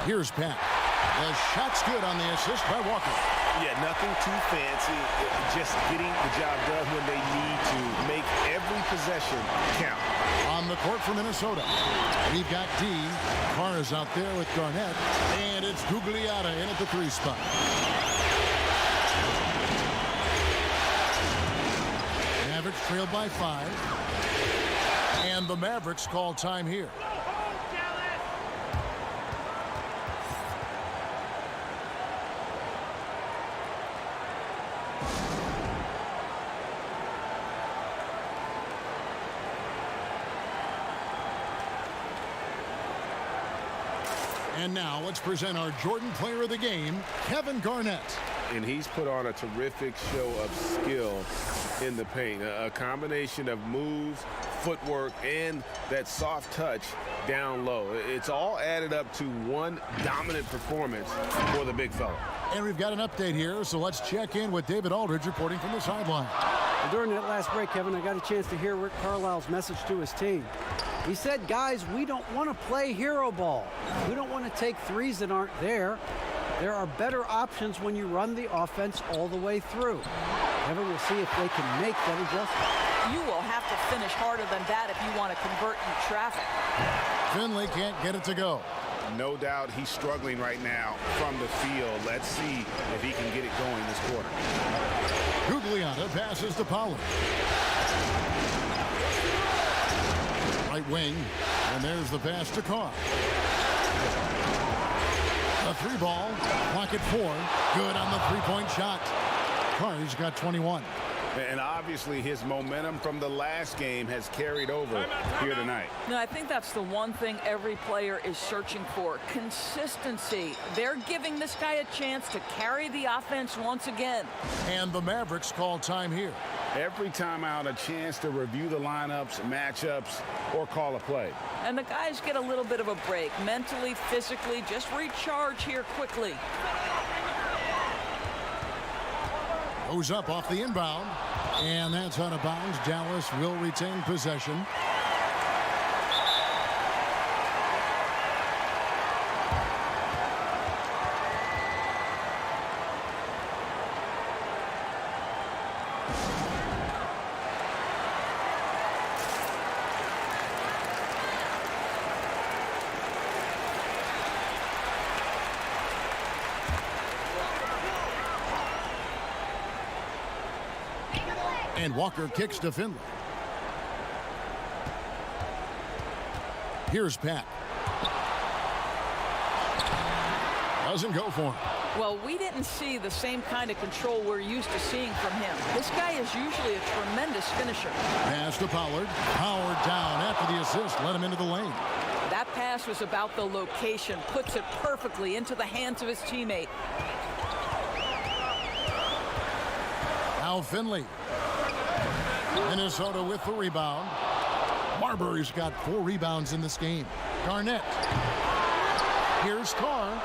Here's Pat. The shot's good on the assist by Walker. Yeah, nothing too fancy. Just getting the job done when they need to. Make every possession count. On the court for Minnesota, we've got D. Carr is out there with Garnett. And it's Gugliotta in at the 3 spot. Mavericks trail by 5. And the Mavericks call time here. And now let's present our Jordan Player of the Game, Kevin Garnett. And he's put on a terrific show of skill in the paint. A combination of moves, footwork, and that soft touch down low. It's all added up to one dominant performance for the big fella. And we've got an update here, so let's check in with David Aldridge reporting from the sideline. During that last break, Kevin, I got a chance to hear Rick Carlisle's message to his team. He said, guys, we don't want to play hero ball. We don't want to take threes that aren't there. There are better options when you run the offense all the way through. Kevin, we'll see if they can make that adjustment. You will have to finish harder than that if you want to convert in traffic. Finley can't get it to go. No doubt he's struggling right now from the field. Let's see if he can get it going this quarter. Gugliotta passes to Pollard. Right wing, and there's the pass to Carr. A 3 ball, pocket 4, good on the 3-point shot. Carr's got 21. And obviously his momentum from the last game has carried over here tonight. No, I think that's the one thing every player is searching for, consistency. They're giving this guy a chance to carry the offense once again. And the Mavericks call time here. Every time out, a chance to review the lineups, matchups, or call a play. And the guys get a little bit of a break, mentally, physically, just recharge here quickly. Goes up off the inbound, and that's out of bounds. Dallas will retain possession. And Walker kicks to Finley. Here's Pat. Doesn't go for him. Well, we didn't see the same kind of control we're used to seeing from him. This guy is usually a tremendous finisher. Pass to Pollard. Powered down after the assist. Let him into the lane. That pass was about the location. Puts it perfectly into the hands of his teammate. Now Finley. Minnesota with the rebound. Marbury's got 4 rebounds in this game. Garnett. Here's Carr.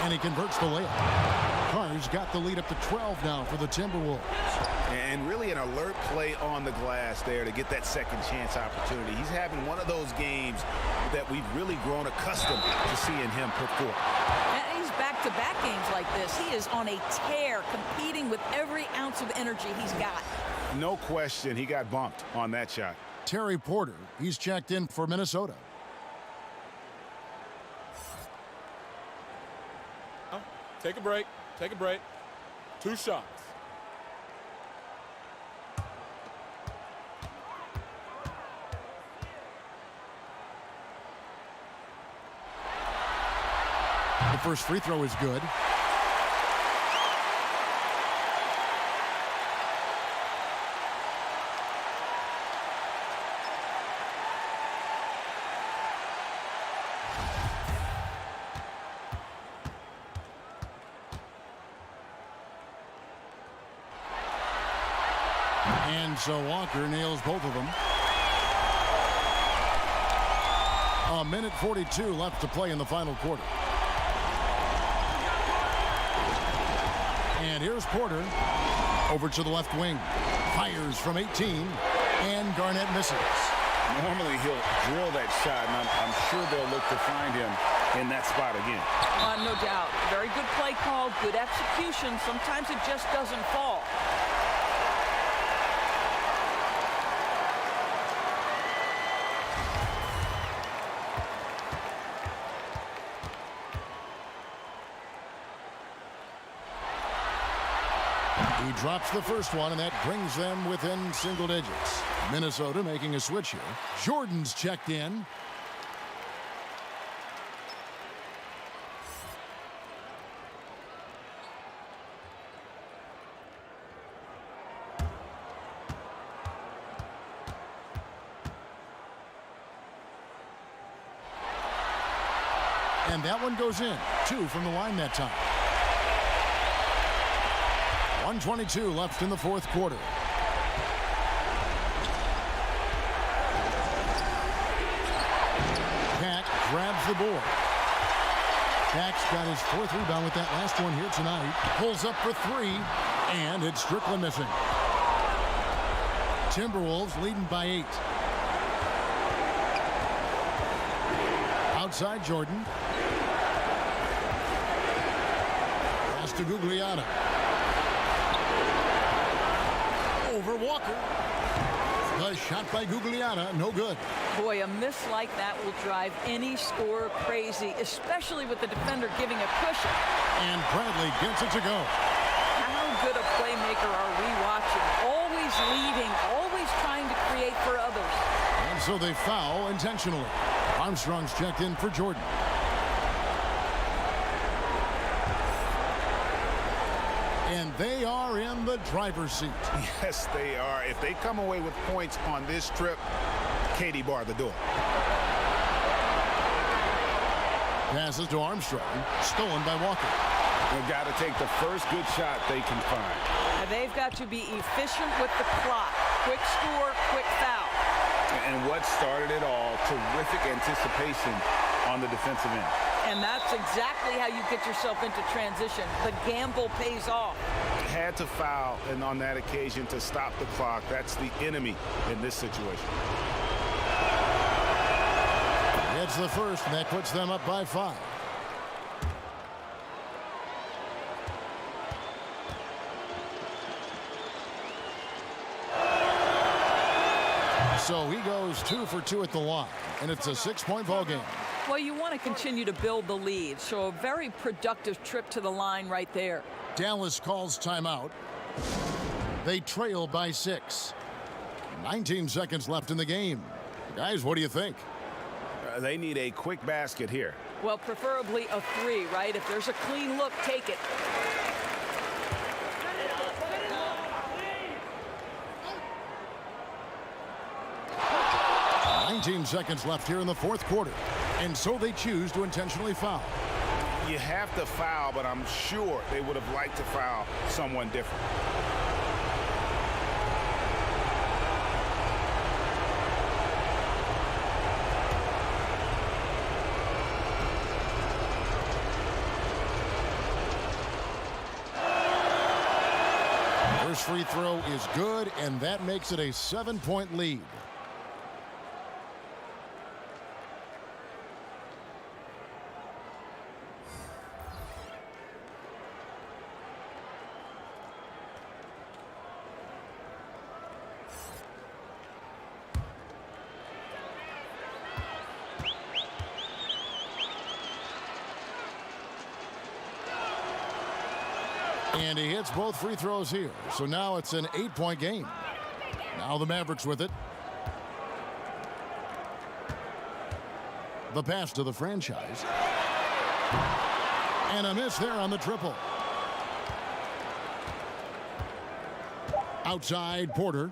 And he converts the layup. Carr's got the lead up to 12 now for the Timberwolves. And really an alert play on the glass there to get that second chance opportunity. He's having one of those games that we've really grown accustomed to seeing him put forth. And he's back-to-back games like this. He is on a tear, competing with every ounce of energy he's got. No question, he got bumped on that shot. Terry Porter, he's checked in for Minnesota. Take a break. Take a break. 2 shots. The first free throw is good. And so Walker nails both of them. 1:42 left to play in the final quarter. And here's Porter. Over to the left wing. Fires from 18. And Garnett misses. Normally he'll drill that shot, and I'm sure they'll look to find him in that spot again. No doubt. Very good play call, good execution. Sometimes it just doesn't fall. He drops the first one, and that brings them within single digits. Minnesota making a switch here. Jordan's checked in. And that one goes in. 2 from the line that time. 1:22 left in the fourth quarter. Cat grabs the board. Cat's got his 4th rebound with that last one here tonight. Pulls up for 3, and it's strictly missing. Timberwolves leading by 8. Outside Jordan. Pass to Gugliotta. Over Walker. The shot by Gugliotta, no good. Boy, a miss like that will drive any scorer crazy, especially with the defender giving a cushion. And Bradley gets it to go. How good a playmaker are we watching? Always leading, always trying to create for others. And so they foul intentionally. Armstrong's checked in for Jordan. And they are in the driver's seat. Yes, they are. If they come away with points on this trip, Katie bar the door. Passes to Armstrong. Stolen by Walker. They've got to take the first good shot they can find. And they've got to be efficient with the clock. Quick score, quick foul. And what started it all, terrific anticipation on the defensive end. And that's exactly how you get yourself into transition. The gamble pays off. Had to foul, and on that occasion to stop the clock. That's the enemy in this situation. It's the first, and that puts them up by 5. So he goes 2 for 2 at the line, and it's a 6-point ball game. Well, you want to continue to build the lead, so a very productive trip to the line right there. Dallas calls timeout. They trail by 6. 19 seconds left in the game. Guys, what do you think? They need a quick basket here. Well, preferably a 3, right? If there's a clean look, take it. Seconds left here in the fourth quarter, and so they choose to intentionally foul. You have to foul, but I'm sure they would have liked to foul someone different. First free throw is good, and that makes it a 7-point lead. And he hits both free throws here. So now it's an 8-point game. Now the Mavericks with it. The pass to the franchise. And a miss there on the triple. Outside Porter.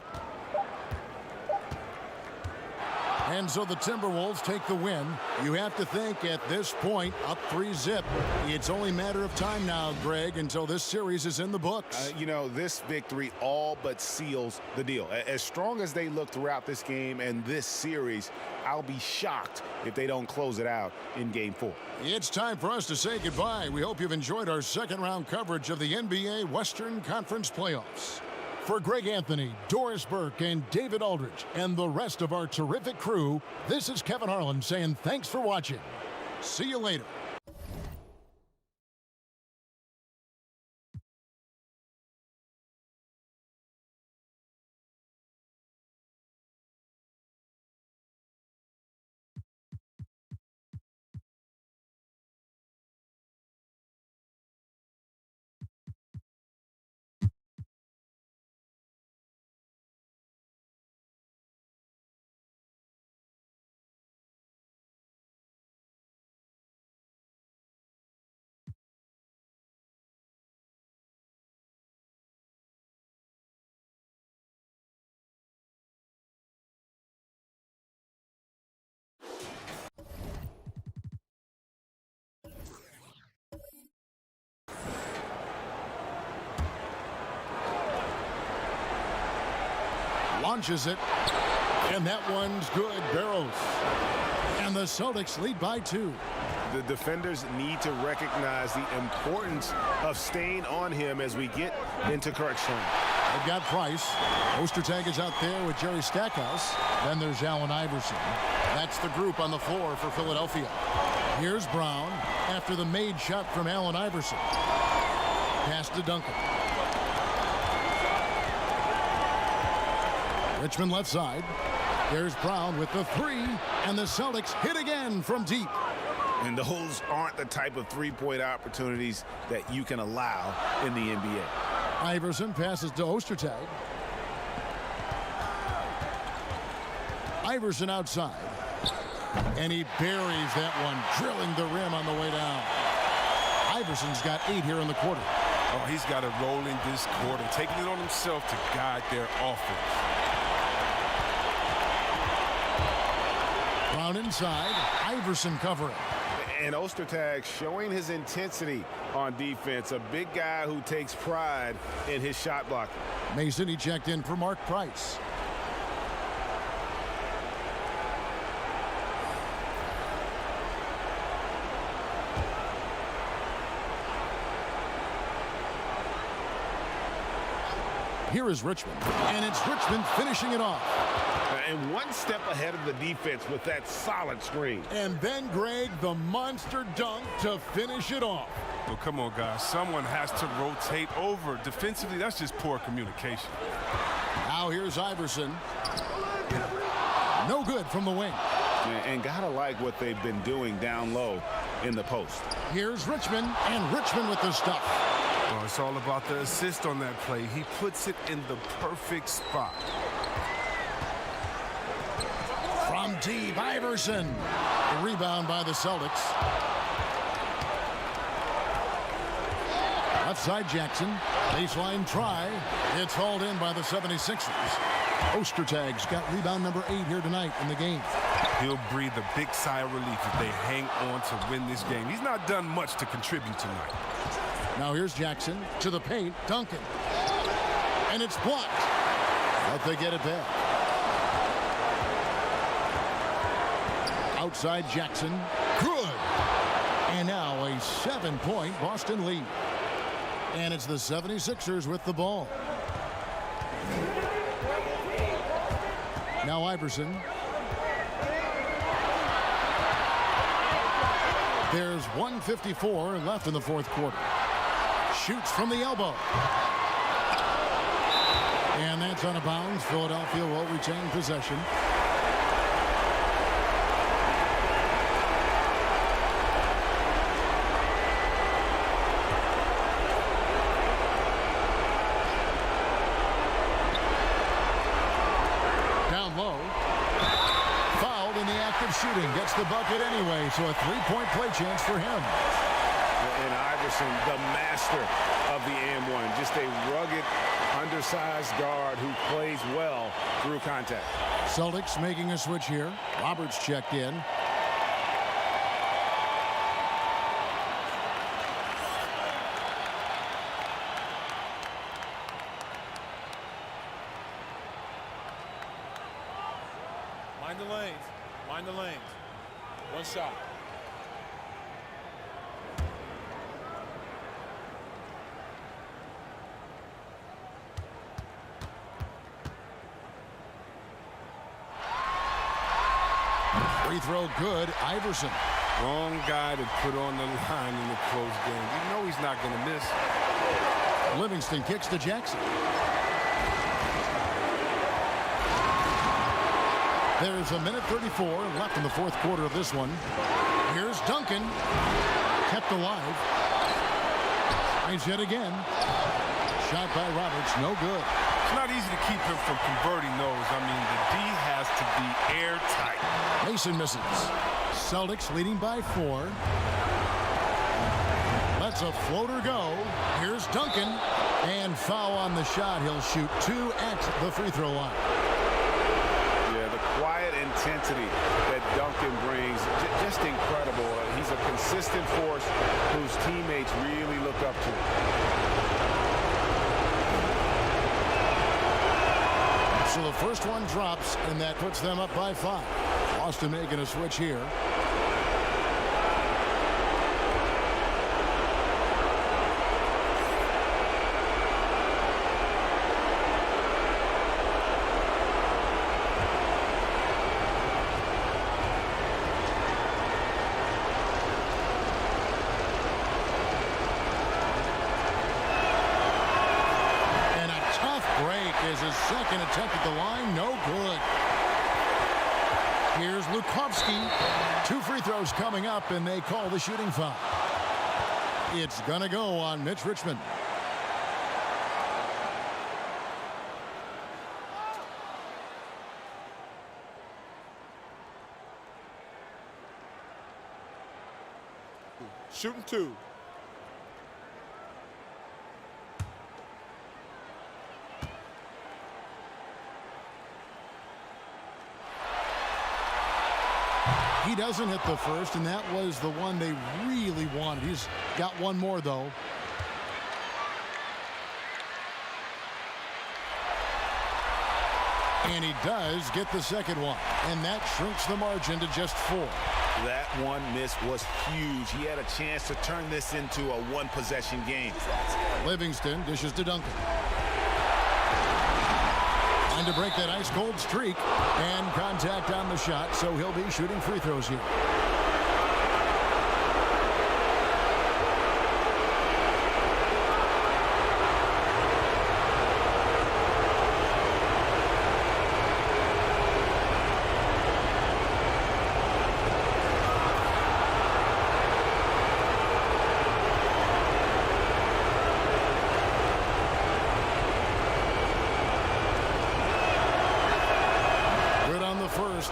And so the Timberwolves take the win. You have to think at this point, up 3-zip. It's only a matter of time now, Greg, until this series is in the books. You know, this victory all but seals the deal. As strong as they look throughout this game and this series, I'll be shocked if they don't close it out in Game 4. It's time for us to say goodbye. We hope you've enjoyed our second-round coverage of the NBA Western Conference Playoffs. For Greg Anthony, Doris Burke, and David Aldridge, and the rest of our terrific crew, this is Kevin Harlan saying thanks for watching. See you later. Launches it, and that one's good. Barrows. And the Celtics lead by 2. The defenders need to recognize the importance of staying on him as we get into crunch time. They've got Price. Ostertag is out there with Jerry Stackhouse. Then there's Allen Iverson. That's the group on the floor for Philadelphia. Here's Brown after the made shot from Allen Iverson. Pass to Duncan. Richmond left side. There's Brown with the 3, and the Celtics hit again from deep. And those aren't the type of three-point opportunities that you can allow in the NBA. Iverson passes to Ostertag. Iverson outside. And he buries that one, drilling the rim on the way down. Iverson's got 8 here in the quarter. Oh, he's got a role in this quarter, taking it on himself to guide their offense. Brown inside. Iverson covering. And Ostertag showing his intensity on defense. A big guy who takes pride in his shot blocking. Mason, he checked in for Mark Price. Here is Richmond, and it's Richmond finishing it off. And one step ahead of the defense with that solid screen. And then, Greg, the monster dunk to finish it off. Well, come on, guys. Someone has to rotate over. Defensively, that's just poor communication. Now here's Iverson. No good from the wing. And gotta like what they've been doing down low in the post. Here's Richmond, and Richmond with the stuff. Well, it's all about the assist on that play. He puts it in the perfect spot. From deep, Iverson. The rebound by the Celtics. Left side, Jackson. Baseline try. It's hauled in by the 76ers. Ostertag's got rebound number 8 here tonight in the game. He'll breathe a big sigh of relief if they hang on to win this game. He's not done much to contribute tonight. Now here's Jackson to the paint. Duncan. And it's blocked. But they get it back. Outside Jackson. Good. And now a 7-point Boston lead. And it's the 76ers with the ball. Now Iverson. There's 1:54 left in the fourth quarter. Shoots from the elbow. And that's out of bounds. Philadelphia will retain possession. Down low. Fouled in the act of shooting. Gets the bucket anyway, so a 3-point play chance for him. And Iverson, the master of the and-one. Just a rugged, undersized guard who plays well through contact. Celtics making a switch here. Roberts checked in. Mind the lanes. Mind the lanes. One shot. Free throw good. Iverson. Wrong guy to put on the line in a close game. You know he's not going to miss. Livingston kicks to Jackson. There's a minute 34 left in the fourth quarter of this one. Here's Duncan. Kept alive. Tries yet again. Shot by Roberts. No good. It's not easy to keep him from converting those. I mean, the D has to be airtight. Mason misses. Celtics leading by 4. Lets a floater go. Here's Duncan. And foul on the shot. He'll shoot 2 at the free throw line. Yeah, the quiet intensity that Duncan brings, just incredible. He's a consistent force whose teammates really look up to. So the first one drops, and that puts them up by 5. Boston making a switch here. His second attempt at the line, no good. Here's Lukovsky. 2 free throws coming up, and they call the shooting foul. It's gonna go on Mitch Richmond. Shooting 2. He doesn't hit the first, and that was the one they really wanted. He's got one more, though. And he does get the second one, and that shrinks the margin to just 4. That one miss was huge. He had a chance to turn this into a one-possession game. Livingston dishes to Duncan. Trying to break that ice-cold streak, and contact on the shot, so he'll be shooting free throws here.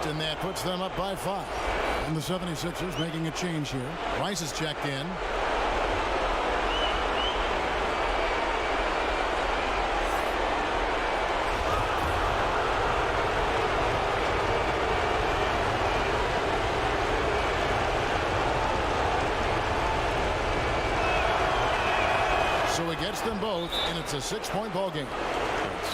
And that puts them up by 5. And the 76ers making a change here. Rice is checked in. So he gets them both, and it's a 6-point ball game.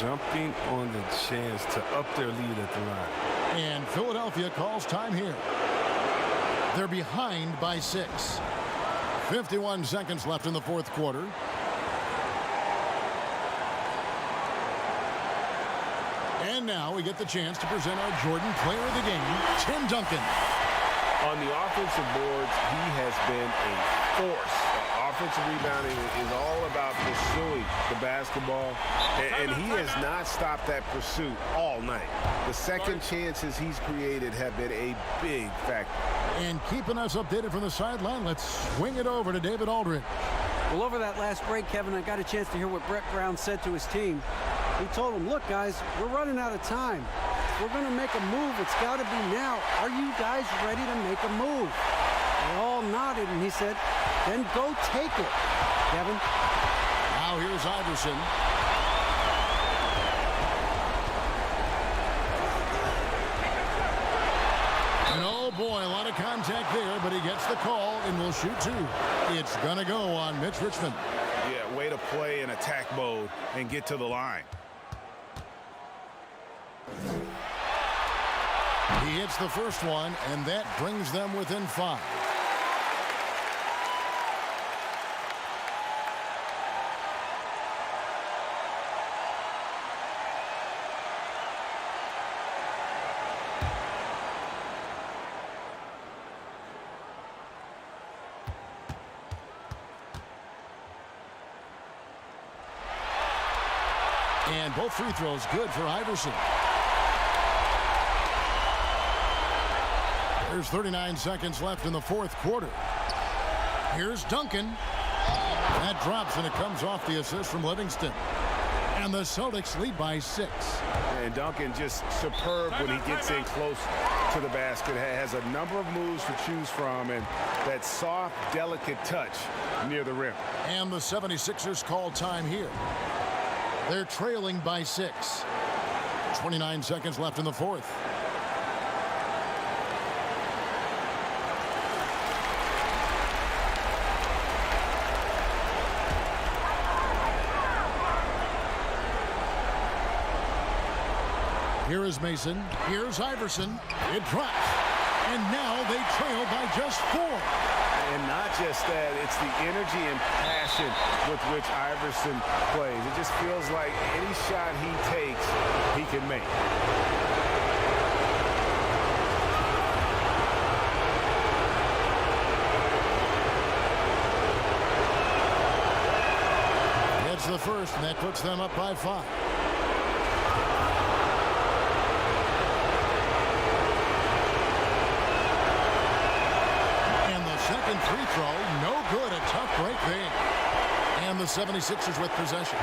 Jumping on the chance to up their lead at the line. And Philadelphia calls time here. They're behind by 6. 51 seconds left in the fourth quarter. And now we get the chance to present our Jordan Player of the Game, Tim Duncan. On the offensive boards, he has been a force. Offensive rebounding is all about pursuing the basketball, and he has not stopped that pursuit all night. The second chances he's created have been a big factor. And keeping us updated from the sideline, let's swing it over to David Aldridge. Well, over that last break, Kevin, I got a chance to hear what Brett Brown said to his team. He told them, look, guys, we're running out of time. We're going to make a move. It's got to be now. Are you guys ready to make a move? They all nodded, and he said, then go take it, Kevin. Now here's Iverson. And oh boy, a lot of contact there, but he gets the call and will shoot 2. It's gonna go on Mitch Richmond. Yeah, way to play in attack mode and get to the line. He hits the first one, and that brings them within 5. And both free throws good for Iverson. There's 39 seconds left in the fourth quarter. Here's Duncan. That drops, and it comes off the assist from Livingston. And the Celtics lead by 6. And Duncan just superb when he gets in close to the basket. Has a number of moves to choose from, and that soft, delicate touch near the rim. And the 76ers call time here. They're trailing by 6. 29 seconds left in the fourth. Here is Mason. Here's Iverson. It drops. And now they trail by just 4. And not just that, it's the energy and passion with which Iverson plays. It just feels like any shot he takes, he can make. It's the first, and that puts them up by 5. Second free throw, no good. A tough break there. And the 76ers with possession.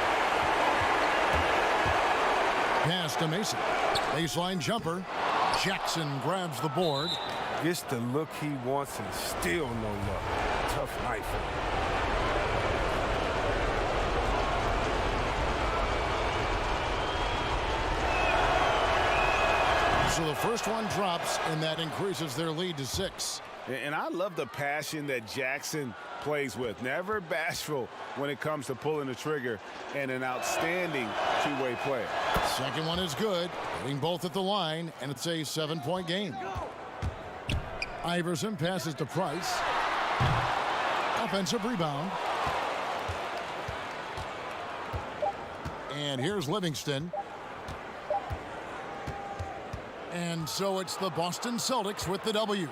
Pass to Mason. Baseline jumper. Jackson grabs the board. Gets the look he wants and still no luck. Tough night for him. So the first one drops, and that increases their lead to 6. And I love the passion that Jackson plays with. Never bashful when it comes to pulling the trigger, and an outstanding two-way player. Second one is good. Hitting both at the line, and it's a 7-point game. Iverson passes to Price. Offensive rebound. And here's Livingston. And so it's the Boston Celtics with the W.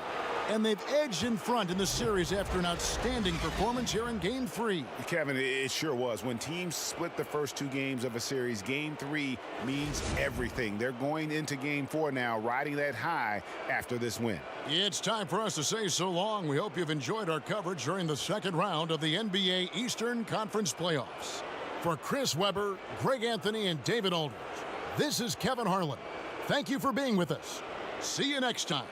And they've edged in front in the series after an outstanding performance here in Game 3. Kevin, it sure was. When teams split the first 2 games of a series, Game 3 means everything. They're going into Game 4 now, riding that high after this win. It's time for us to say so long. We hope you've enjoyed our coverage during the second round of the NBA Eastern Conference Playoffs. For Chris Webber, Greg Anthony, and David Aldridge, this is Kevin Harlan. Thank you for being with us. See you next time.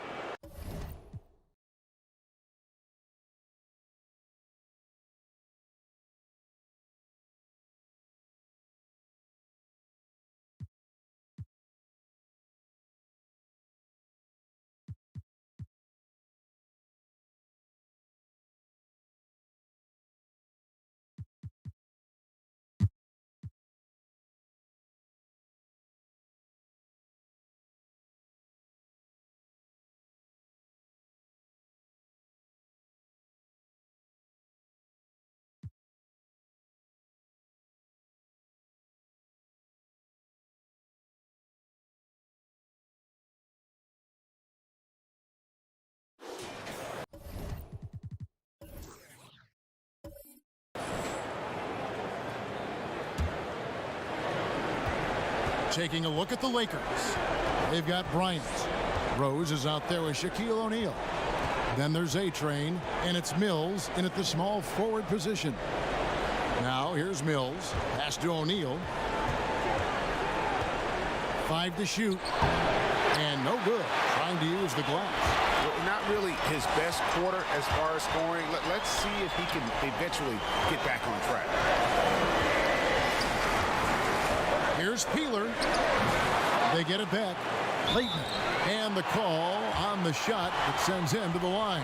Taking a look at the Lakers. They've got Bryant. Rose is out there with Shaquille O'Neal. Then there's A-Train, and it's Mills in at the small forward position. Now here's Mills. Pass to O'Neal. 5 to shoot. And no good. Trying to use the glass. Well, not really his best quarter as far as scoring. Let's see if he can eventually get back on track. Here's Peeler. They get it back. Leighton. And the call on the shot that sends him to the line.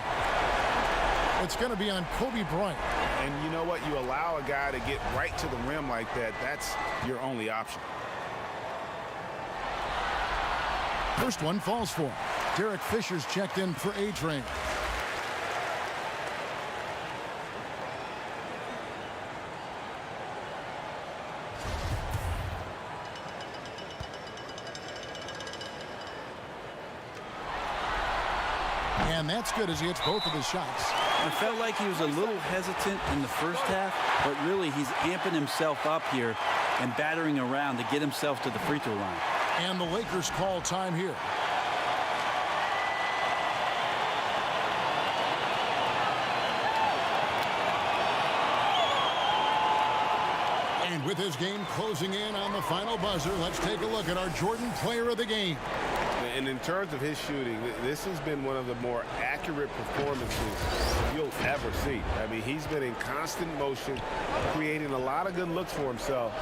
It's going to be on Kobe Bryant. And you know what? You allow a guy to get right to the rim like that. That's your only option. First one falls for him. Derek Fisher's checked in for A-Train. And that's good as he hits both of his shots. I felt like he was a little hesitant in the first half, but really he's amping himself up here and battering around to get himself to the free throw line. And the Lakers call time here. And with his game closing in on the final buzzer, let's take a look at our Jordan Player of the Game. And in terms of his shooting, this has been one of the more accurate performances you'll ever see. I mean, he's been in constant motion, creating a lot of good looks for himself.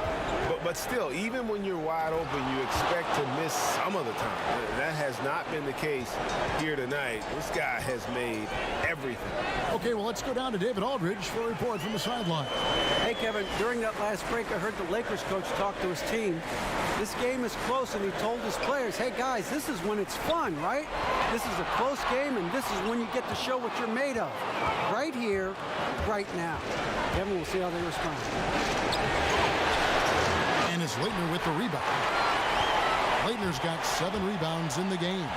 But still, even when you're wide open, you expect to miss some of the time. That has not been the case here tonight. This guy has made everything. Okay, well, let's go down to David Aldridge for a report from the sideline. Hey, Kevin, during that last break, I heard the Lakers coach talk to his team. This game is close, and he told his players, hey, guys, this is when it's fun, right? This is a close game, and this is when you get to show what you're made of. Right here, right now. Kevin, we'll see how they respond. And it's Leitner with the rebound. Leitner's got 7 rebounds in the game.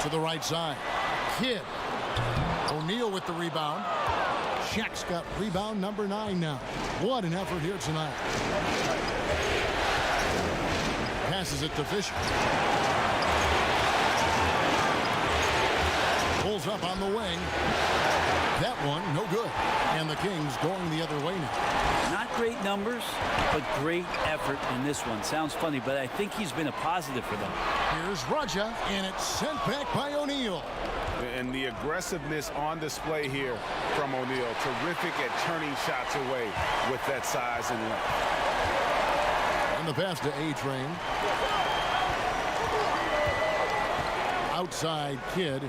To the right side. Kidd. O'Neal with the rebound. Shaq's got rebound number 9 now. What an effort here tonight. Passes it to Fisher. Pulls up on the wing. That one, no good. And the Kings going the other way now. Not great numbers, but great effort in this one. Sounds funny, but I think he's been a positive for them. Here's Raja, and it's sent back by O'Neal. And the aggressiveness on display here from O'Neal. Terrific at turning shots away with that size and length. And the pass to A-Train. Outside Kidd.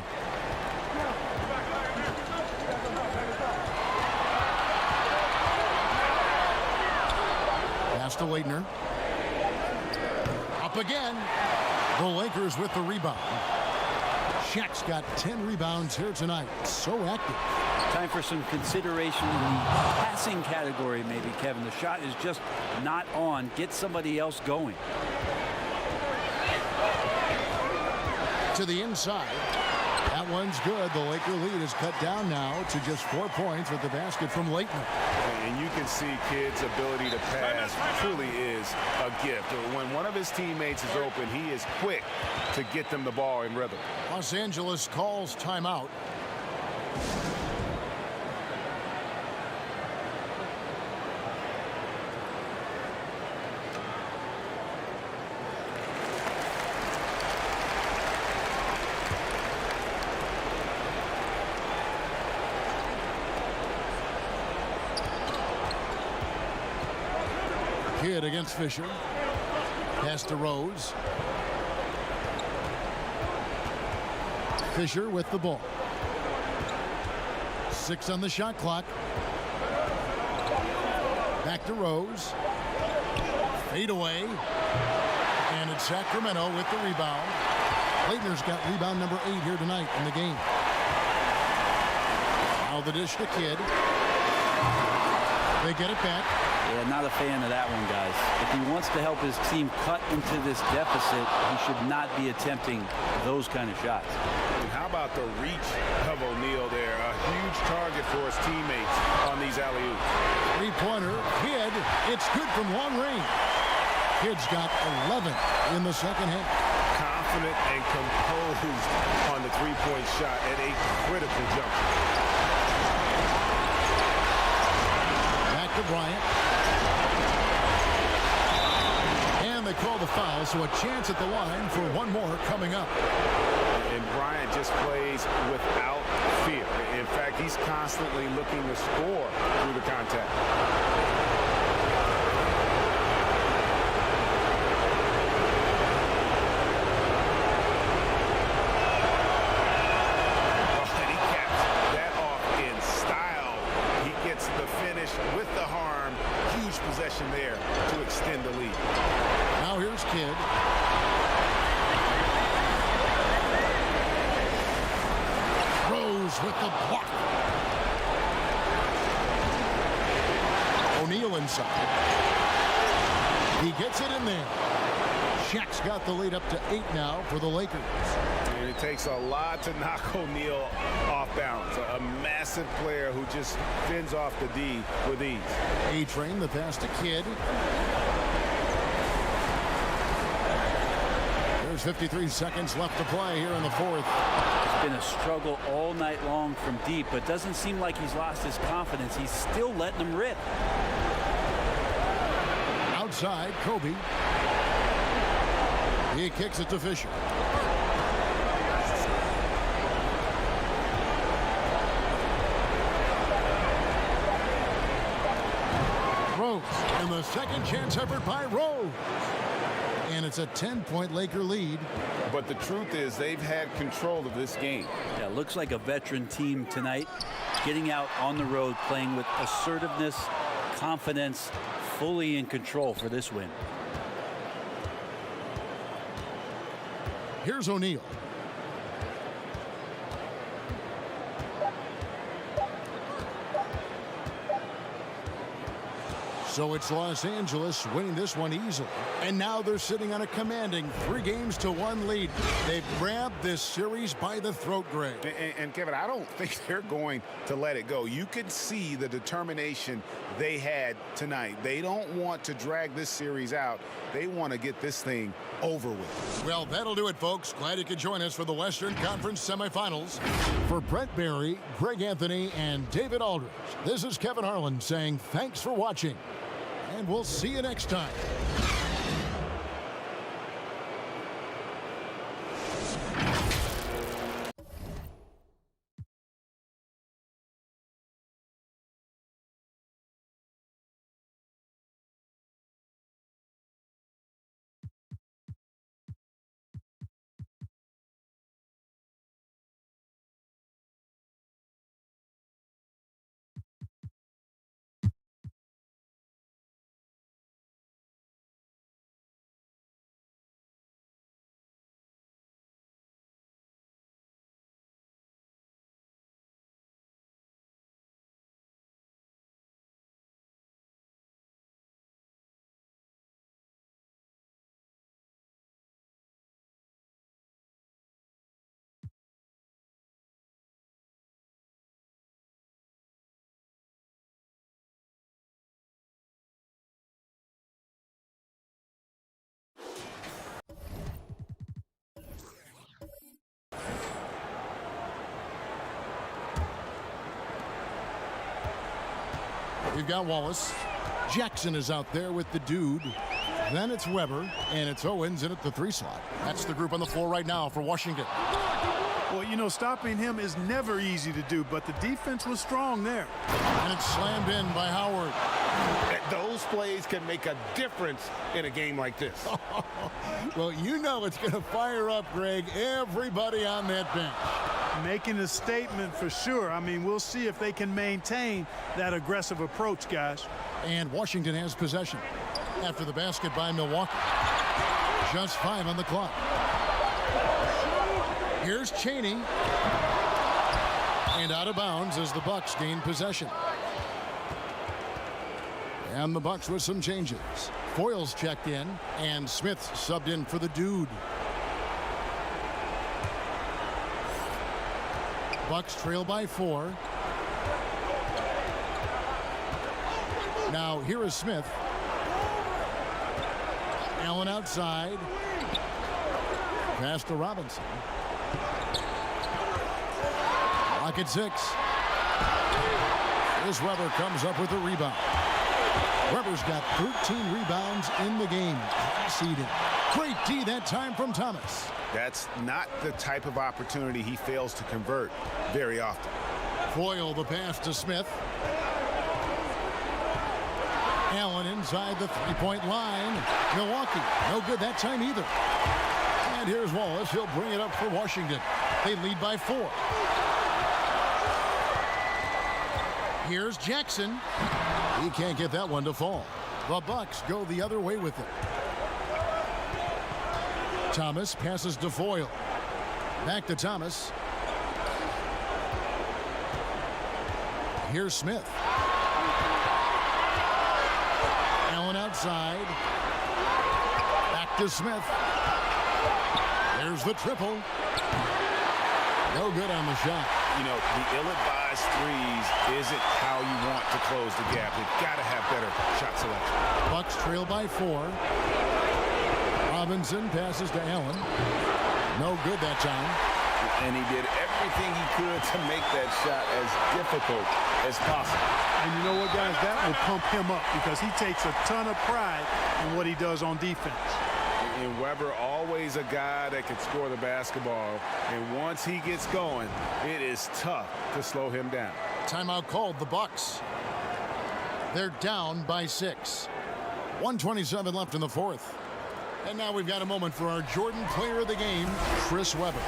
Pass to Leitner. Up again. The Lakers with the rebound. Shaq's got 10 rebounds here tonight. So active. Time for some consideration in the passing category, maybe, Kevin. The shot is just not on. Get somebody else going. To the inside. That one's good. The Laker lead is cut down now to just 4 points with the basket from Leitner. And you can see Kidd's ability to pass truly is a gift. When one of his teammates is open, he is quick to get them the ball in rhythm. Los Angeles calls timeout. Kidd against Fisher. Pass to Rose. Fisher with the ball. 6 on the shot clock. Back to Rose. Fade away. And it's Sacramento with the rebound. Leitner's got rebound number 8 here tonight in the game. Now the dish to Kidd. They get it back. Yeah, not a fan of that one, guys. If he wants to help his team cut into this deficit, he should not be attempting those kind of shots. And how about the reach of O'Neal there? A huge target for his teammates on these alley-oops. Three-pointer, Kidd. It's good from long range. Kidd's got 11 in the second half. Confident and composed on the three-point shot at a critical jumper. Back to Bryant. And they call the foul, so a chance at the line for one more coming up. And Bryant just plays without fear. In fact, he's constantly looking to score through the contact. And he caps that off in style. He gets the finish with the harm. Huge possession there to extend the lead. Now here's Kidd. Rose with the block. O'Neal inside. He gets it in there. Shaq's got the lead up to 8 now for the Lakers. And it takes a lot to knock O'Neal off balance. A massive player who just fends off the D with ease. A-Train, the pass to Kidd. There's 53 seconds left to play here in the fourth. It's been a struggle all night long from deep, but doesn't seem like he's lost his confidence. He's still letting them rip. Outside, Kobe. He kicks it to Fisher. Rose, and the second chance effort by Rose. And it's a 10-point Laker lead. But the truth is they've had control of this game. Yeah, looks like a veteran team tonight, getting out on the road, playing with assertiveness, confidence, fully in control for this win. Here's O'Neal. So it's Los Angeles winning this one easily. And now they're sitting on a commanding 3-1 lead. They've grabbed this series by the throat, Greg. And Kevin, I don't think they're going to let it go. You can see the determination they had tonight. They don't want to drag this series out. They want to get this thing over with. Well, that'll do it, folks. Glad you could join us for the Western Conference semifinals. For Brett Barry, Greg Anthony, and David Aldridge, this is Kevin Harlan saying thanks for watching. And we'll see you next time. We've got Wallace. Jackson is out there with the dude. Then it's Weber, and it's Owens in at the 3 slot. That's the group on the floor right now for Washington. Well, you know, stopping him is never easy to do, but the defense was strong there. And it's slammed in by Howard. Those plays can make a difference in a game like this. Well, you know it's going to fire up, Greg, everybody on that bench. Making a statement for sure. I mean, we'll see if they can maintain that aggressive approach, guys. And Washington has possession after the basket by Milwaukee. Just 5 on the clock. Here's Chaney. And out of bounds as the Bucks gain possession. And the Bucks with some changes. Foyles checked in, and Smith subbed in for the dude. Bucks trail by 4. Now here is Smith. Allen outside. Pass to Robinson. Lock at 6. This Weber comes up with a rebound. Weber's got 13 rebounds in the game. Seeded. Great D that time from Thomas. That's not the type of opportunity he fails to convert very often. Foyle the pass to Smith. Allen inside the 3-point line. Milwaukee, no good that time either. And here's Wallace. He'll bring it up for Washington. They lead by 4. Here's Jackson. He can't get that one to fall. The Bucks go the other way with it. Thomas passes to Foyle. Back to Thomas. Here's Smith. Allen outside. Back to Smith. There's the triple. No good on the shot. You know, the ill-advised threes isn't how you want to close the gap. They've got to have better shot selection. Bucks trail by 4. Robinson passes to Allen. No good that time. And he did everything he could to make that shot as difficult as possible. And you know what, guys? That will pump him up because he takes a ton of pride in what he does on defense. And Weber, always a guy that can score the basketball. And once he gets going, it is tough to slow him down. Timeout called, the Bucks. They're down by 6. 1:27 left in the fourth. And now we've got a moment for our Jordan Player of the Game, Chris Webber.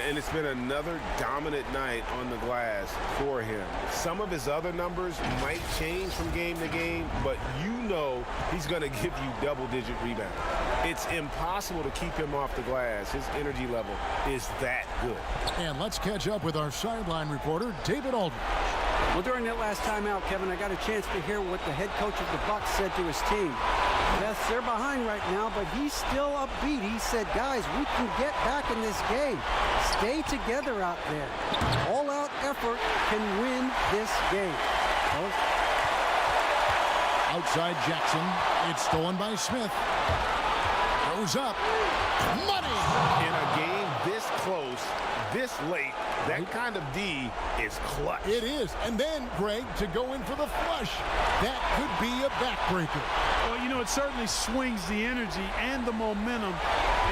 And it's been another dominant night on the glass for him. Some of his other numbers might change from game to game, but you know he's going to give you double-digit rebounds. It's impossible to keep him off the glass. His energy level is that good. And let's catch up with our sideline reporter, David Aldridge. Well, during that last timeout, Kevin, I got a chance to hear what the head coach of the Bucks said to his team. Yes, they're behind right now, but he's still upbeat. He said, guys, we can get back in this game. Stay together out there. All-out effort can win this game. Outside Jackson. It's stolen by Smith. Goes up. Money! In a game this close, this late, that kind of D is clutch. It is. And then, Greg, to go in for the flush. That could be a backbreaker. Well, you know, it certainly swings the energy and the momentum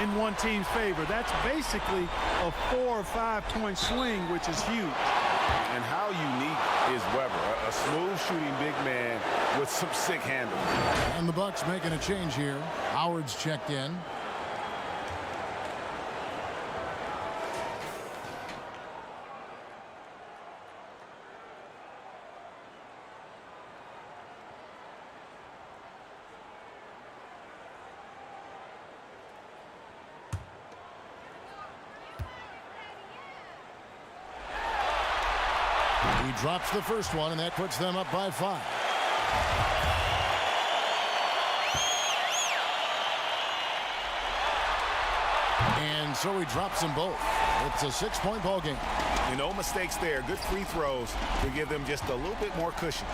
in one team's favor. That's basically a 4 or 5 point swing, which is huge. And how unique is Weber? A smooth shooting big man with some sick handles. And the Bucks making a change here. Howard's checked in. He drops the first one, and that puts them up by 5. And so he drops them both. It's a 6-point ball game. And no mistakes there. Good free throws to give them just a little bit more cushion.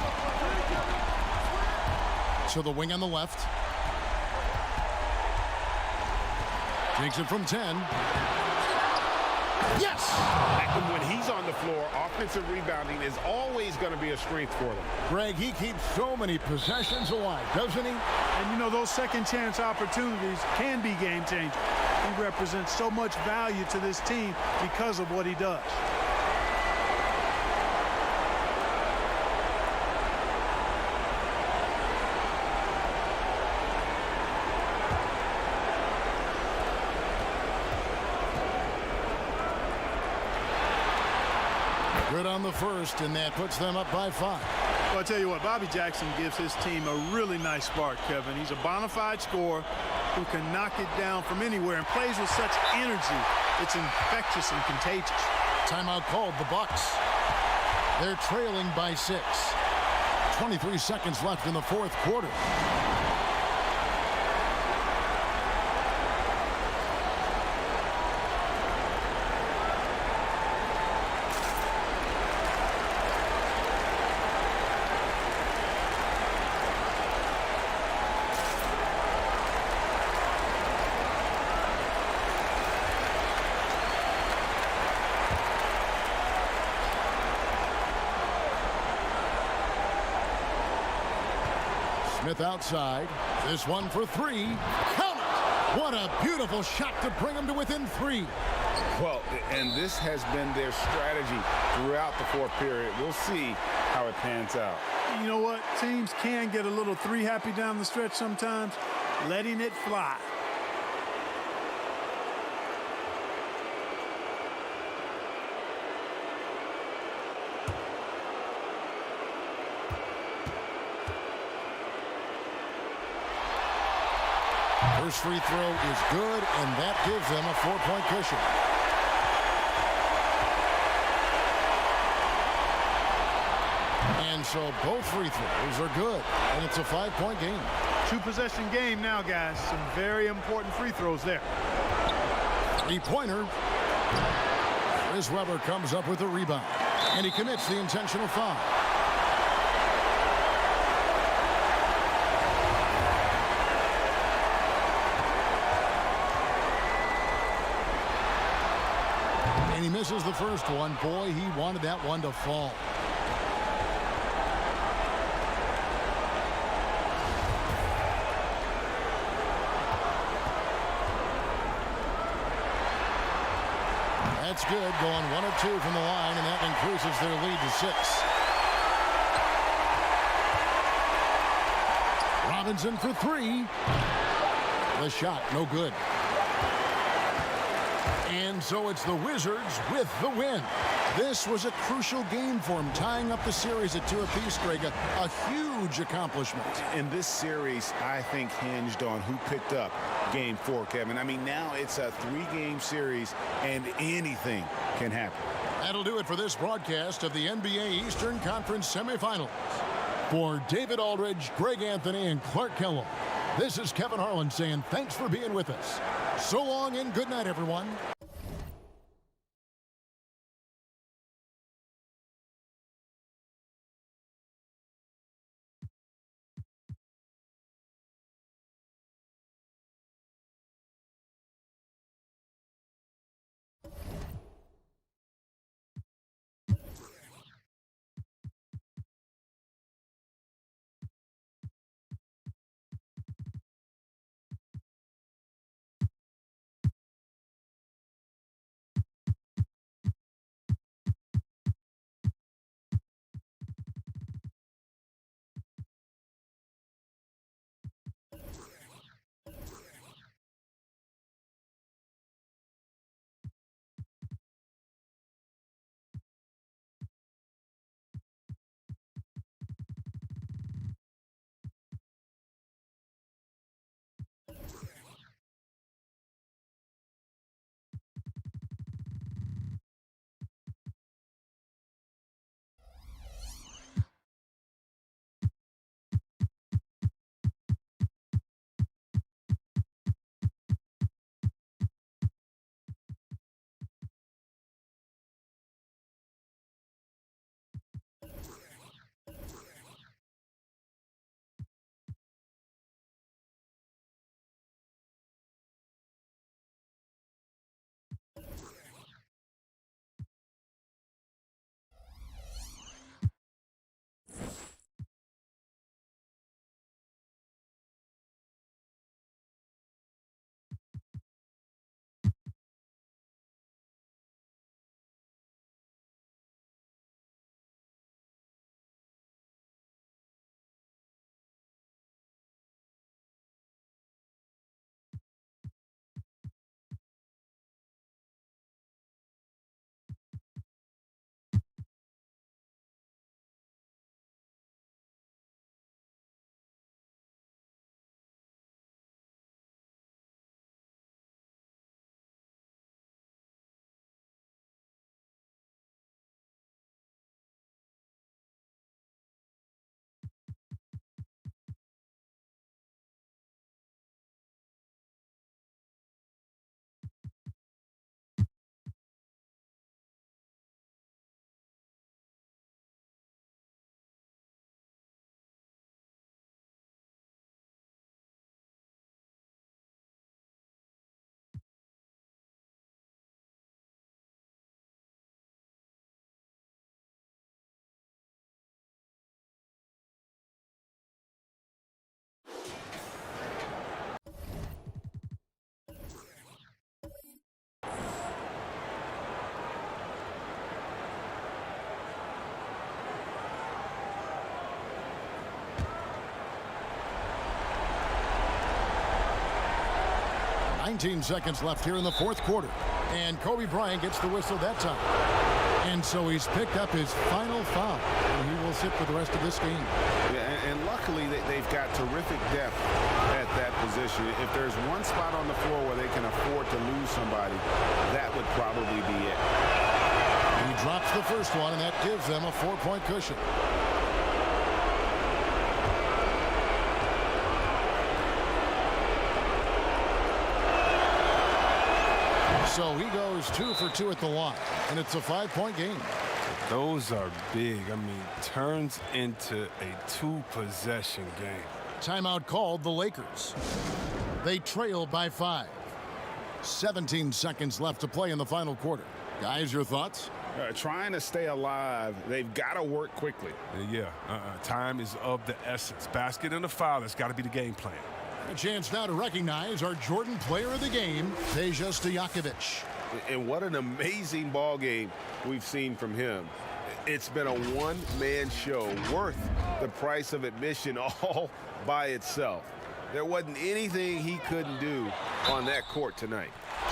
So the wing on the left. Takes it from 10. Yes! And when he's on the floor, offensive rebounding is always going to be a strength for them. Greg, he keeps so many possessions alive, doesn't he? And you know, those second chance opportunities can be game changers. He represents so much value to this team because of what he does. Good on the first, and that puts them up by 5. Well, I tell you what, Bobby Jackson gives his team a really nice spark, Kevin. He's a bona fide scorer who can knock it down from anywhere and plays with such energy. It's infectious and contagious. Timeout called, the Bucks. They're trailing by 6. 23 seconds left in the fourth quarter. Smith outside. This one for 3. Count it! What a beautiful shot to bring them to within 3. Well, and this has been their strategy throughout the fourth period. We'll see how it pans out. You know what? Teams can get a little 3 happy down the stretch sometimes, letting it fly. First free throw is good, and that gives them a 4-point cushion. And so both free throws are good, and it's a 5-point game. 2-possession game now, guys. Some very important free throws there. Three-pointer. Chris Webber comes up with a rebound, and he commits the intentional foul. And he misses the first one. Boy, he wanted that one to fall. That's good, going 1 of 2 from the line, and that increases their lead to 6. Robinson for 3. The shot, no good. And so it's the Wizards with the win. This was a crucial game for them, tying up the series at 2 apiece, Greg. A huge accomplishment. And this series, I think, hinged on who picked up Game 4, Kevin. I mean, now it's a 3-game series, and anything can happen. That'll do it for this broadcast of the NBA Eastern Conference semifinals. For David Aldridge, Greg Anthony, and Clark Kellogg, this is Kevin Harlan saying thanks for being with us. So long and good night, everyone. Seconds left here in the fourth quarter. And Kobe Bryant gets the whistle that time. And so he's picked up his final foul. And he will sit for the rest of this game. Yeah, and luckily they've got terrific depth at that position. If there's one spot on the floor where they can afford to lose somebody, that would probably be it. He drops the first one, and that gives them a 4-point cushion. So he goes 2 for 2 at the line, and it's a 5-point game. Those are big. I mean, turns into a 2-possession game. Timeout called the Lakers. They trail by 5. 17 seconds left to play in the final quarter. Guys, your thoughts? Trying to stay alive, they've got to work quickly. Time is of the essence. Basket and a foul, that's got to be the game plan. A chance now to recognize our Jordan player of the game, Peja Stojakovic. And what an amazing ball game we've seen from him. It's been a one-man show worth the price of admission all by itself. There wasn't anything he couldn't do on that court tonight.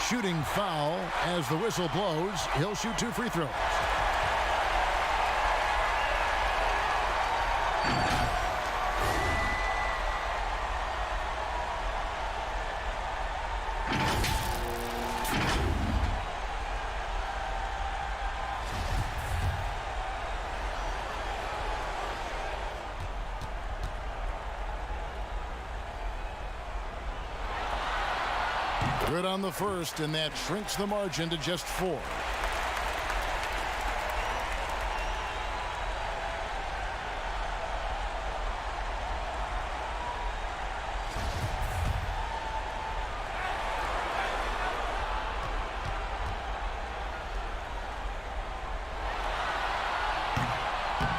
Shooting foul as the whistle blows. He'll shoot 2 free throws. Good on the first, and that shrinks the margin to just 4.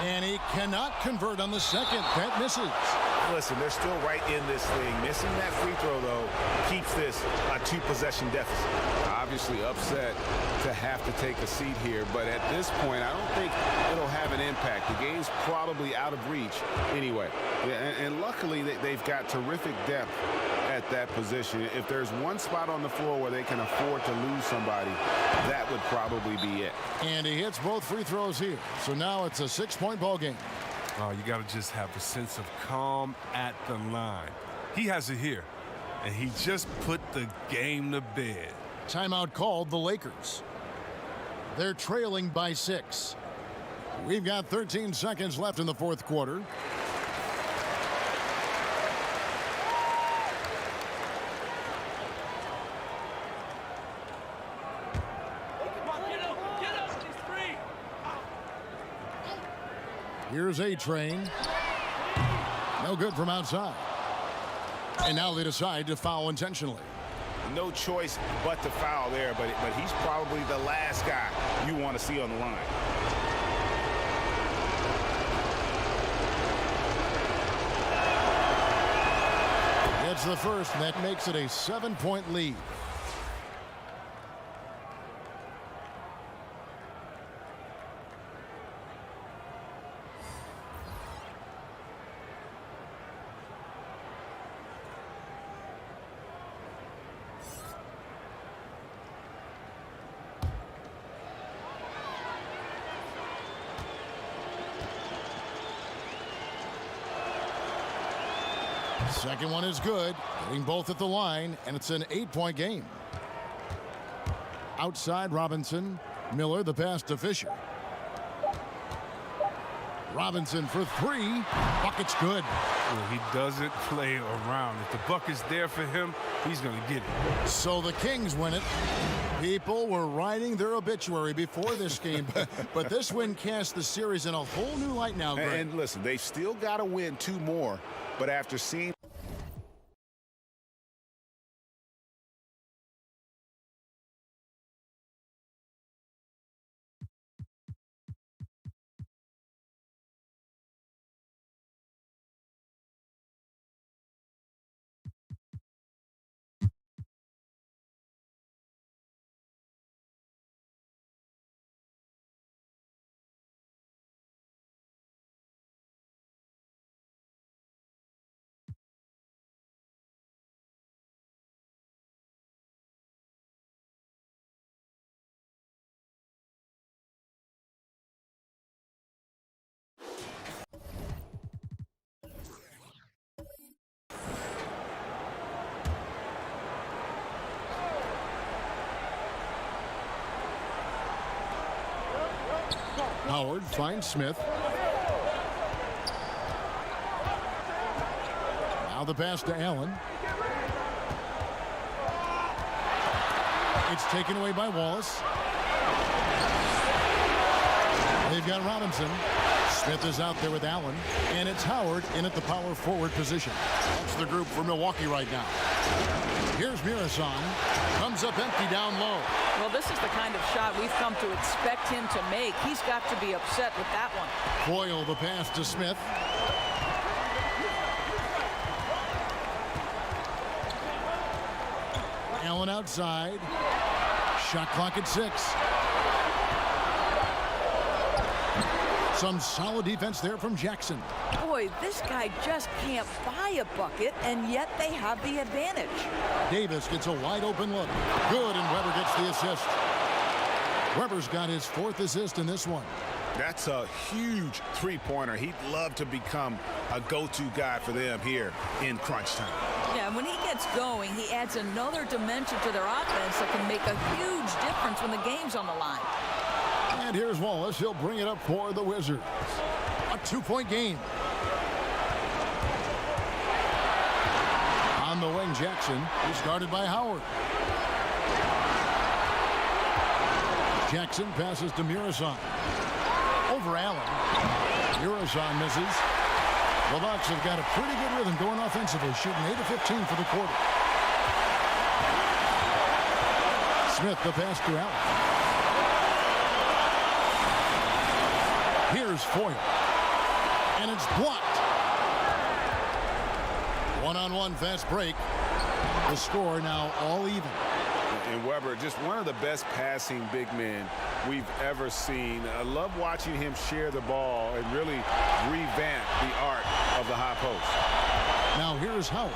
And he cannot convert on the second. That misses. Listen, they're still right in this thing. Missing that free throw, though, keeps this a 2-possession deficit. Obviously upset to have to take a seat here, but at this point, I don't think it'll have an impact. The game's probably out of reach anyway. And luckily, they've got terrific depth at that position. If there's one spot on the floor where they can afford to lose somebody, that would probably be it. And he hits both free throws here. So now it's a 6-point ball game. Oh, you got to just have a sense of calm at the line. He has it here, and he just put the game to bed. Timeout called the Lakers. They're trailing by 6. We've got 13 seconds left in the fourth quarter. Here's A-Train. No good from outside. And now they decide to foul intentionally. No choice but to foul there, but he's probably the last guy you want to see on the line. It's the first, and that makes it a 7-point lead. Second one is good, hitting both at the line, and it's an 8-point game. Outside Robinson, Miller the pass to Fisher. Robinson for 3, bucket's good. Well, he doesn't play around. If the bucket's there for him, he's going to get it. So the Kings win it. People were writing their obituary before this game, but this win cast the series in a whole new light now, Greg. And listen, they've still got to win 2 more, but after seeing Howard finds Smith. Now the pass to Allen. It's taken away by Wallace. They've got Robinson. Smith is out there with Allen. And it's Howard in at the power forward position. That's the group for Milwaukee right now. Here's Mirasan. Comes up empty down low. Well, this is the kind of shot we've come to expect him to make. He's got to be upset with that one. Boyle the pass to Smith. Allen outside. Shot clock at 6. Some solid defense there from Jackson. Boy, this guy just can't buy a bucket, and yet they have the advantage. Davis gets a wide open look. Good, and Weber gets the assist. Weber's got his 4th assist in this one. That's a huge three-pointer. He'd love to become a go-to guy for them here in crunch time. Yeah, when he gets going, he adds another dimension to their offense that can make a huge difference when the game's on the line. And here's Wallace. He'll bring it up for the Wizards. A 2-point game. On the wing, Jackson is guarded by Howard. Jackson passes to Mirasan. Over Allen. Mirasan misses. The Bucks have got a pretty good rhythm going offensively, shooting 8 of 15 for the quarter. Smith the pass to Allen. Here's Foyle. And it's blocked. One-on-one fast break. The score now all even. And Weber, just one of the best passing big men we've ever seen. I love watching him share the ball and really revamp the art of the high post. Now here's Howard.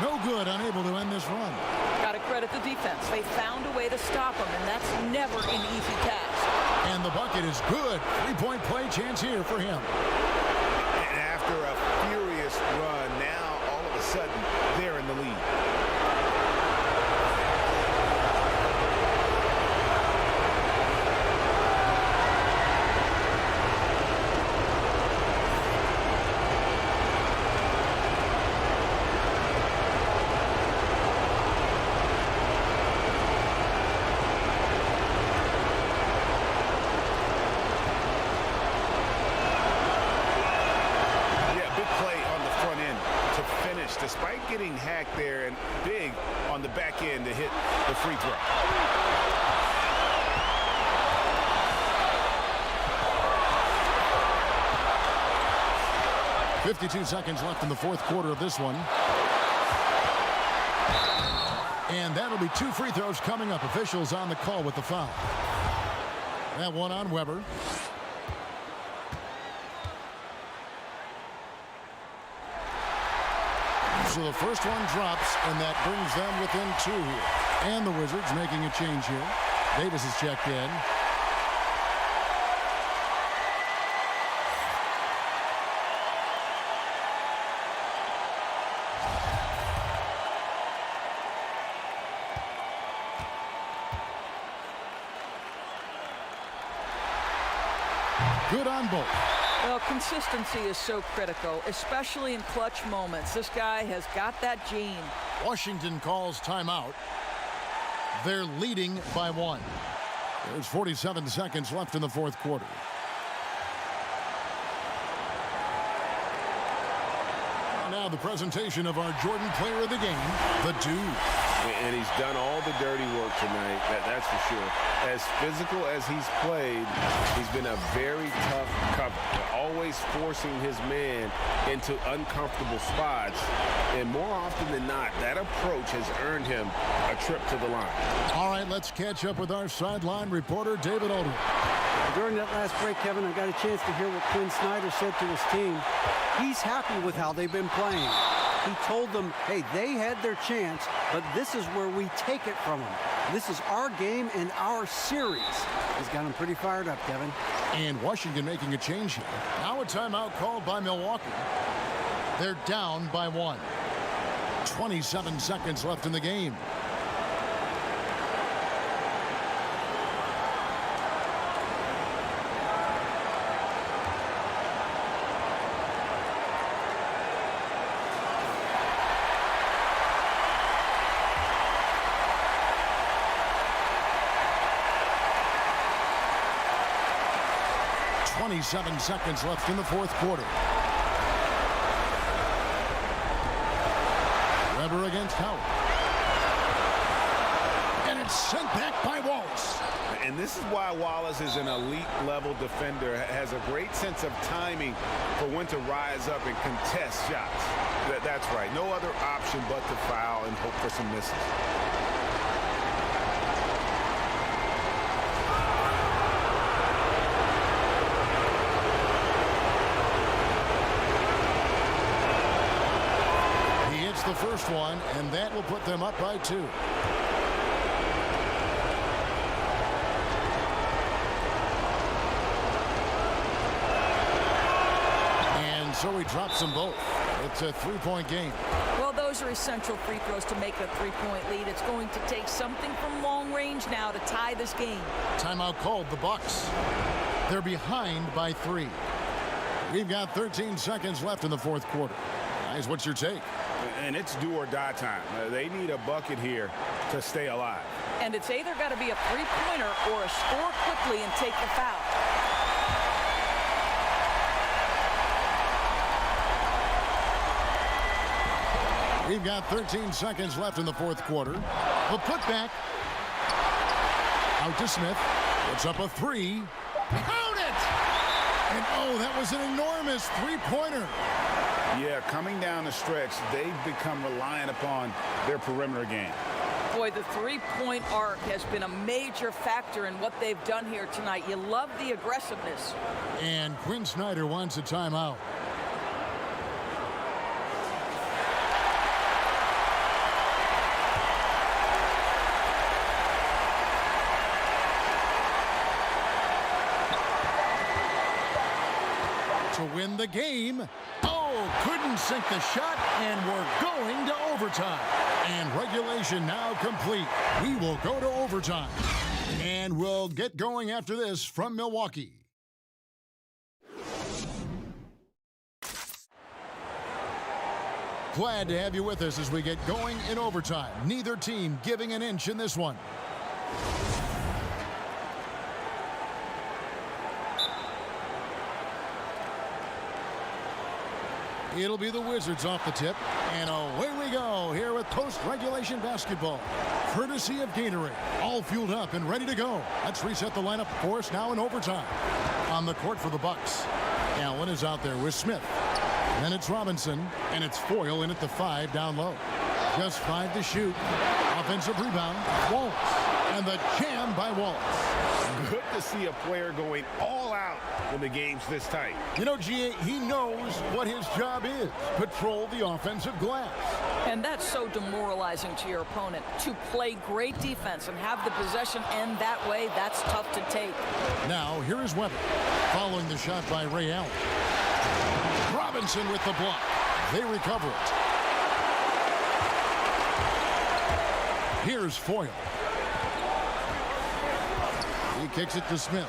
No good, unable to end this run. Got to credit the defense. They found a way to stop him, and that's never an easy task. And the bucket is good. 3-point play chance here for him. And after a furious run, now all of a sudden they're in the lead. Despite getting hacked there and big on the back end to hit the free throw. .52 seconds left in the 4th quarter of this one. And that'll be 2 free throws coming up. Officials on the call with the foul. That one on Weber. So the first one drops, and that brings them within 2 here. And the Wizards making a change here. Davis is checked in. Good on both. Well, consistency is so critical, especially in clutch moments. This guy has got that gene. Washington calls timeout. They're leading by 1. There's 47 seconds left in the 4th quarter. Now the presentation of our Jordan player of the game, the Dude. And he's done all the dirty work tonight, that's for sure. As physical as he's played, he's been a very tough cover, always forcing his man into uncomfortable spots. And more often than not, that approach has earned him a trip to the line. All right, let's catch up with our sideline reporter, David Aldridge. During that last break, Kevin, I got a chance to hear what Quinn Snyder said to his team. He's happy with how they've been playing. He told them, hey, they had their chance, but this is where we take it from them. This is our game and our series. He's got them pretty fired up, Kevin. And Washington making a change here. Now a timeout called by Milwaukee. They're down by 1. 27 seconds left in the game. 27 seconds left in the fourth quarter. Weber against Howard. And it's sent back by Wallace. And this is why Wallace is an elite-level defender, has a great sense of timing for when to rise up and contest shots. That's right. No other option but to foul and hope for some misses. He hits the first one, and that will put them up by 2. So he drops them both. It's a three-point game. Well, those are essential free throws to make a three-point lead. It's going to take something from long range now to tie this game. Timeout called, the Bucks. They're behind by 3. We've got 13 seconds left in the fourth quarter. Guys, what's your take? And it's do or die time. They need a bucket here to stay alive. And it's either got to be a three-pointer or a score quickly and take the foul. We've got 13 seconds left in the fourth quarter. The putback. Out to Smith. Puts up a 3. Count it! And oh, that was an enormous three-pointer. Yeah, coming down the stretch, they've become reliant upon their perimeter game. Boy, the three-point arc has been a major factor in what they've done here tonight. You love the aggressiveness. And Quinn Snyder wants a timeout. To win the game. Oh, couldn't sink the shot, and we're going to overtime. And regulation now complete. We will go to overtime. And we'll get going after this from Milwaukee. Glad to have you with us as we get going in overtime. Neither team giving an inch in this one. It'll be the Wizards off the tip. And away we go here with post-regulation basketball. Courtesy of Gatorade. All fueled up and ready to go. Let's reset the lineup for us now in overtime. On the court for the Bucks. Allen is out there with Smith. Then it's Robinson. And it's Foyle in at the 5 down low. Just 5 to shoot. Offensive rebound. Wallace. And the jam by Wallace. Good to see a player going all out when the game's this tight. You know, G.A., he knows what his job is. Patrol the offensive glass. And that's so demoralizing to your opponent. To play great defense and have the possession end that way, that's tough to take. Now, here is Weber. Following the shot by Ray Allen. Robinson with the block. They recover it. Here's Foyle. He kicks it to Smith.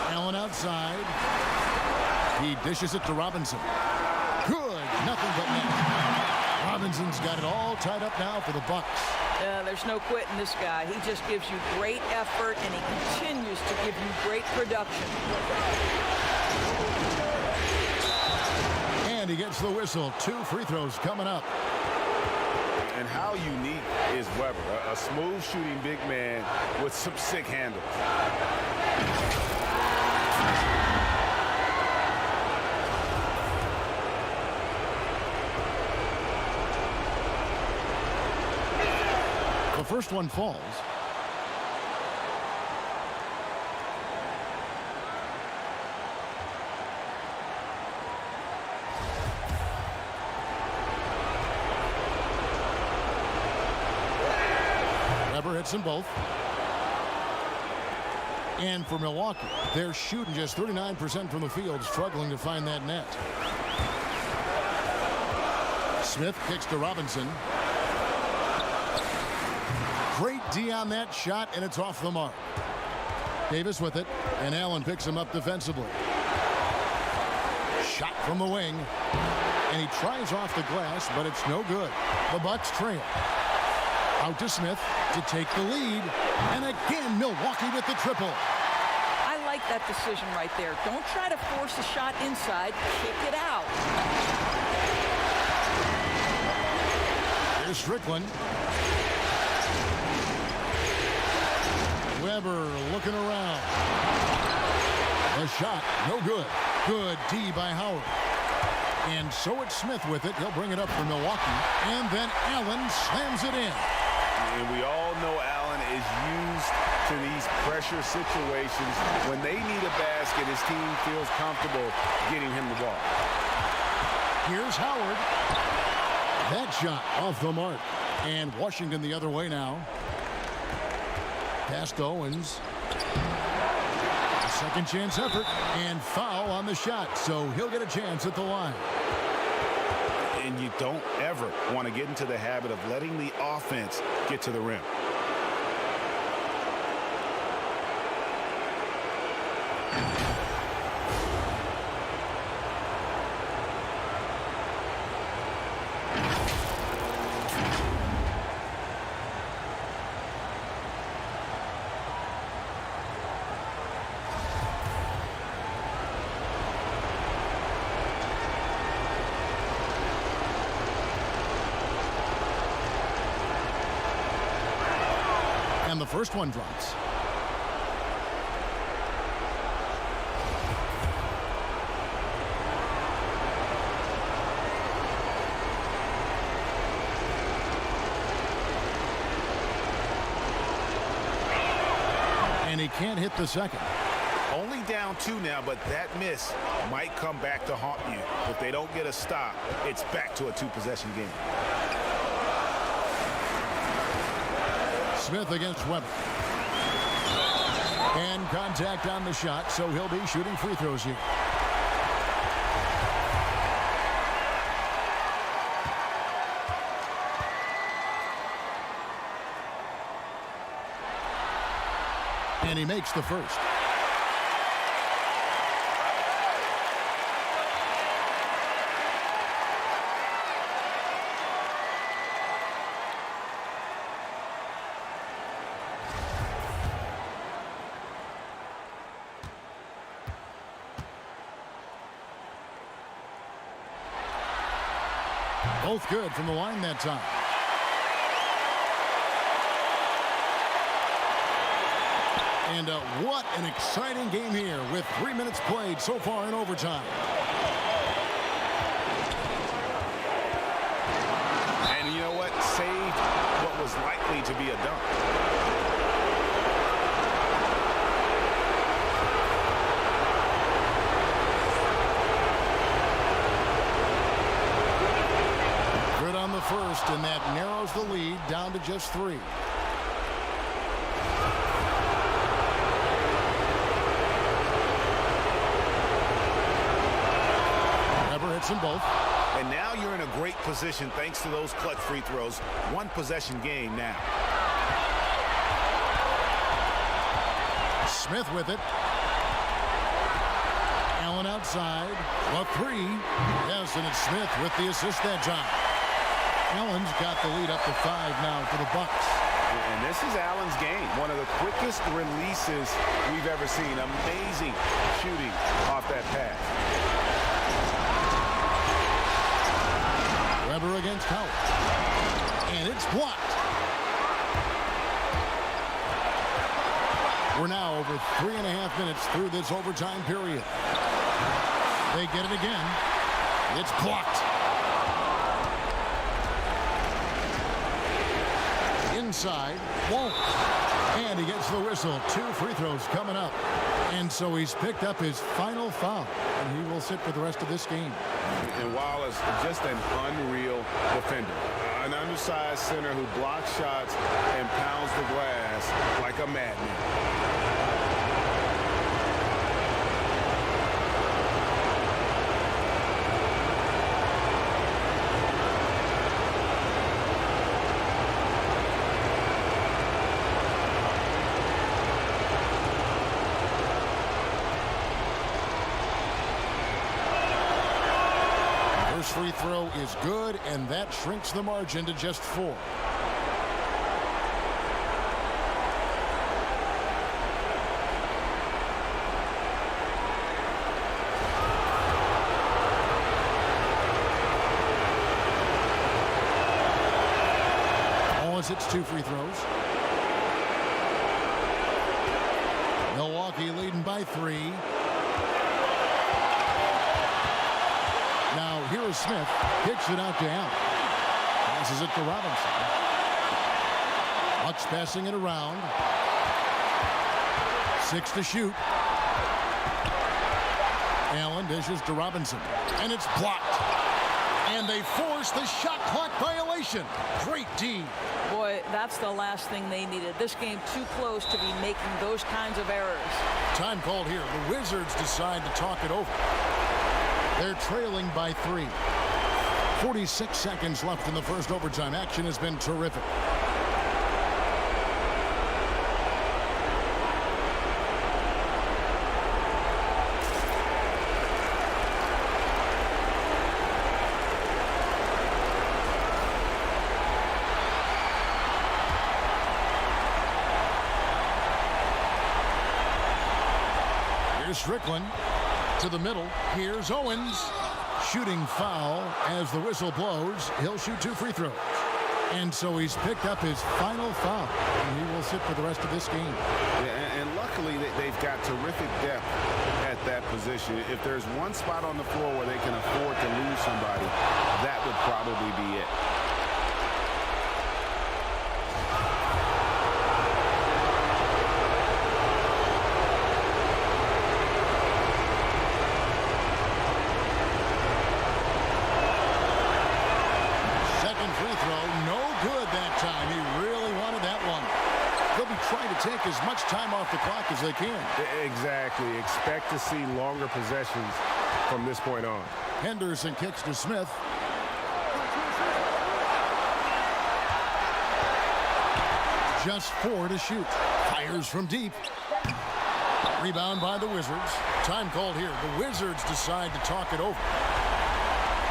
Allen outside. He dishes it to Robinson. Good. Nothing but net. Robinson's got it all tied up now for the Bucks. There's no quitting this guy. He just gives you great effort, and he continues to give you great production. And he gets the whistle. 2 free throws coming up. And how unique is Weber? A smooth shooting big man with some sick handles. The first one falls. Hits them both. And for Milwaukee, they're shooting just 39% from the field, struggling to find that net. Smith kicks to Robinson. Great D on that shot, and it's off the mark. Davis with it, and Allen picks him up defensively. Shot from the wing, and he tries off the glass, but it's no good. The Bucks trail. Out to Smith to take the lead. And again, Milwaukee with the triple. that decision right there. Don't try to force a shot inside. Kick it out. Here's Strickland. Weber looking around. The shot, no good. Good D by Howard. And so it's Smith with it. He'll bring it up for Milwaukee. And then Allen slams it in. And we all know Allen is used to these pressure situations. When they need a basket, his team feels comfortable getting him the ball. Here's Howard. That shot off the mark. And Washington the other way now. Pass to Owens. A second chance effort. And foul on the shot. So he'll get a chance at the line. And you don't ever want to get into the habit of letting the offense get to the rim. And the first one drops. And he can't hit the second. Only down 2 now, but that miss might come back to haunt you. If they don't get a stop, it's back to a 2-possession game. Smith against Weber. And contact on the shot, so he'll be shooting free throws here. And he makes the first. Both good from the line that time. And what an exciting game here with 3 minutes played so far in overtime. And you know what? Saved what was likely to be a dunk. The first, and that narrows the lead down to just 3. Weber hits them both. And now you're in a great position thanks to those clutch free throws. 1-possession game now. Smith with it. Allen outside. A 3. Yes, and it's Smith with the assist that time. Allen's got the lead up to 5 now for the Bucks. And this is Allen's game. One of the quickest releases we've ever seen. Amazing shooting off that pass. Weber against Howard. And it's blocked. We're now over 3.5 minutes through this overtime period. They get it again. It's blocked. Inside, won't. And he gets the whistle. 2 free throws coming up. And so he's picked up his final foul. And he will sit for the rest of this game. And Wallace, just an unreal defender. An undersized center who blocks shots and pounds the glass like a madman. Free throw is good, and that shrinks the margin to just 4. Davis hits 2 free throws. Milwaukee leading by 3. Now here is Smith. Kicks it out to Allen. Passes it to Robinson. Bucks passing it around. 6 to shoot. Allen dishes to Robinson. And it's blocked. And they force the shot clock violation. Great D. Boy, that's the last thing they needed. This game too close to be making those kinds of errors. Time called here. The Wizards decide to talk it over. They're trailing by 3. 46 seconds left in the first overtime. Action has been terrific. Here's Strickland to the middle. Here's Owens. Shooting foul as the whistle blows. He'll shoot 2 free throws. And so he's picked up his final foul. And he will sit for the rest of this game. Yeah, and luckily they've got terrific depth at that position. If there's one spot on the floor where they can afford to lose somebody, that would probably be it. Trying to take as much time off the clock as they can. Exactly. Expect to see longer possessions from this point on. Henderson kicks to Smith. Just 4 to shoot. Fires from deep. Rebound by the Wizards. Time called here. The Wizards decide to talk it over.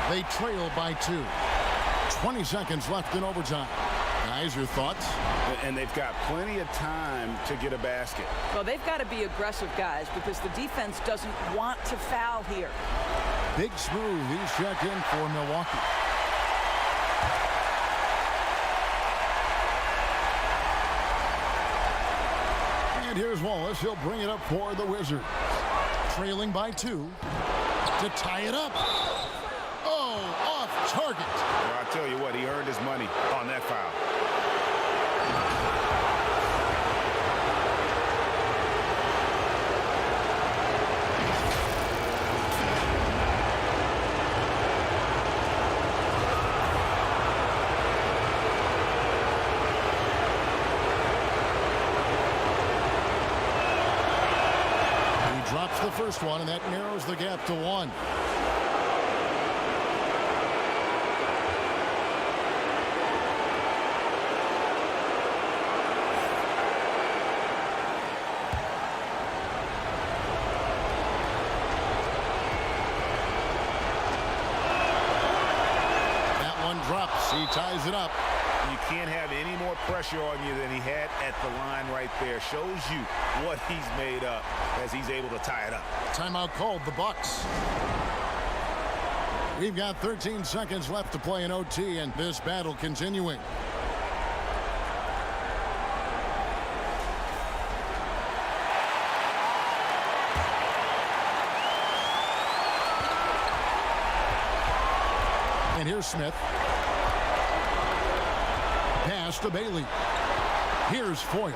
They trail by 2. 20 seconds left in overtime. Guys, your thoughts? And they've got plenty of time to get a basket. Well, they've got to be aggressive, guys, because the defense doesn't want to foul here. Big Smooth, he's checked in for Milwaukee. And here's Wallace. He'll bring it up for the Wizards. Trailing by 2 to tie it up. Oh, off target. Well, I tell you what, he earned his money on that foul. Drops the first one, and that narrows the gap to 1. That one drops. He ties it up. You can't have any more pressure on you than he had at the line right there. Shows you what he's made up as he's able to tie it up. Timeout called, the Bucks. We've got 13 seconds left to play in OT, and this battle continuing. And here's Smith. Pass to Bailey. Here's Foyle.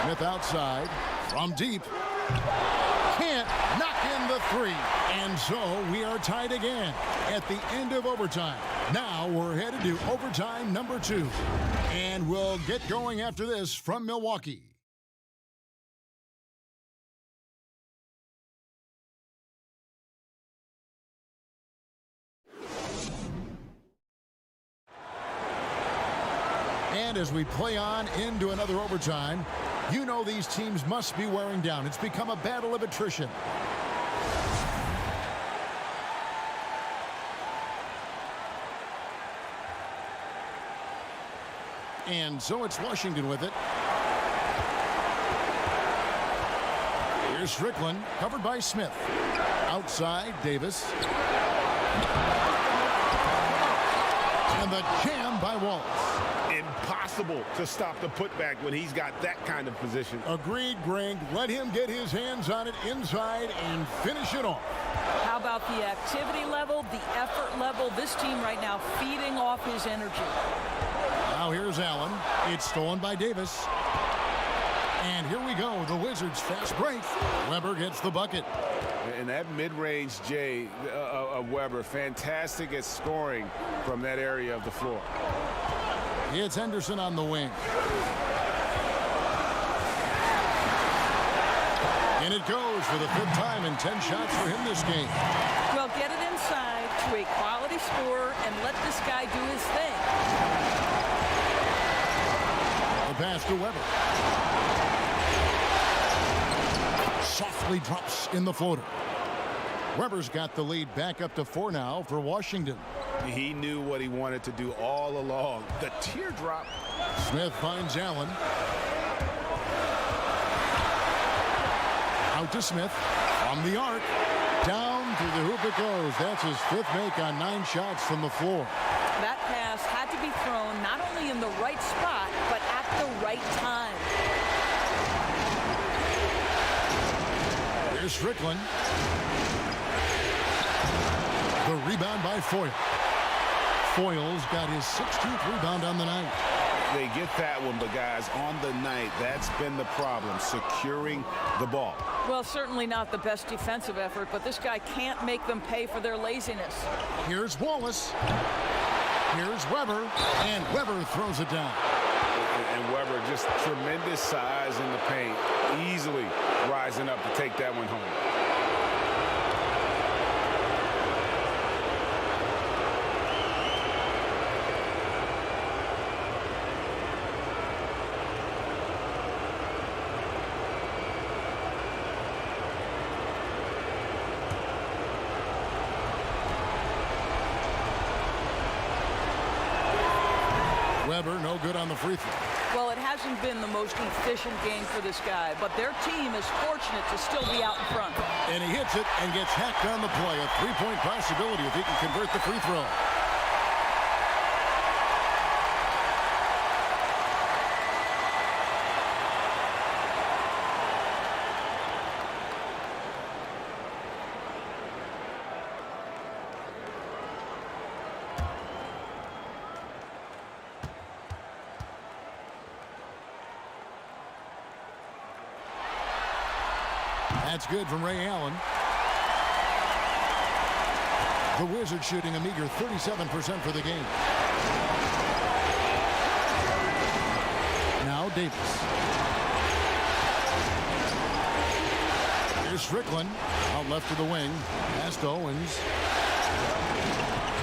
Smith outside from deep. Can't knock in the 3. And so we are tied again at the end of overtime. Now we're headed to overtime number 2. And we'll get going after this from Milwaukee. And as we play on into another overtime, you know these teams must be wearing down. It's become a battle of attrition. And so it's Washington with it. Here's Strickland, covered by Smith. Outside, Davis. And the jam by Wallace. Impossible impossible to stop the putback when he's got that kind of position. Agreed, Greg. Let him get his hands on it inside and finish it off. How about the activity level, the effort level? This team right now feeding off his energy. Now here's Allen. It's stolen by Davis. And here we go. The Wizards fast break. Weber gets the bucket. And that mid-range J of Weber, fantastic at scoring from that area of the floor. It's Henderson on the wing. And it goes for the 5th time in 10 shots for him this game. Well, get it inside to a quality scorer and let this guy do his thing. The pass to Weber. Softly drops in the floater. Weber's got the lead back up to 4 now for Washington. He knew what he wanted to do all along. The teardrop. Smith finds Allen. Out to Smith. On the arc. Down through the hoop it goes. That's his 5th make on 9 shots from the floor. That pass had to be thrown not only in the right spot, but at the right time. Here's Strickland. The rebound by Foyle. Foyle's got his 16th rebound on the night. They get that one, but guys, on the night, that's been the problem, securing the ball. Well, certainly not the best defensive effort, but this guy can't make them pay for their laziness. Here's Wallace. Here's Weber, and Weber throws it down. And Weber, just tremendous size in the paint, easily rising up to take that one home. Weber, no good on the free throw. Well, it hasn't been the most efficient game for this guy, but their team is fortunate to still be out in front. And he hits it and gets hacked on the play. A 3-point possibility if he can convert the free throw. That's good from Ray Allen. The Wizards shooting a meager 37% for the game. Now Davis. Here's Strickland. Out left to the wing. Pass to Owens.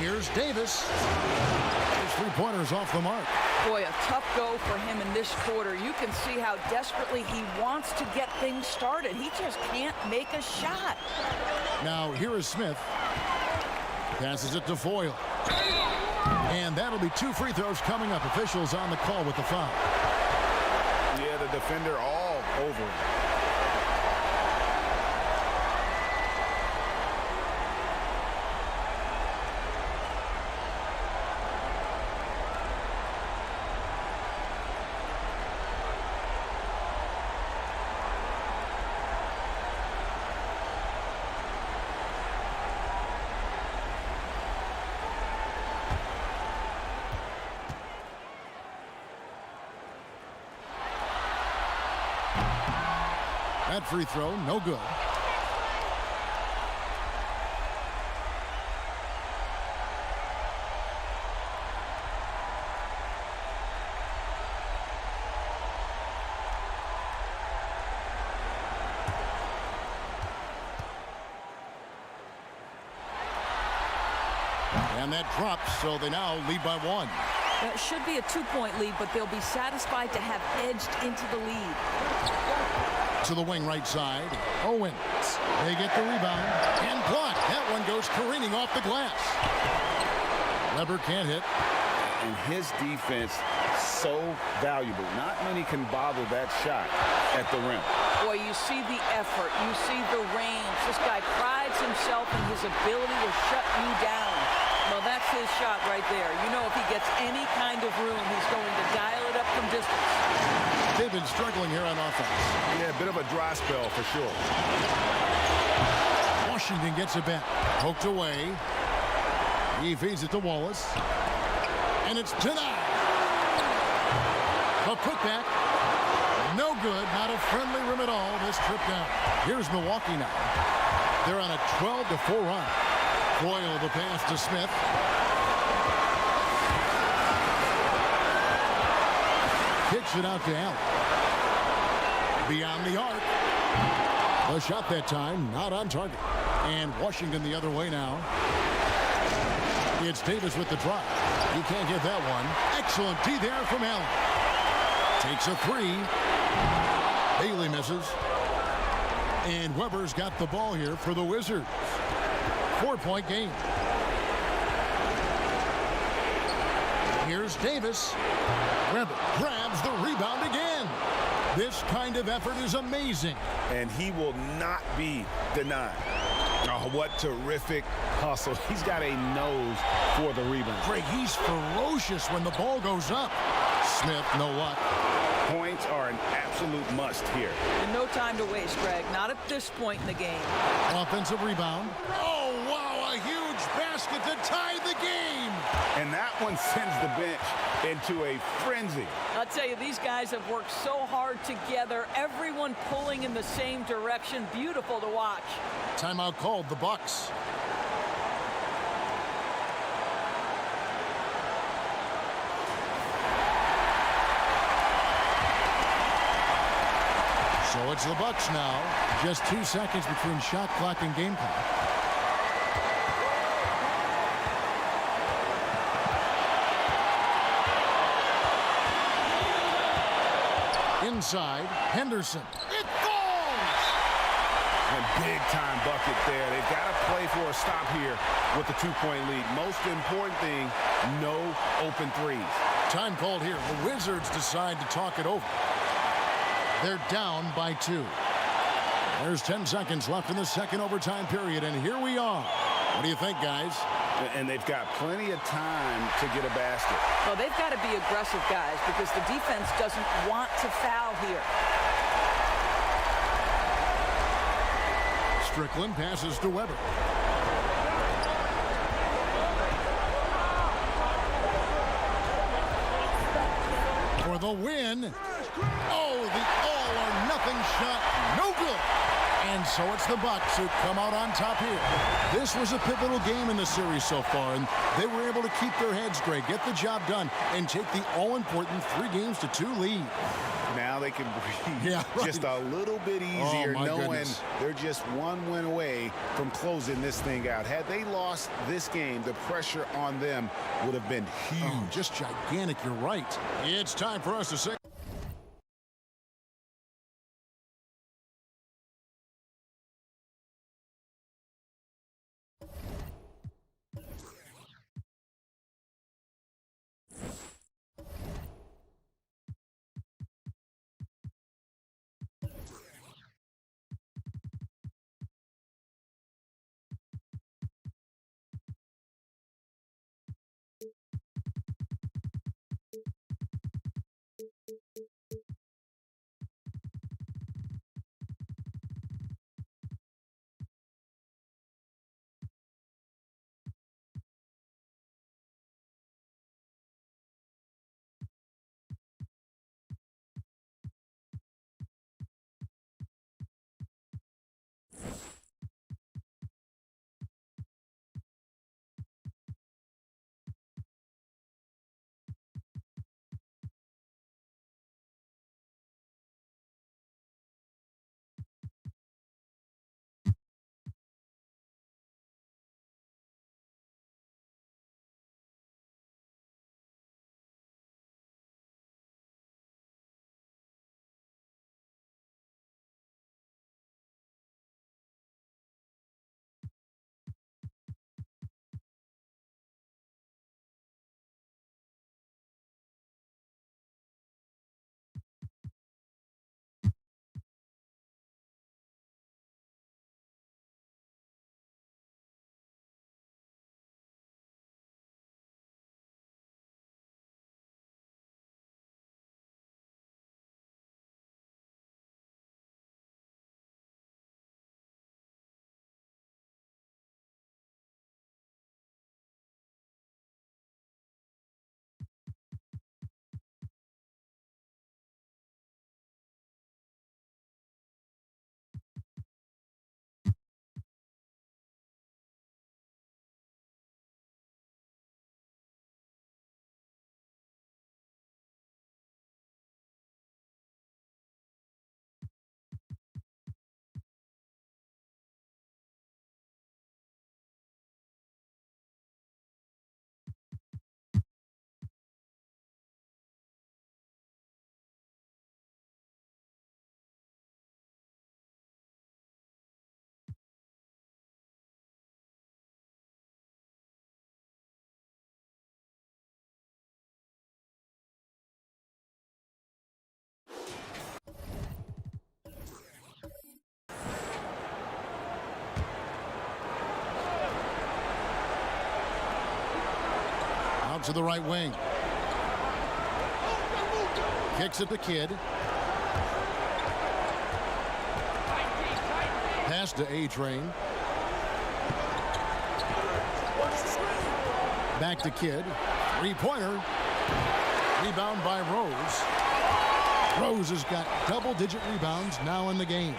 Here's Davis. His 3-pointers off the mark. Boy, a tough go for him in this quarter. You can see how desperately he wants to get things started. He just can't make a shot. Now here is Smith. Passes it to Foyle. And that'll be 2 free throws coming up. Officials on the call with the foul. Yeah, the defender all over him. That free throw, no good. And that drops, so they now lead by 1. It should be a 2-point lead, but they'll be satisfied to have edged into the lead. To the wing right side. Owens. They get the rebound and blocked. That one goes careening off the glass. Weber can't hit. And his defense so valuable. Not many can bobble that shot at the rim. Boy, you see the effort. You see the range. This guy prides himself in his ability to shut you down. Well, that's his shot right there. You know, if he gets any kind of room, he's going to dial it up from distance. They've been struggling here on offense. Yeah, a bit of a dry spell for sure. Washington gets it back. Poked away. He feeds it to Wallace. And it's denied. A putback. No good. Not a friendly rim at all. This trip down. Here's Milwaukee now. They're on a 12-4 run. Boyle the pass to Smith. Kicks it out to Allen. Beyond the arc. The shot that time, not on target. And Washington the other way now. It's Davis with the drive. He can't get that one. Excellent D there from Allen. Takes a three. Bailey misses. And Weber's got the ball here for the Wizards. 4-point game. Here's Davis. Weber grabs the rebound again. This kind of effort is amazing. And he will not be denied. Oh, what terrific hustle. He's got a nose for the rebound. Greg, he's ferocious when the ball goes up. Smith, no luck. Points are an absolute must here. And no time to waste, Greg. Not at this point in the game. Offensive rebound. Oh, wow, a huge basket to tie the game. And that one sends the bench into a frenzy. I'll tell you, these guys have worked so hard together. Everyone pulling in the same direction. Beautiful to watch. Timeout called, the Bucks. So it's the Bucks now. Just 2 seconds between shot clock and game clock. Inside, Henderson. It falls! A big-time bucket there. They've got to play for a stop here with the 2-point lead. Most important thing, no open threes. Time called here. The Wizards decide to talk it over. They're down by 2. There's 10 seconds left in the second overtime period, and here we are. What do you think, guys? And they've got plenty of time to get a basket. Well, they've got to be aggressive, guys, because the defense doesn't want to foul here. Strickland passes to Weber. For the win. Oh, the all-or-nothing shot. No good. And so it's the Bucks who come out on top here. This was a pivotal game in the series so far, and they were able to keep their heads straight, get the job done, and take the all-important 3-2 lead. Now they can breathe just a little bit easier, knowing they're just one win away from closing this thing out. Had they lost this game, the pressure on them would have been huge. Oh, just gigantic, you're right. It's time for us to say to the right wing. Kicks it to Kidd. Pass to A-Train. Back to Kidd. Three-pointer. Rebound by Rose. Rose has got double-digit rebounds now in the game.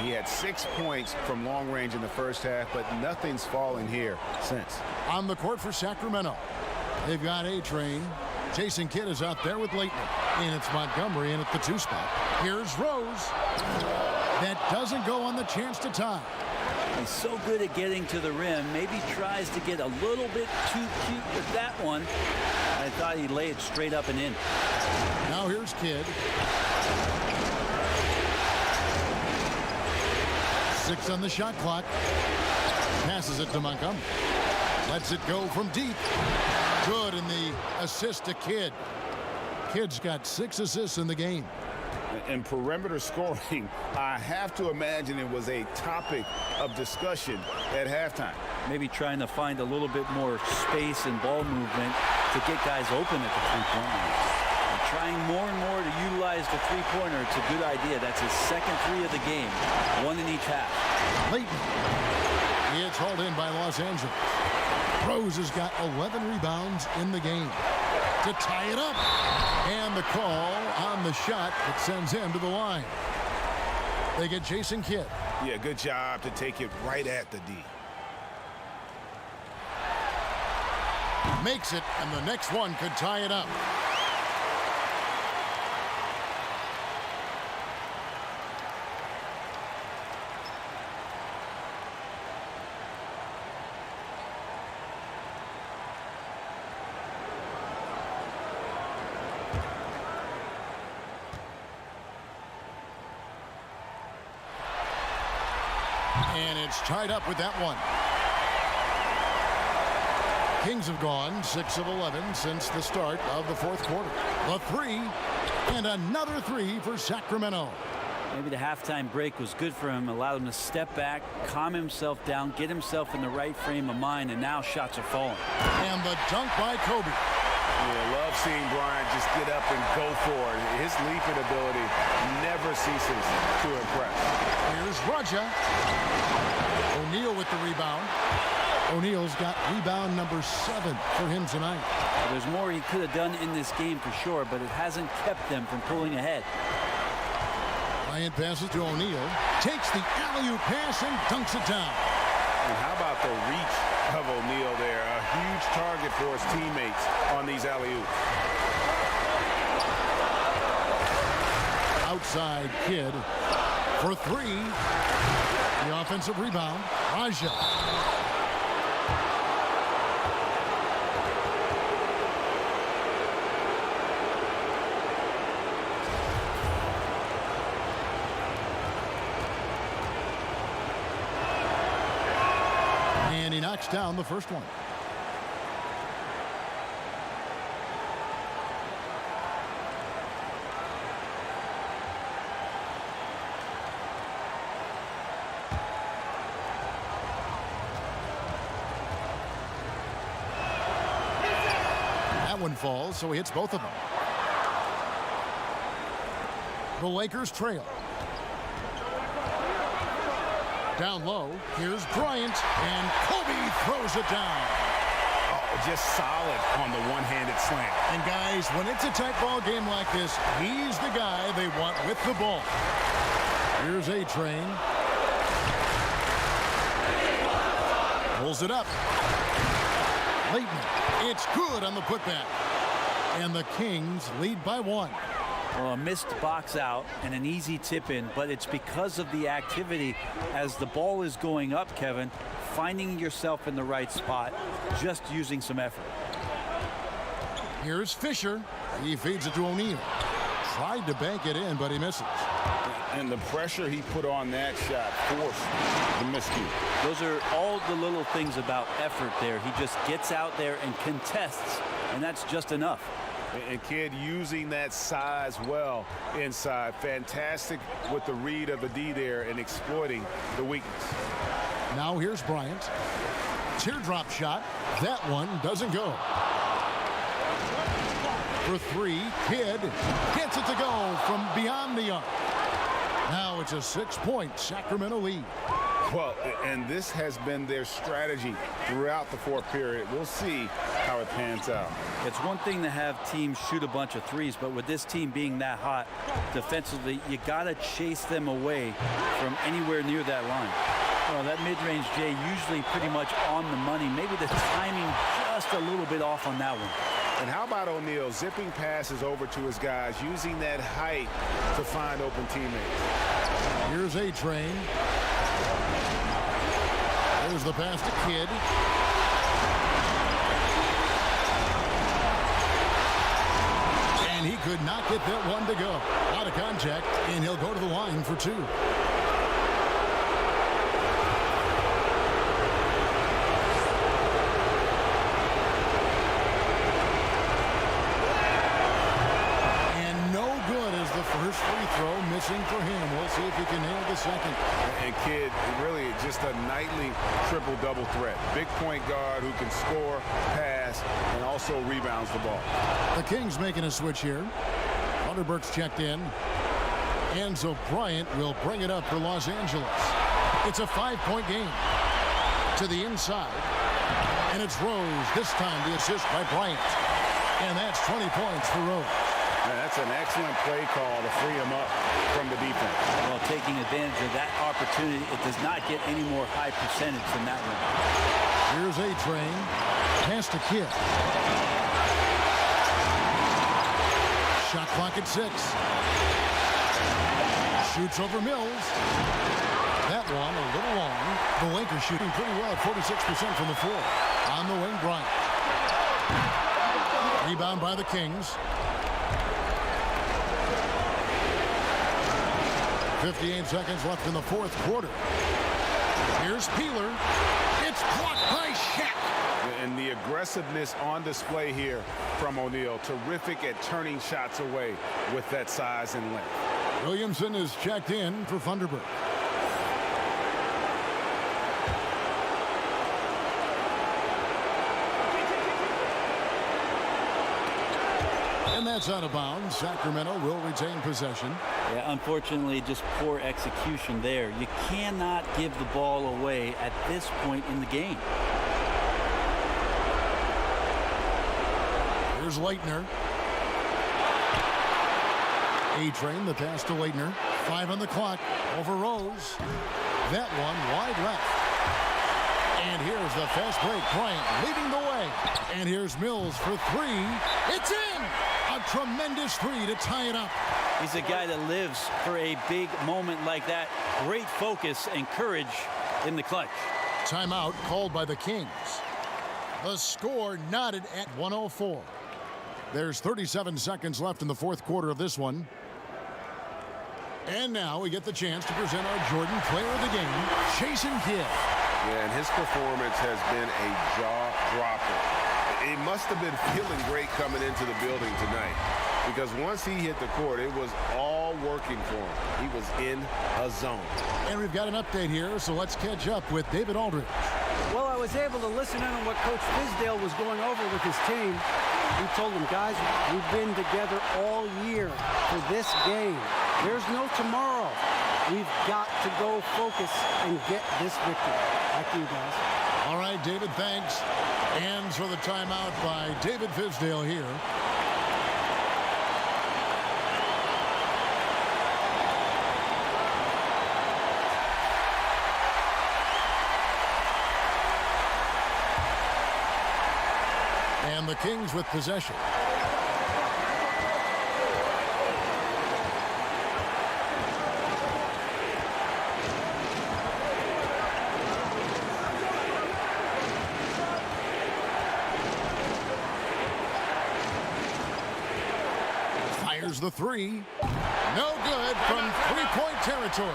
He had 6 points from long range in the first half, but nothing's fallen here since. On the court for Sacramento, they've got A-Train. Jason Kidd is out there with Leighton. And it's Montgomery in at the 2 spot. Here's Rose. That doesn't go on the chance to tie. He's so good at getting to the rim. Maybe tries to get a little bit too cute with that one. I thought he'd lay it straight up and in. Now here's Kidd. 6 on the shot clock. Passes it to Montgomery. Lets it go from deep. Good in the assist to Kidd. Kidd's got 6 assists in the game. And perimeter scoring, I have to imagine it was a topic of discussion at halftime. Maybe trying to find a little bit more space and ball movement to get guys open at the three-point line. And trying more and more to utilize the three-pointer. It's a good idea. That's his second 3 of the game, 1 in each half. Leighton. It's hauled in by Los Angeles. Rose has got 11 rebounds in the game to tie it up. And the call on the shot that sends him to the line. They get Jason Kidd. Yeah, good job to take it right at the D. Makes it, and the next one could tie it up. And it's tied up with that one. Kings have gone 6 of 11 since the start of the 4th quarter. The 3, and another 3 for Sacramento. Maybe the halftime break was good for him, allowed him to step back, calm himself down, get himself in the right frame of mind, and now shots are falling. And the dunk by Kobe. Yeah, love seeing Bryant just get up and go for it. His leaping ability never ceases to impress. Here's Raja. O'Neal with the rebound. O'Neal's got rebound number 7 for him tonight. There's more he could have done in this game for sure, but it hasn't kept them from pulling ahead. Bryant passes to O'Neal. Takes the alley-oop pass and dunks it down. And how about the reach of O'Neal there? A huge target for his teammates on these alley-oops. Outside Kidd for 3. The offensive rebound. Raja. And he knocks down the first one. That one falls, so he hits both of them. The Lakers trail. Down low, here's Bryant, and Kobe throws it down. Oh, just solid on the one-handed slam. And guys, when it's a tight ball game like this, he's the guy they want with the ball. Here's A-Train. Pulls it up. Leighton, it's good on the putback. And the Kings lead by 1. Well, a missed box out and an easy tip in, but it's because of the activity as the ball is going up, Kevin, finding yourself in the right spot, just using some effort. Here's Fisher. He feeds it to O'Neal. Tried to bank it in, but he misses. And the pressure he put on that shot forced the miscue. Those are all the little things about effort there. He just gets out there and contests, and that's just enough. And Kidd using that size well inside. Fantastic with the read of the D there and exploiting the weakness. Now here's Bryant. Teardrop shot. That one doesn't go. for three. Kidd gets it to go from beyond the arc. Now it's a 6-point Sacramento lead. Well, and this has been their strategy throughout the fourth period. We'll see how it pans out. It's one thing to have teams shoot a bunch of threes, but with this team being that hot defensively, you got to chase them away from anywhere near that line. Well, that mid-range Jay usually pretty much on the money. Maybe the timing just a little bit off on that one. And how about O'Neal zipping passes over to his guys, using that height to find open teammates. Here's A-Train. There's the pass to Kidd. And he could not get that one to go. Out of contact, and he'll go to the line for two. First free throw missing for him. We'll see if he can nail the second. And Kidd, really just a nightly triple-double threat. Big point guard who can score, pass, and also rebounds the ball. The Kings making a switch here. Vanderberg's checked in. Enzo Bryant will bring it up for Los Angeles. It's a 5-point game. To the inside. And it's Rose. This time the assist by Bryant. And that's 20 points for Rose. That's an excellent play call to free him up from the defense. Well, taking advantage of that opportunity, it does not get any more high percentage than that one. Here's A-Train. Pass to Kidd. Shot clock at 6. Shoots over Mills. That one a little long. The Lakers shooting pretty well at 46% from the floor. On the wing, Bryant. Rebound by the Kings. 58 seconds left in the fourth quarter. Here's Peeler. It's blocked by Shaq. And the aggressiveness on display here from O'Neal. Terrific at turning shots away with that size and length. Williamson is checked in for Thunderbird. And that's out of bounds. Sacramento will retain possession. Yeah, unfortunately, just poor execution there. You cannot give the ball away at this point in the game. Here's Leitner. A-Train, the pass to Leitner. 5 on the clock. Over Rose. That one wide left. And here's the fast break. Bryant leading the way. And here's Mills for 3. It's in! A tremendous 3 to tie it up. He's a guy that lives for a big moment like that. Great focus and courage in the clutch. Timeout called by the Kings. The score knotted at 104. There's 37 seconds left in the fourth quarter of this one. And now we get the chance to present our Jordan Player of the Game, Jason Kidd. Yeah, and his performance has been a jaw-dropper. He must have been feeling great coming into the building tonight, because once he hit the court, it was all working for him. He was in a zone. And we've got an update here, so let's catch up with David Aldridge. Well, I was able to listen in on what Coach Fizdale was going over with his team. He told them, guys, we've been together all year for this game. There's no tomorrow. We've got to go focus and get this victory. Back to you, guys. All right, David, thanks. And for the timeout by David Fizdale here. And the Kings with possession. Fires the 3. No good from three-point territory.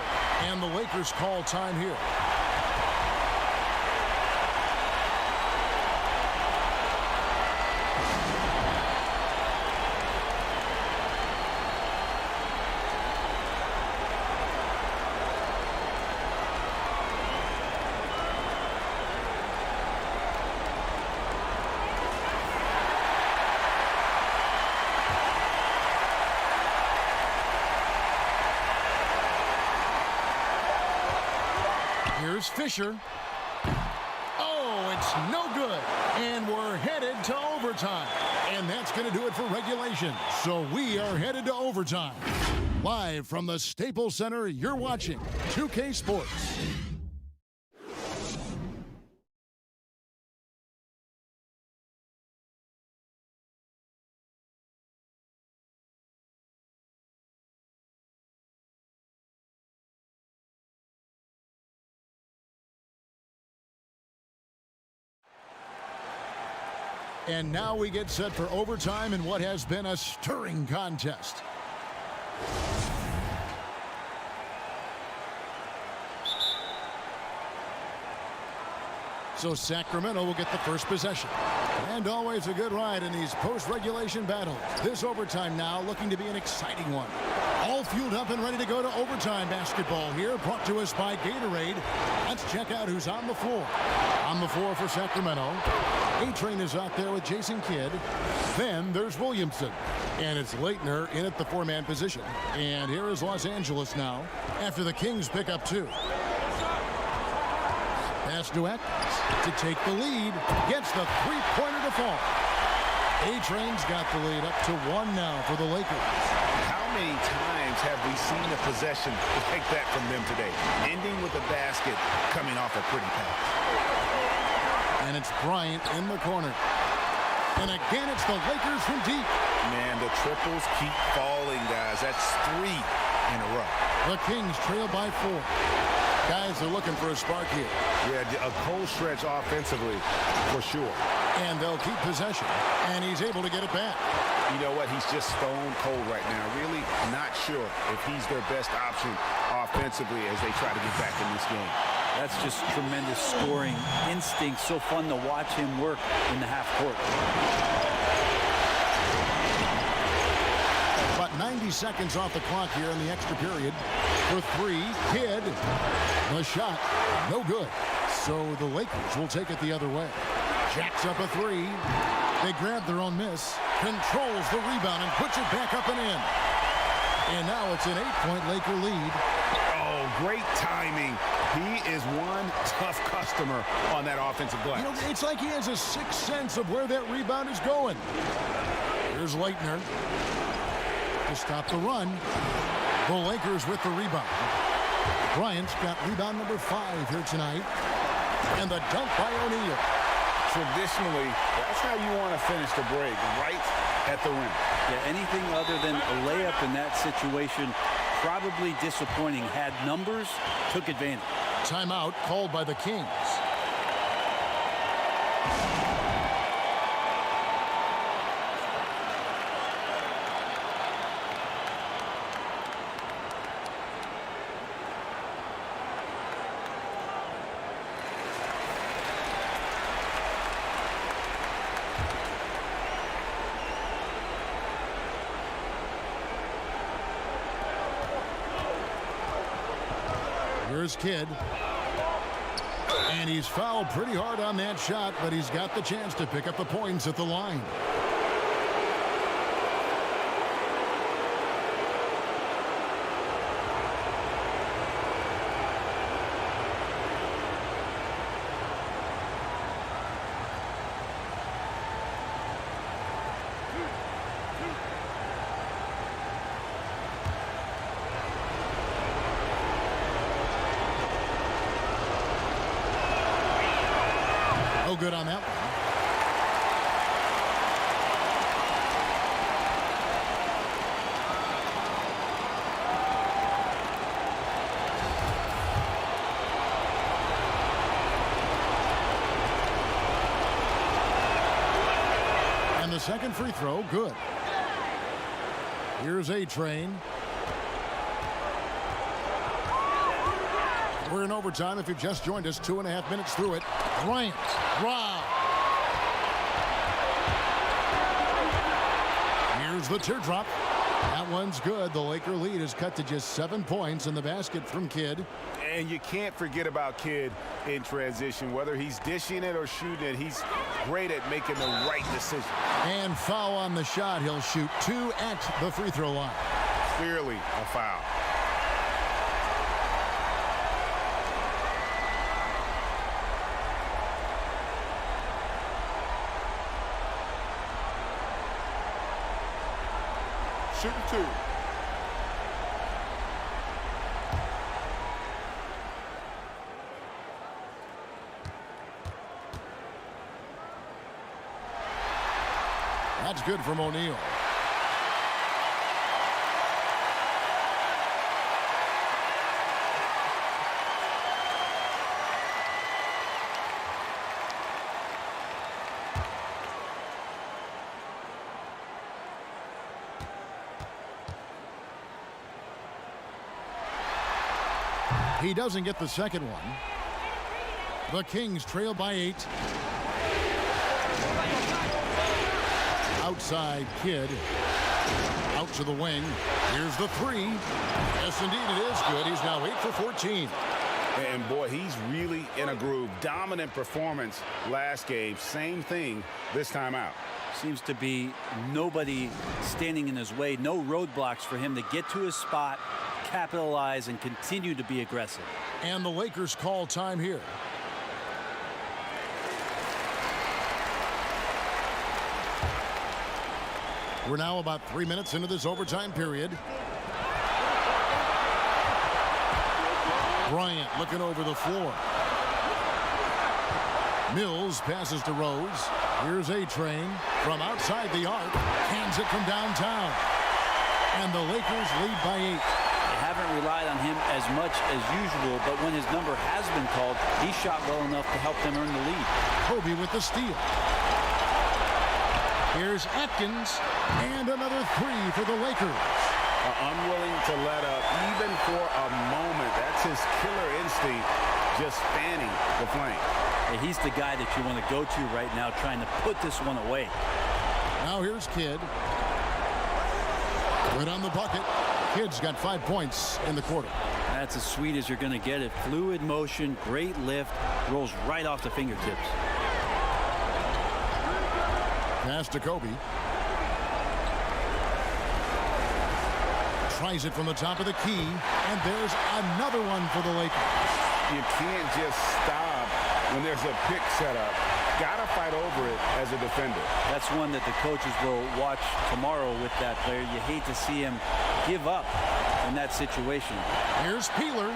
And the Lakers call time here. Here's Fisher. Oh, it's no good. And we're headed to overtime. And that's going to do it for regulation. So we are headed to overtime. Live from the Staples Center, you're watching 2K Sports. And now we get set for overtime in what has been a stirring contest. So Sacramento will get the first possession. And always a good ride in these post-regulation battles. This overtime now looking to be an exciting one. All fueled up and ready to go to overtime basketball here, brought to us by Gatorade. Let's check out who's on the floor. On the floor for Sacramento, A-Train is out there with Jason Kidd. Then there's Williamson. And it's Leitner in at the four-man position. And here is Los Angeles now after the Kings pick up 2. Pass to Atkins to take the lead. Gets the three-pointer to fall. A-Train's got the lead up to 1 now for the Lakers. How many times have we seen a possession like that from them today? Ending with a basket, coming off a pretty pass. And it's Bryant in the corner. And again, it's the Lakers from deep. Man, the triples keep falling, guys. That's 3 in a row. The Kings trail by 4. Guys are looking for a spark here. Yeah, a cold stretch offensively, for sure. And they'll keep possession. And he's able to get it back. You know what? He's just stone cold right now. Really not sure if he's their best option offensively as they try to get back in this game. That's just tremendous scoring instinct. So fun to watch him work in the half court. About 90 seconds off the clock here in the extra period. For 3, Kidd. The shot, no good. So the Lakers will take it the other way. Jacks up a 3. They grab their own miss. Controls the rebound and puts it back up and in. And now it's an 8-point Laker lead. Oh, great timing. He is one tough customer on that offensive glass. You know, it's like he has a sixth sense of where that rebound is going. Here's Leitner to stop the run. The Lakers with the rebound. Bryant's got rebound number 5 here tonight. And the dunk by O'Neal. Traditionally, that's how you want to finish the break, right at the rim. Yeah, anything other than a layup in that situation, probably disappointing. Had numbers, took advantage. Timeout called by the Kings. Here's Kidd. And he's fouled pretty hard on that shot, but he's got the chance to pick up the points at the line. No good on that one. And the second free throw, good. Here's A-Train. We're in overtime. If you've just joined us, 2.5 minutes through it. Bryant. Wow. Here's the teardrop. That one's good. The Laker lead is cut to just 7 points in the basket from Kidd. And you can't forget about Kidd in transition. Whether he's dishing it or shooting it, he's great at making the right decision. And foul on the shot. He'll shoot 2 at the free throw line. Clearly a foul. shooting 2. That's good from O'Neal. He doesn't get the second one. The Kings trail by 8. Outside Kidd. Out to the wing. Here's the 3. Yes, indeed, it is good. He's now 8 for 14. And boy, he's really in a groove. Dominant performance last game. Same thing this time out. Seems to be nobody standing in his way. No roadblocks for him to get to his spot, capitalize, and continue to be aggressive. And the Lakers call time here. We're now about 3 minutes into this overtime period. Bryant looking over the floor. Mills passes to Rose. Here's A-Train from outside the arc. Hands it from downtown. And the Lakers lead by 8. They haven't relied on him as much as usual, but when his number has been called, he shot well enough to help them earn the lead. Kobe with the steal. Here's Atkins, and another 3 for the Lakers. Unwilling to let up even for a moment. That's his killer instinct, just fanning the flame. Hey, he's the guy that you want to go to right now, trying to put this one away. Now here's Kidd. Good on the bucket. Kidd's got 5 points in the quarter. That's as sweet as you're going to get it. Fluid motion, great lift, rolls right off the fingertips. Pass to Kobe. Tries it from the top of the key, and there's another one for the Lakers. You can't just stop when there's a pick set up. Gotta fight over it as a defender. That's one that the coaches will watch tomorrow with that player. You hate to see him give up in that situation. Here's Peeler.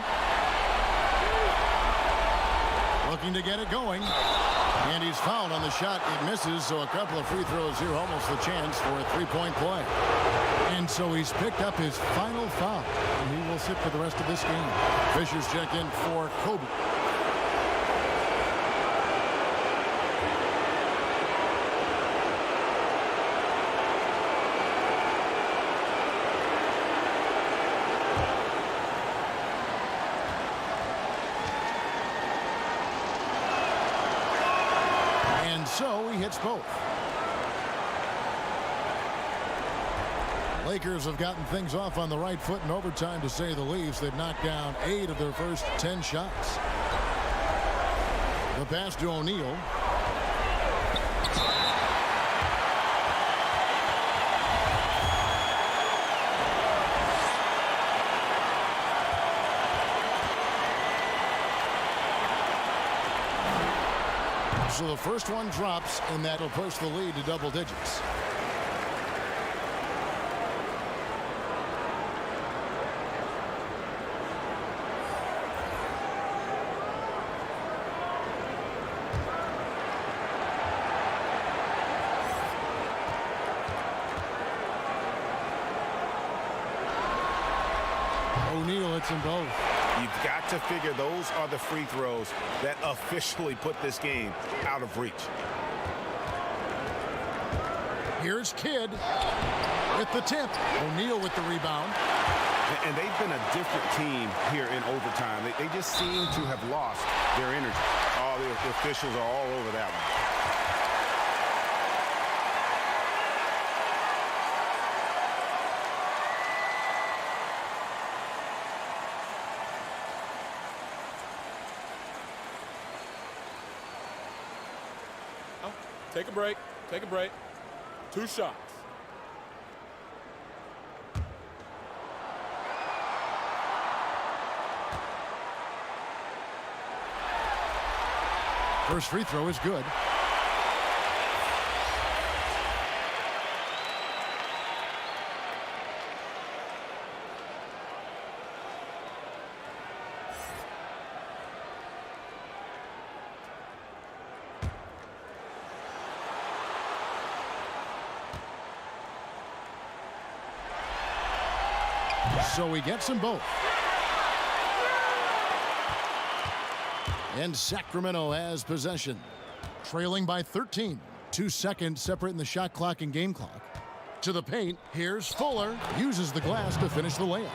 Looking to get it going. And he's fouled on the shot. It misses, so a couple of free throws here, almost the chance for a 3-point play. And so he's picked up his final foul, and he will sit for the rest of this game. Fisher's check in for Kobe. So he hits both. Lakers have gotten things off on the right foot in overtime, to say the least. They've knocked down 8 of their first 10 shots. The pass to O'Neal. So the first one drops, and that'll push the lead to double digits. O'Neal hits them both. You've got to figure those are the free throws that officially put this game out of reach. Here's Kidd with the tip. O'Neal with the rebound. And they've been a different team here in overtime. They just seem to have lost their energy. Oh, the officials are all over that one. Take a break. Take a break. 2 shots. First free throw is good. So he gets them both. And Sacramento has possession. Trailing by 13. 2 seconds separating the shot clock and game clock. To the paint, here's Fuller. Uses the glass to finish the layup.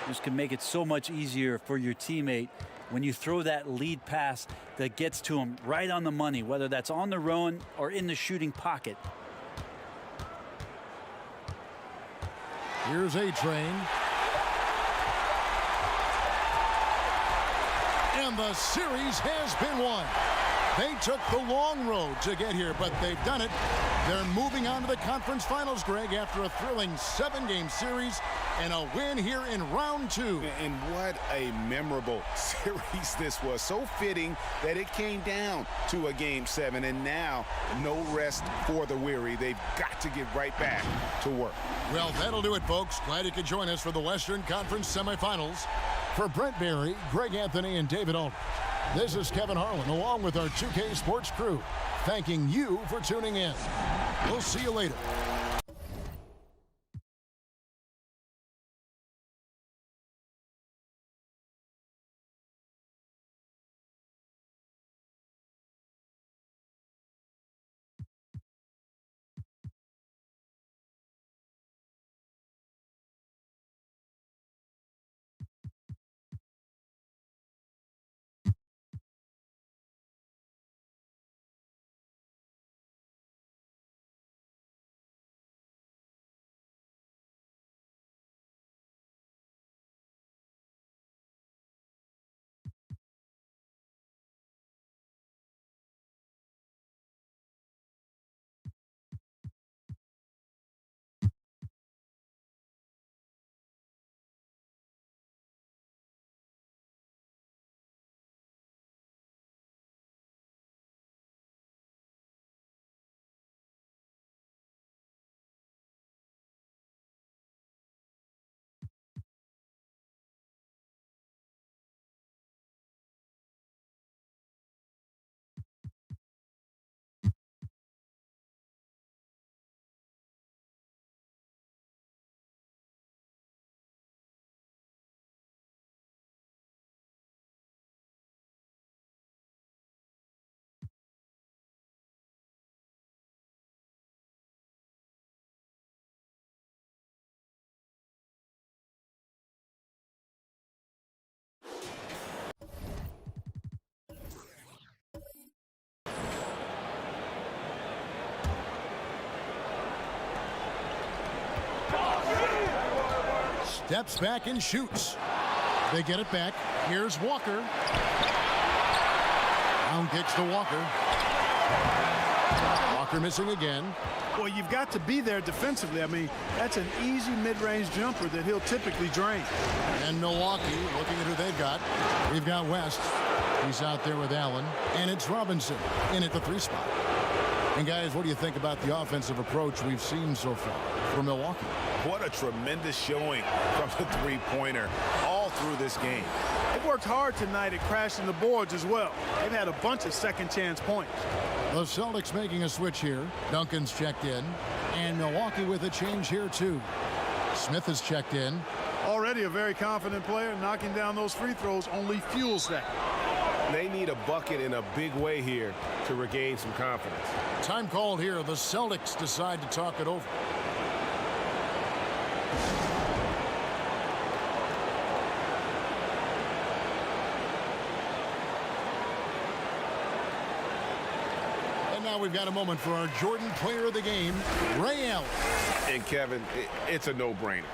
This can make it so much easier for your teammate when you throw that lead pass that gets to him right on the money, whether that's on the run or in the shooting pocket. Here's A-Train. And the series has been won. They took the long road to get here, but they've done it. They're moving on to the conference finals, Greg, after a thrilling 7-game series and a win here in round 2. And what a memorable series this was. So fitting that it came down to a Game 7, and now no rest for the weary. They've got to get right back to work. Well, that'll do it, folks. Glad you could join us for the Western Conference semifinals. For Brent Barry, Greg Anthony, and David Aldridge, this is Kevin Harlan, along with our 2K Sports crew, thanking you for tuning in. We'll see you later. Steps back and shoots. They get it back. Here's Walker. Down kicks to Walker. Walker missing again. Well, you've got to be there defensively. I mean, that's an easy mid-range jumper that he'll typically drain. And Milwaukee, looking at who they've got. We've got West. He's out there with Allen. And it's Robinson in at the 3 spot. And guys, what do you think about the offensive approach we've seen so far for Milwaukee? What a tremendous showing from the three-pointer all through this game. They've worked hard tonight at crashing the boards as well. They've had a bunch of second-chance points. The Celtics making a switch here. Duncan's checked in. And Milwaukee with a change here, too. Smith has checked in. Already a very confident player. Knocking down those free throws only fuels that. They need a bucket in a big way here to regain some confidence. Time called here. The Celtics decide to talk it over. Now we've got a moment for our Jordan player of the game, Ray Allen. And Kevin, it's a no-brainer.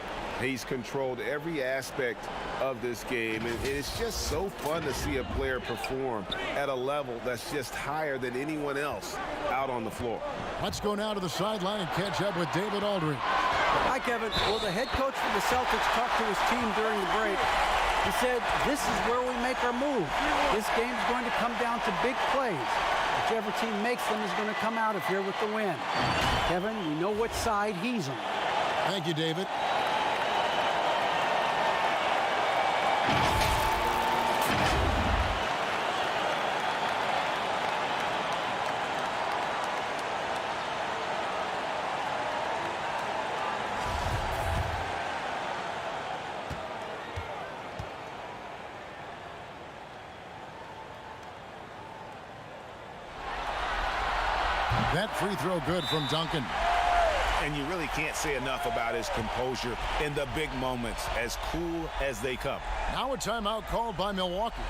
He's controlled every aspect of this game, and it's just so fun to see a player perform at a level that's just higher than anyone else out on the floor. Let's go now to the sideline and catch up with David Aldridge. Hi, Kevin. Well, the head coach for the Celtics talked to his team during the break. He said, this is where we make our move. This game's going to come down to big plays. Whichever team makes them is going to come out of here with the win. Kevin, we know what side he's on. Thank you, David. That free throw good from Duncan. And you really can't say enough about his composure in the big moments, as cool as they come. Now a timeout called by Milwaukee.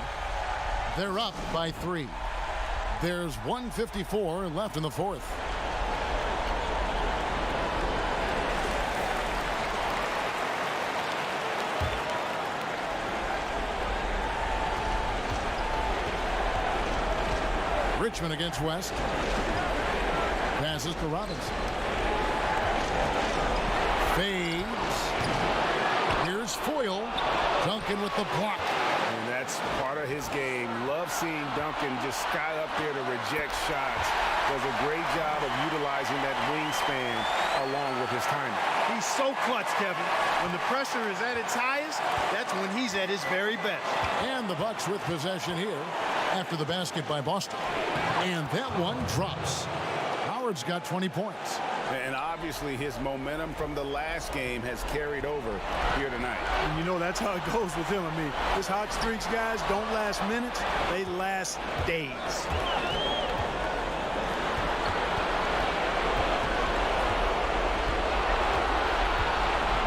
They're up by 3. There's 1:54 left in the fourth. Richmond against West. Passes to Robinson. Fades. Here's Foyle. Duncan with the block. And that's part of his game. Love seeing Duncan just sky up there to reject shots. Does a great job of utilizing that wingspan along with his timing. He's so clutch, Kevin. When the pressure is at its highest, that's when he's at his very best. And the Bucks with possession here after the basket by Boston. And that one drops. Howard's got 20 points. And obviously his momentum from the last game has carried over here tonight. And you know that's how it goes with him. I mean, his hot streaks, guys, don't last minutes. They last days.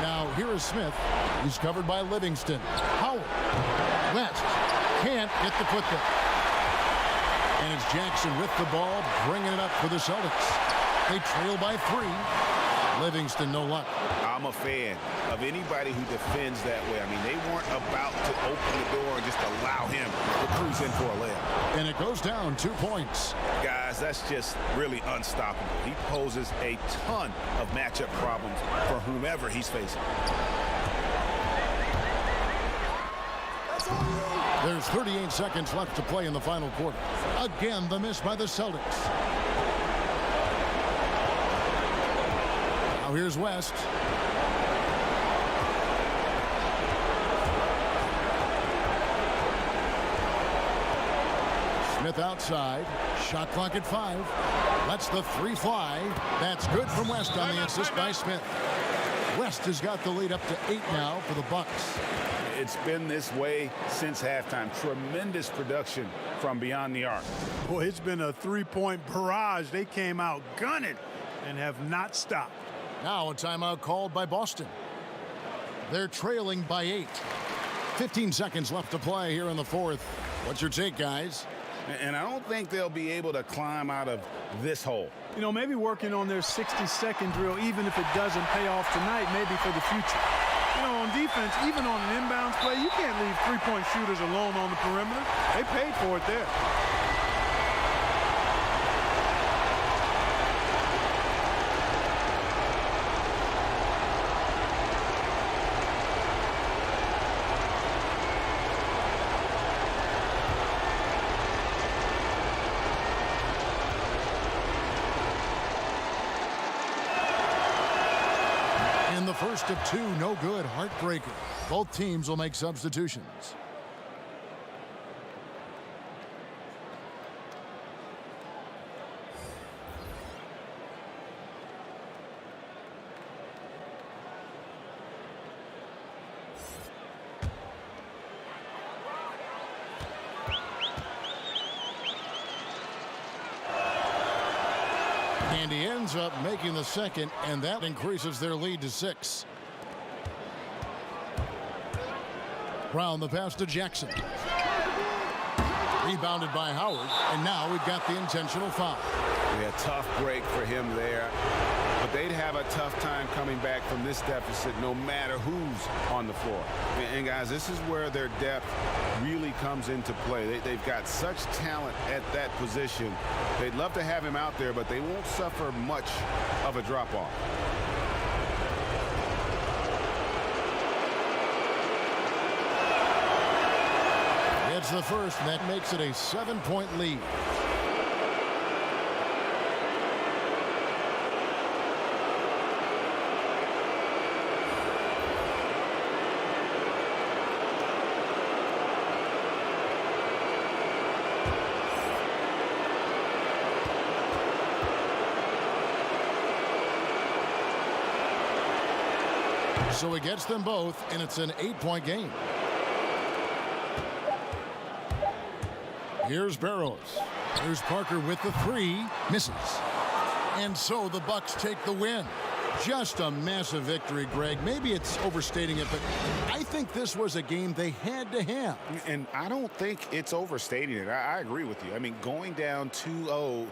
Now here is Smith. He's covered by Livingston. Howard. West can't get the foot there. And it's Jackson with the ball, bringing it up for the Celtics. They trail by 3. Livingston, no luck. I'm a fan of anybody who defends that way. I mean, they weren't about to open the door and just allow him to cruise in for a layup. And it goes down 2 points. Guys, that's just really unstoppable. He poses a ton of matchup problems for whomever he's facing. There's 38 seconds left to play in the final quarter. Again, the miss by the Celtics. Now here's West. Smith outside. Shot clock at 5. Lets the 3 fly. That's good from West on the assist by Smith. West has got the lead up to 8 now for the Bucks. It's been this way since halftime. Tremendous production from beyond the arc. Boy, it's been a three-point barrage. They came out gunning and have not stopped. Now a timeout called by Boston. They're trailing by 8. 15 seconds left to play here in the fourth. What's your take, guys? And I don't think they'll be able to climb out of this hole. You know, maybe working on their 60-second drill, even if it doesn't pay off tonight, maybe for the future. You know, on defense, even on an inbounds play, you can't leave three-point shooters alone on the perimeter. They paid for it there. First of 2, no good. Heartbreaker. Both teams will make substitutions. And he ends up making the second, and that increases their lead to 6. Brown the pass to Jackson. Rebounded by Howard, and now we've got the intentional foul. Yeah, tough break for him there. But they'd have a tough time coming back from this deficit no matter who's on the floor. And guys, this is where their depth really comes into play. They've got such talent at that position. They'd love to have him out there, but they won't suffer much of a drop-off. It's the first, and that makes it a 7-point lead. So he gets them both, and it's an 8-point game. Here's Barrows. Here's Parker with the 3. Misses. And so the Bucks take the win. Just a massive victory, Greg. Maybe it's overstating it, but I think this was a game they had to have. And I don't think it's overstating it. I agree with you. I mean, going down 2-0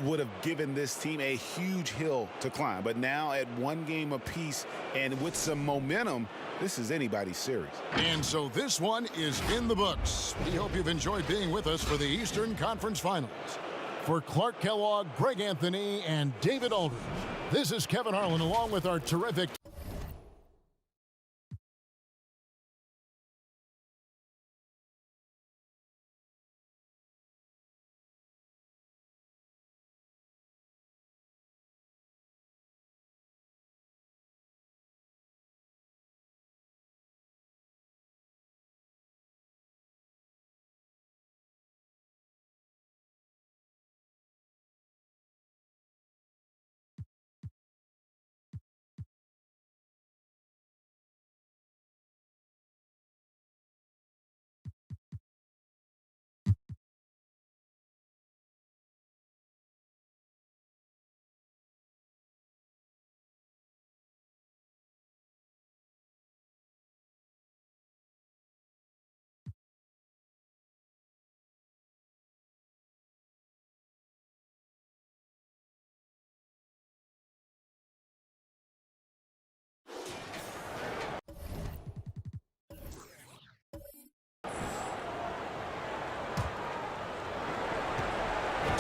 would have given this team a huge hill to climb. But now at one game apiece and with some momentum, this is anybody's series. And so this one is in the books. We hope you've enjoyed being with us for the Eastern Conference Finals. For Clark Kellogg, Greg Anthony, and David Aldridge, this is Kevin Harlan along with our terrific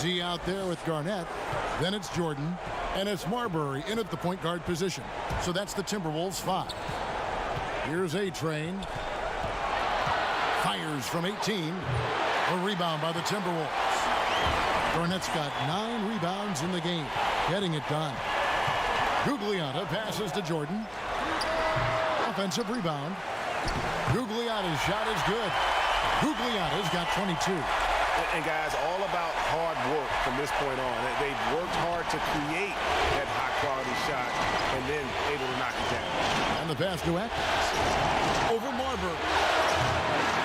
G out there with Garnett. Then it's Jordan. And it's Marbury in at the point guard position. So that's the Timberwolves 5. Here's A-Train. Fires from 18. A rebound by the Timberwolves. Garnett's got 9 rebounds in the game. Getting it done. Gugliotta passes to Jordan. Offensive rebound. Gugliotta's shot is good. Gugliotta's got 22. And guys, all about hard work from this point on. They've worked hard to create that high-quality shot and then able to knock it down. And the pass to Atkins. Over Marbury.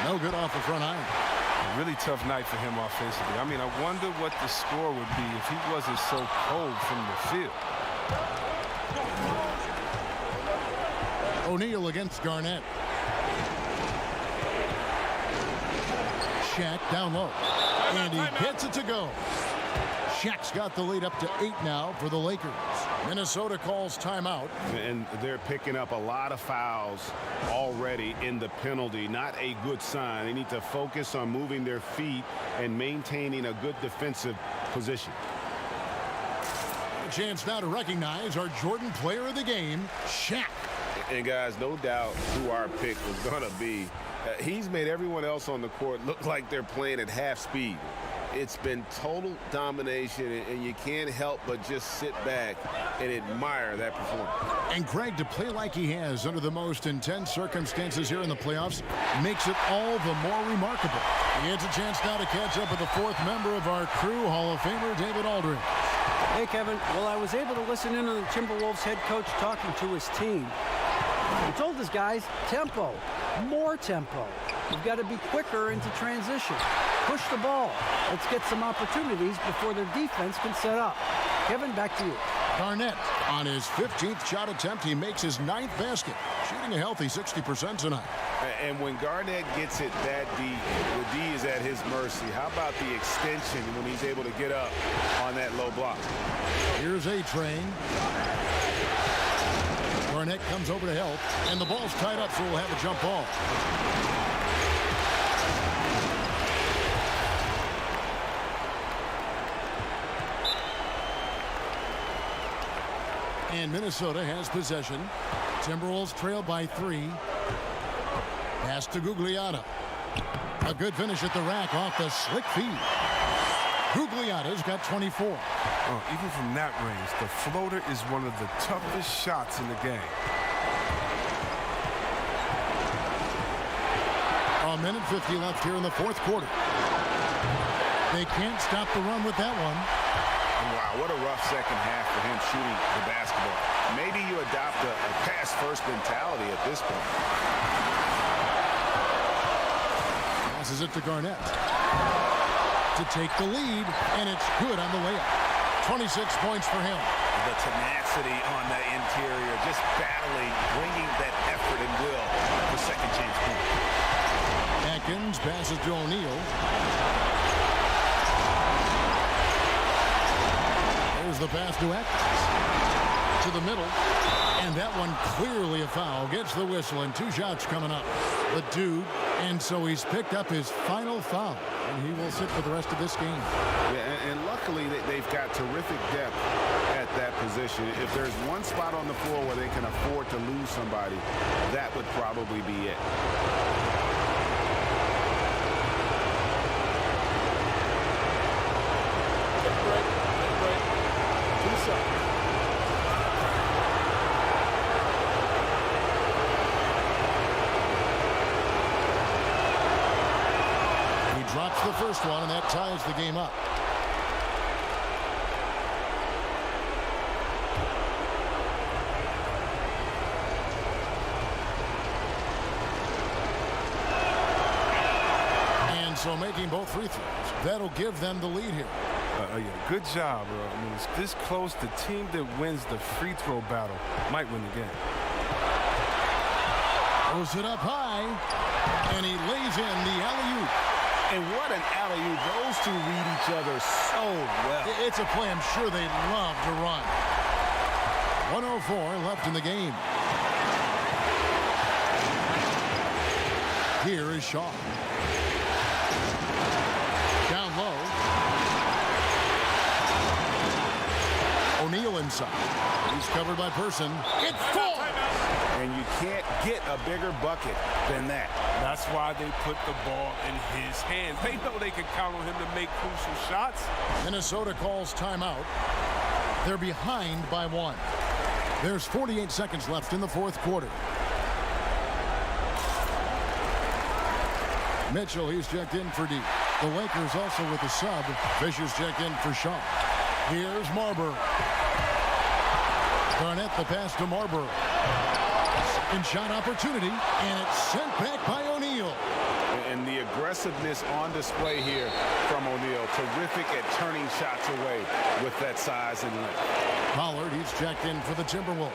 No good off the front iron. A really tough night for him offensively. I mean, I wonder what the score would be if he wasn't so cold from the field. O'Neal against Garnett. Shaq down low. And he gets it to go. Shaq's got the lead up to 8 now for the Lakers. Minnesota calls timeout. And they're picking up a lot of fouls already in the penalty. Not a good sign. They need to focus on moving their feet and maintaining a good defensive position. A chance now to recognize our Jordan player of the game, Shaq. And guys, no doubt who our pick was going to be. He's made everyone else on the court look like they're playing at half speed. It's been total domination, and you can't help but just sit back and admire that performance. And Greg, to play like he has under the most intense circumstances here in the playoffs makes it all the more remarkable. He has a chance now to catch up with the 4th member of our crew, Hall of Famer David Aldridge. Hey, Kevin. Well, I was able to listen in on the Timberwolves head coach talking to his team. He told his guys, tempo, more tempo. You've got to be quicker into transition. Push the ball. Let's get some opportunities before their defense can set up. Kevin, back to you. Garnett on his 15th shot attempt. He makes his 9th basket, shooting a healthy 60% tonight. And when Garnett gets it that deep, the D is at his mercy. How about the extension when he's able to get up on that low block? Here's A-Train. Garnett comes over to help, and the ball's tied up, so we'll have a jump ball. And Minnesota has possession. Timberwolves trail by 3. Pass to Gugliotta. A good finish at the rack off the slick feed. Gugliotta's got 24. Even from that range, the floater is one of the toughest shots in the game. A minute 50 left here in the 4th quarter. They can't stop the run with that one. Wow, what a rough second half for him shooting the basketball. Maybe you adopt a pass-first mentality at this point. Passes it to Garnett to take the lead, and it's good on the layup. 26 points for him. The tenacity on the interior, just battling, bringing that effort and will for second chance point. Atkins passes to O'Neal. There's the pass to Atkins. To the middle. And that one clearly a foul. Gets the whistle and 2 shots coming up. The dude. And so he's picked up his final foul. And he will sit for the rest of this game. Yeah, and luckily they've got terrific depth at that position. If there's one spot on the floor where they can afford to lose somebody, that would probably be it. Take a break. Take a break. 2 seconds. Drops the first one, and that ties the game up. And so making both free throws. That'll give them the lead here. Yeah, good job, bro. I mean, it's this close. The team that wins the free throw battle might win the game. Throws it up high, and he lays in the alley-oop. And what an alley-oop. Those two read each other so well. It's a play I'm sure they'd love to run. 1:04 left in the game. Here is Shaw. Down low. O'Neal inside. He's covered by Person. It's 4! And you can't get a bigger bucket than that. That's why they put the ball in his hands. They know they can count on him to make crucial shots. Minnesota calls timeout. They're behind by 1. There's 48 seconds left in the 4th quarter. Mitchell, he's checked in for D. The Lakers also with a sub. Fisher's checked in for Shaw. Here's Marbury. Garnett the pass to Marbury. Second shot opportunity, and it's sent back by O'Neal. And the aggressiveness on display here from O'Neal. Terrific at turning shots away with that size and length. Pollard, he's checked in for the Timberwolves.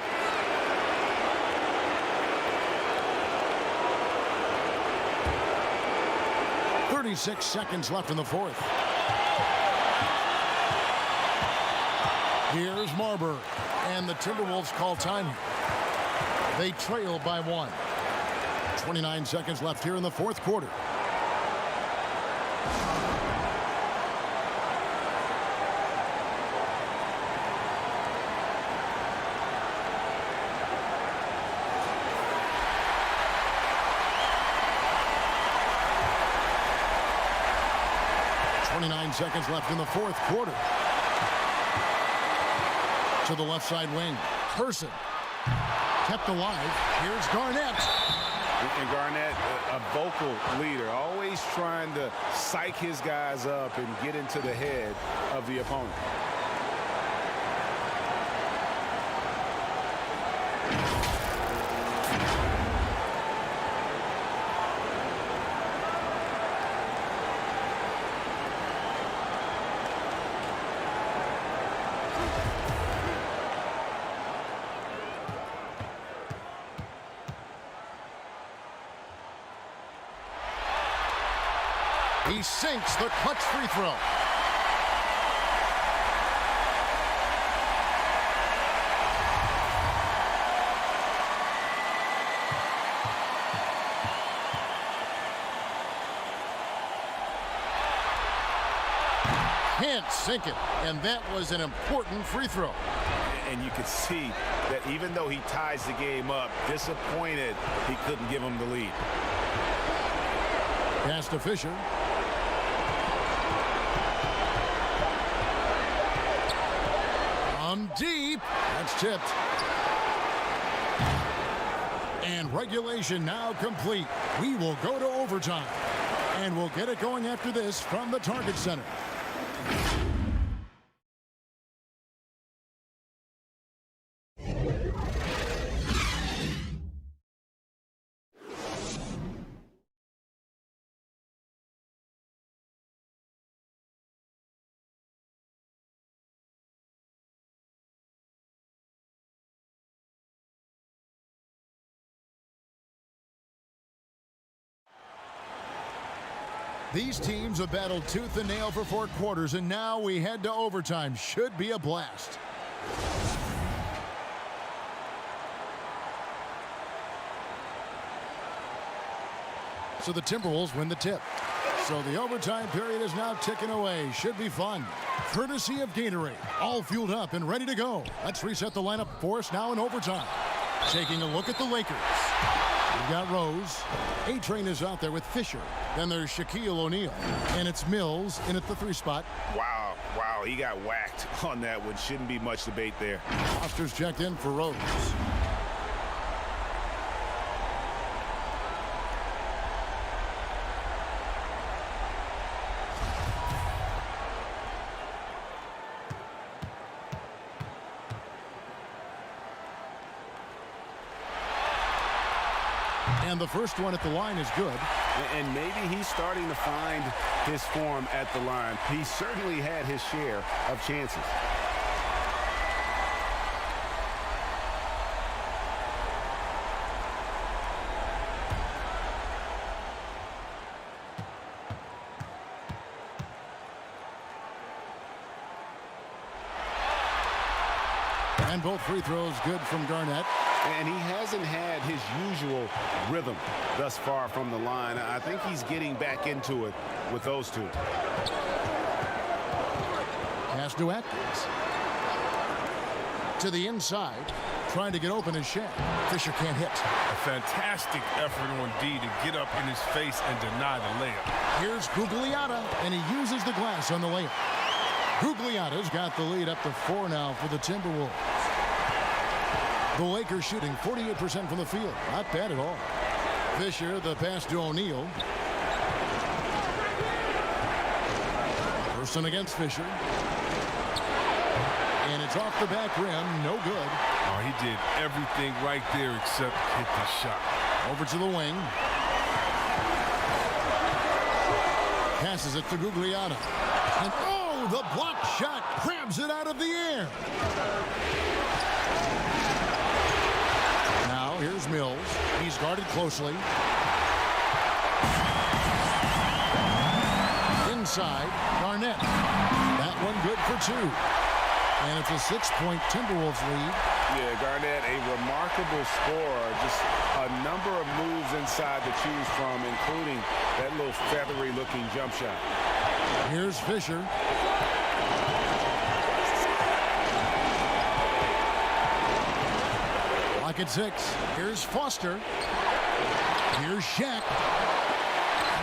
.36 seconds left in the 4th. Here's Marbury, and the Timberwolves call time here. They trail by 1. 29 seconds left here in the 4th quarter. Seconds left in the 4th quarter. To the left side wing. Person kept alive. Here's Garnett. And Garnett, a vocal leader, always trying to psych his guys up and get into the head of the opponent. He sinks the clutch free throw. Can't sink it, and that was an important free throw. And you could see that even though he ties the game up, disappointed he couldn't give him the lead. Pass to Fisher. From deep. That's tipped. And regulation now complete. We will go to overtime. And we'll get it going after this from the Target Center. These teams have battled tooth and nail for 4 quarters, and now we head to overtime. Should be a blast. So the Timberwolves win the tip. So the overtime period is now ticking away. Should be fun. Courtesy of Gatorade. All fueled up and ready to go. Let's reset the lineup for us now in overtime. Taking a look at the Lakers. We've got Rose. A-Train is out there with Fisher. Then there's Shaquille O'Neal. And it's Mills in at the 3 spot. Wow, he got whacked on that one. Shouldn't be much debate there. Foster's checked in for Rose. And the first one at the line is good. And maybe he's starting to find his form at the line. He certainly had his share of chances. And both free throws good from Garnett. And he hasn't had his usual rhythm thus far from the line. I think he's getting back into it with those two. Pass to Atkins. To the inside. Trying to get open is Shaq. Fisher can't hit. A fantastic effort on D to get up in his face and deny the layup. Here's Gugliotta, and he uses the glass on the layup. Gugliotta's got the lead up to 4 now for the Timberwolves. The Lakers shooting 48% from the field. Not bad at all. Fisher, the pass to O'Neal. Person against Fisher. And it's off the back rim. No good. Oh, he did everything right there except hit the shot. Over to the wing. Passes it to Gugliotta. And oh, the block shot grabs it out of the air. Now here's Mills. He's guarded closely. Inside, Garnett. That one good for 2. And it's a 6-point Timberwolves lead. Yeah, Garnett, a remarkable scorer. Just a number of moves inside to choose from, including that little feathery-looking jump shot. Here's Fisher. Lock at 6. Here's Foster. Here's Shaq.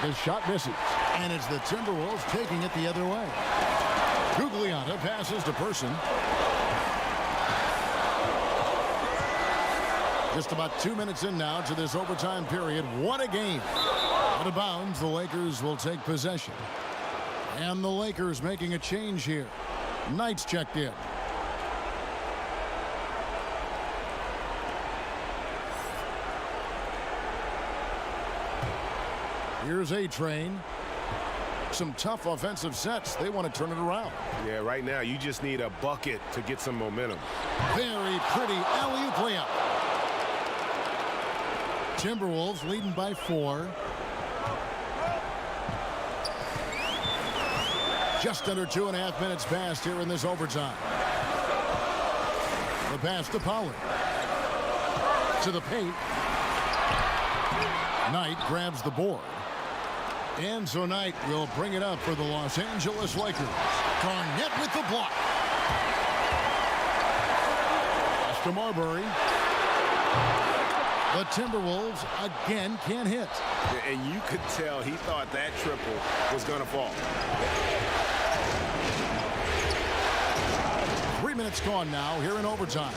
The shot misses. And it's the Timberwolves taking it the other way. Gugliotta passes to Person. Just about 2 minutes in now to this overtime period. What a game. Out of bounds, the Lakers will take possession. And the Lakers making a change here. Knight's checked in. Here's A-Train. Some tough offensive sets. They want to turn it around. Yeah, right now you just need a bucket to get some momentum. Very pretty alley-oop layup. Timberwolves leading by 4. Just under 2.5 minutes passed here in this overtime. The pass to Pollard. To the paint. Knight grabs the board. And so Knight will bring it up for the Los Angeles Lakers. Garnett with the block. Pass to Marbury. The Timberwolves again can't hit. And you could tell he thought that triple was going to fall. 3 minutes gone now here in overtime.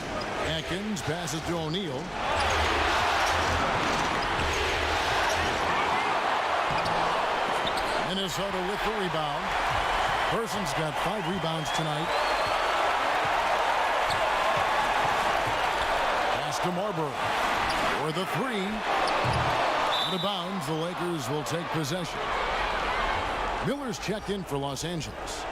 Atkins passes to O'Neal. Minnesota with the rebound. Person's got 5 rebounds tonight. Pass to Marbury. For the 3. Out of bounds, the Lakers will take possession. Miller's checked in for Los Angeles.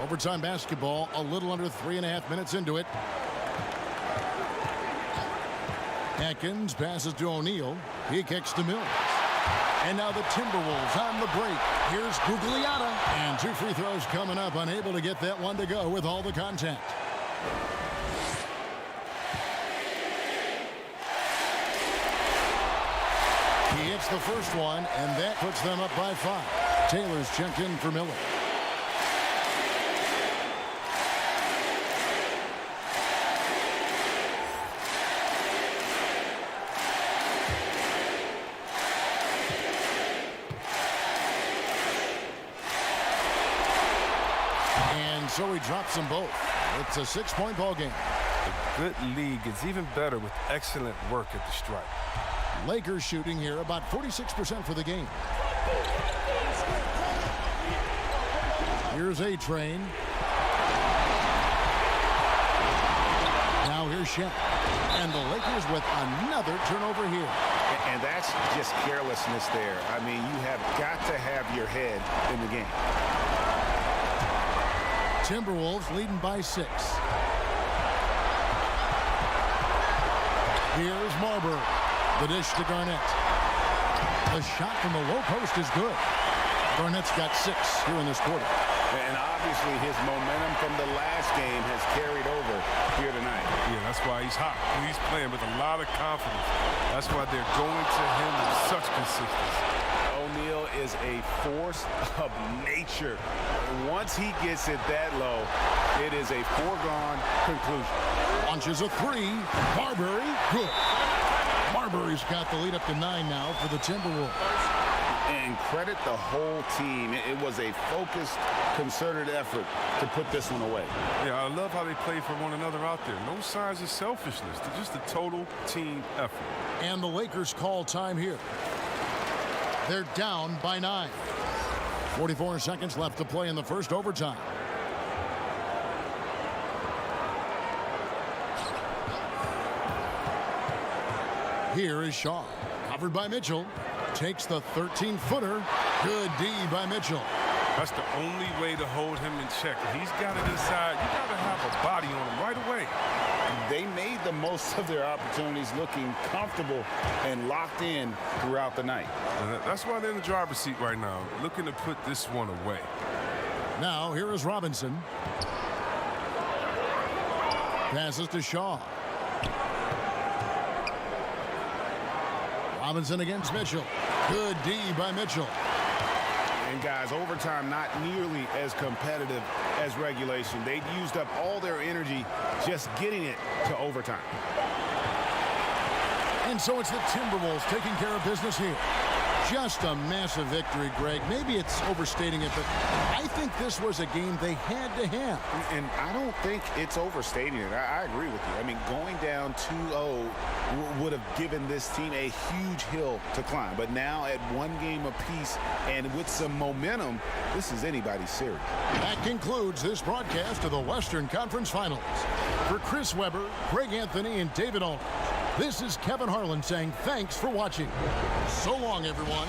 Overtime basketball, a little under 3.5 minutes into it. Atkins passes to O'Neal. He kicks to Mills. And now the Timberwolves on the break. Here's Gugliotta. And 2 free throws coming up. Unable to get that one to go with all the contact. He hits the first one, and that puts them up by 5. Taylor's checked in for Miller. And so he drops them both. It's a 6-point ball game. A good league is even better with excellent work at the stripe. Lakers shooting here about 46% for the game. Here's A-Train. Now here's Shaq. And the Lakers with another turnover here. And that's just carelessness there. I mean, you have got to have your head in the game. Timberwolves leading by 6. Here's Marbury. The dish to Garnett. The shot from the low post is good. Garnett's got 6 here in this quarter. And obviously his momentum from the last game has carried over here tonight. Yeah, that's why he's hot. He's playing with a lot of confidence. That's why they're going to him with such consistency. O'Neal is a force of nature. Once he gets it that low, it is a foregone conclusion. Launches a 3. Marbury, good. Marbury's got the lead up to 9 now for the Timberwolves. And credit the whole team. It was a focused, concerted effort to put this one away. Yeah, I love how they play for one another out there. No signs of selfishness. They're just a total team effort. And the Lakers call time here. They're down by 9. 44 seconds left to play in the first overtime. Here is Shaw. Covered by Mitchell. Takes the 13-footer. Good D by Mitchell. That's the only way to hold him in check. If he's got it inside, you got to have a body on him right away. They made the most of their opportunities, looking comfortable and locked in throughout the night. And that's why they're in the driver's seat right now, looking to put this one away. Now here is Robinson. Passes to Shaw. Robinson against Mitchell. Good D by Mitchell. And guys, overtime not nearly as competitive as regulation. They'd used up all their energy just getting it to overtime. And so it's the Timberwolves taking care of business here. Just a massive victory, Greg. Maybe it's overstating it, but I think this was a game they had to have. And I don't think it's overstating it. I agree with you. I mean, going down 2-0 would have given this team a huge hill to climb. But now at 1 game apiece and with some momentum, this is anybody's series. That concludes this broadcast of the Western Conference Finals. For Chris Webber, Greg Anthony, and David Aldridge, this is Kevin Harlan saying thanks for watching. So long, everyone.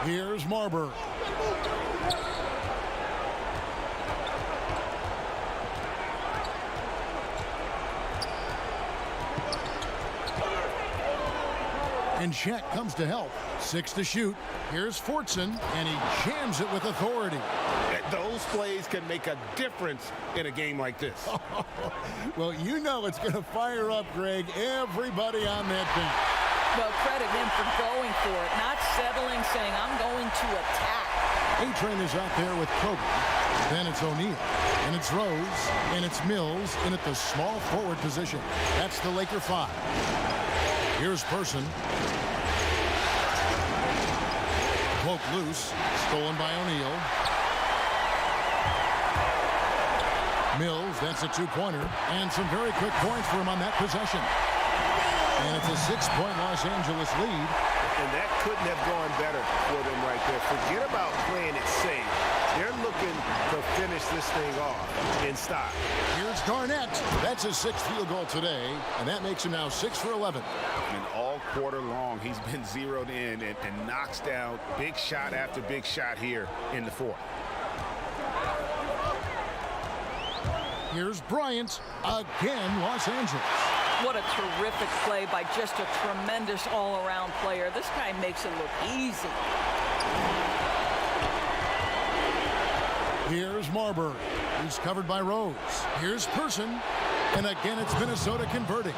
Here's Marbury. And Shaq comes to help. 6 to shoot. Here's Fortson, and he jams it with authority. Those plays can make a difference in a game like this. Well, you know it's going to fire up, Greg, everybody on that bench. Well, credit him for going for it, not settling, saying, I'm going to attack. A-Train is out there with Kobe. Then it's O'Neal. And it's Rose. And it's Mills in at the small forward position. That's the Laker 5. Here's Person. Poke loose. Stolen by O'Neal. Mills, that's a two-pointer. And some very quick points for him on that possession. And it's a 6-point Los Angeles lead. And that couldn't have gone better for them right there. Forget about playing it safe. They're looking to finish this thing off in style. Here's Garnett. That's his 6th field goal today, and that makes him now 6 for 11. And all quarter long, he's been zeroed in and knocks down big shot after big shot here in the fourth. Here's Bryant. Again, Los Angeles. What a terrific play by just a tremendous all-around player. This guy makes it look easy. Here's Marbury. He's covered by Rose. Here's Person. And again, it's Minnesota converting.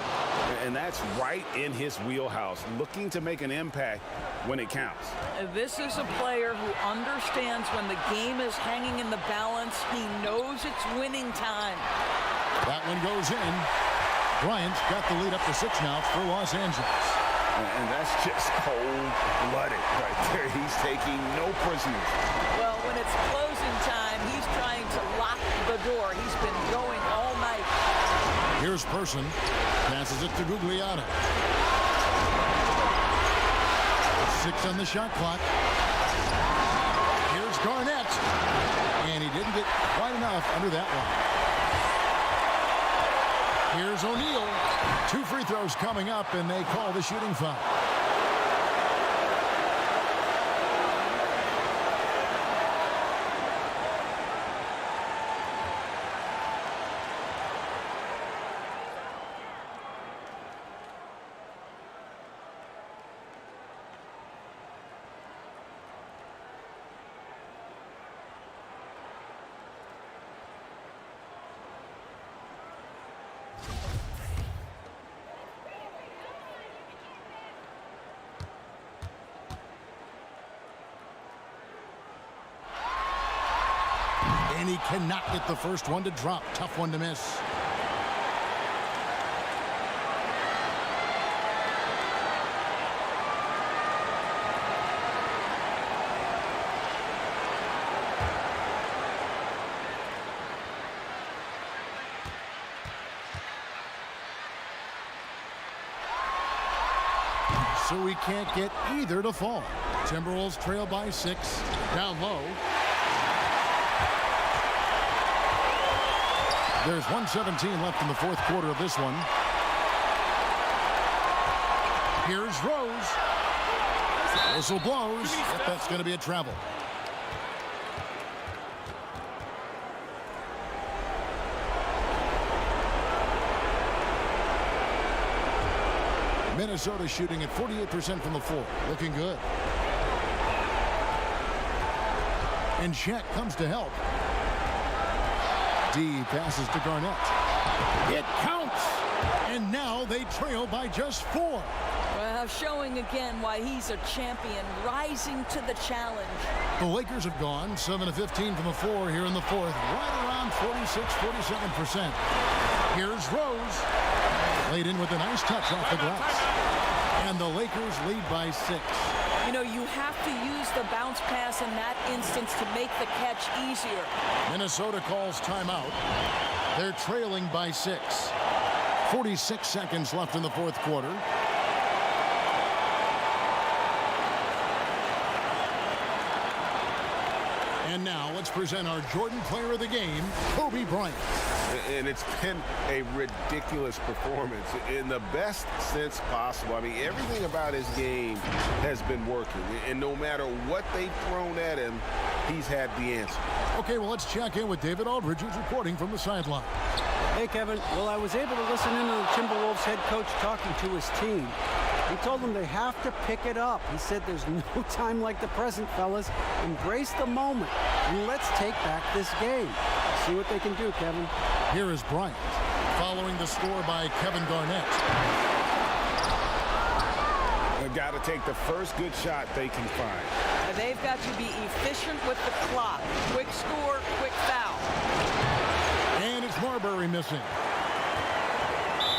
And that's right in his wheelhouse, looking to make an impact when it counts. This is a player who understands when the game is hanging in the balance. He knows it's winning time. That one goes in. Bryant's got the lead up to 6 now for Los Angeles. And that's just cold-blooded right there. He's taking no prisoners. Well, when it's closing time, he's trying to lock the door. He's been going all night. Here's Person. Passes it to Gugliotta. 6 on the shot clock. Here's Garnett. And he didn't get quite enough under that one. Here's O'Neal. 2 free throws coming up, and they call the shooting foul. And he cannot get the first one to drop. Tough one to miss. So we can't get either to fall. Timberwolves trail by 6. Down low. There's 1:17 left in the fourth quarter of this one. Here's Rose. Whistle blows. Yep, that's going to be a travel. Minnesota shooting at 48% from the floor. Looking good. And Shaq comes to help. D passes to Garnett. It counts! And now they trail by just 4. Well, showing again why he's a champion, rising to the challenge. The Lakers have gone 7 of 15 from the floor here in the fourth, right around 46-47%. Here's Rose. Laid in with a nice touch off the glass. And the Lakers lead by 6. You know, you have to use the bounce pass in that instance to make the catch easier. Minnesota calls timeout. They're trailing by 6. 46 seconds left in the fourth quarter. And now a let's present our Jordan Player of the Game, Kobe Bryant. And it's been a ridiculous performance in the best sense possible. I mean, everything about his game has been working. And no matter what they've thrown at him, he's had the answer. Okay, well, let's check in with David Aldridge, who's reporting from the sideline. Hey, Kevin. Well, I was able to listen in to the Timberwolves head coach talking to his team. He told them they have to pick it up. He said there's no time like the present, fellas. Embrace the moment, and let's take back this game. See what they can do, Kevin. Here is Bryant, following the score by Kevin Garnett. They've got to take the first good shot they can find. They've got to be efficient with the clock. Quick score, quick foul. And it's Marbury missing.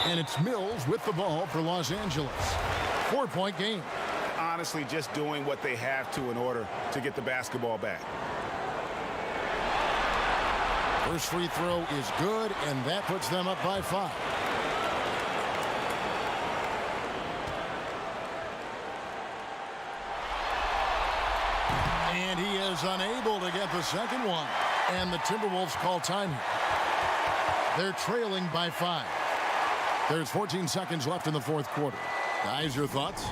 And it's Mills with the ball for Los Angeles. 4-point game. Honestly, just doing what they have to in order to get the basketball back. First free throw is good, and that puts them up by 5. And he is unable to get the second one. And the Timberwolves call time here. They're trailing by 5. There's 14 seconds left in the fourth quarter. Guys, your thoughts?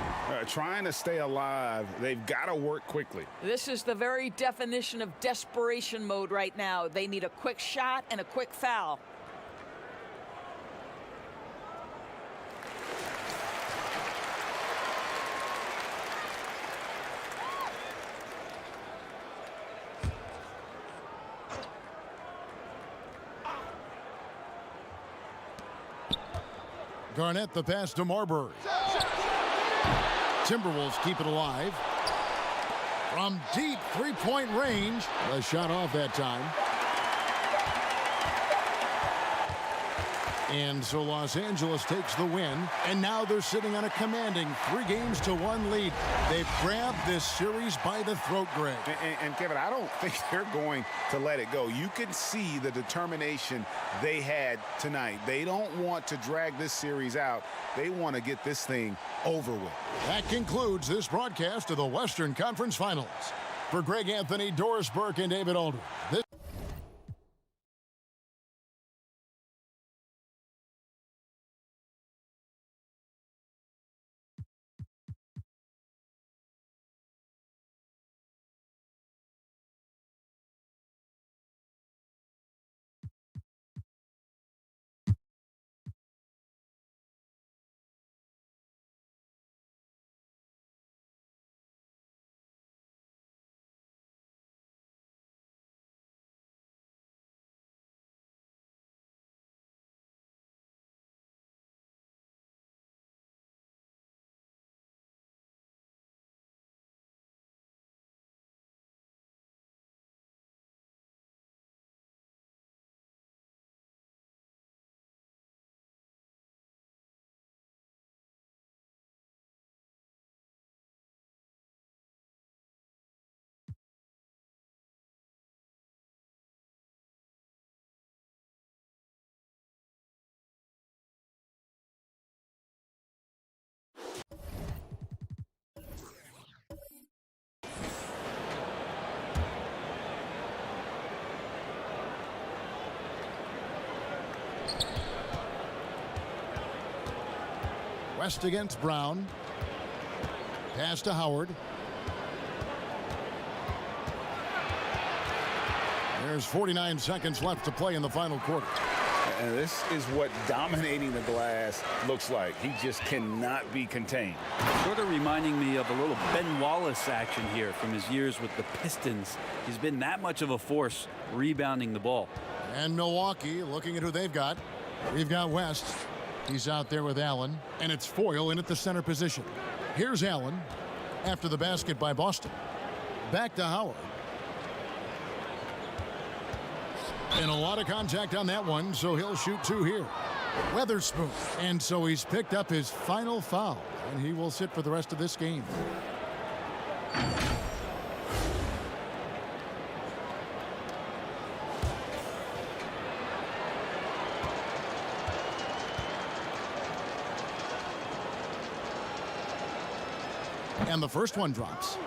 Trying to stay alive, they've got to work quickly. This is the very definition of desperation mode right now. They need a quick shot and a quick foul. Garnett, the pass to Marbury. Timberwolves keep it alive. From deep three-point range. The shot off that time. And so Los Angeles takes the win. And now they're sitting on a commanding 3-1 lead. They've grabbed this series by the throat, Greg. And Kevin, I don't think they're going to let it go. You can see the determination they had tonight. They don't want to drag this series out. They want to get this thing over with. That concludes this broadcast of the Western Conference Finals. For Greg Anthony, Doris Burke, and David Aldridge. West against Brown. Pass to Howard. There's 49 seconds left to play in the final quarter. And this is what dominating the glass looks like. He just cannot be contained. Sort of reminding me of a little Ben Wallace action here from his years with the Pistons. He's been that much of a force rebounding the ball. And Milwaukee looking at who they've got. We've got West. He's out there with Allen. And it's Foyle in at the center position. Here's Allen after the basket by Boston. Back to Howard. And a lot of contact on that one, so he'll shoot 2 here. Weatherspoon. And so he's picked up his final foul, and he will sit for the rest of this game. And the first one drops.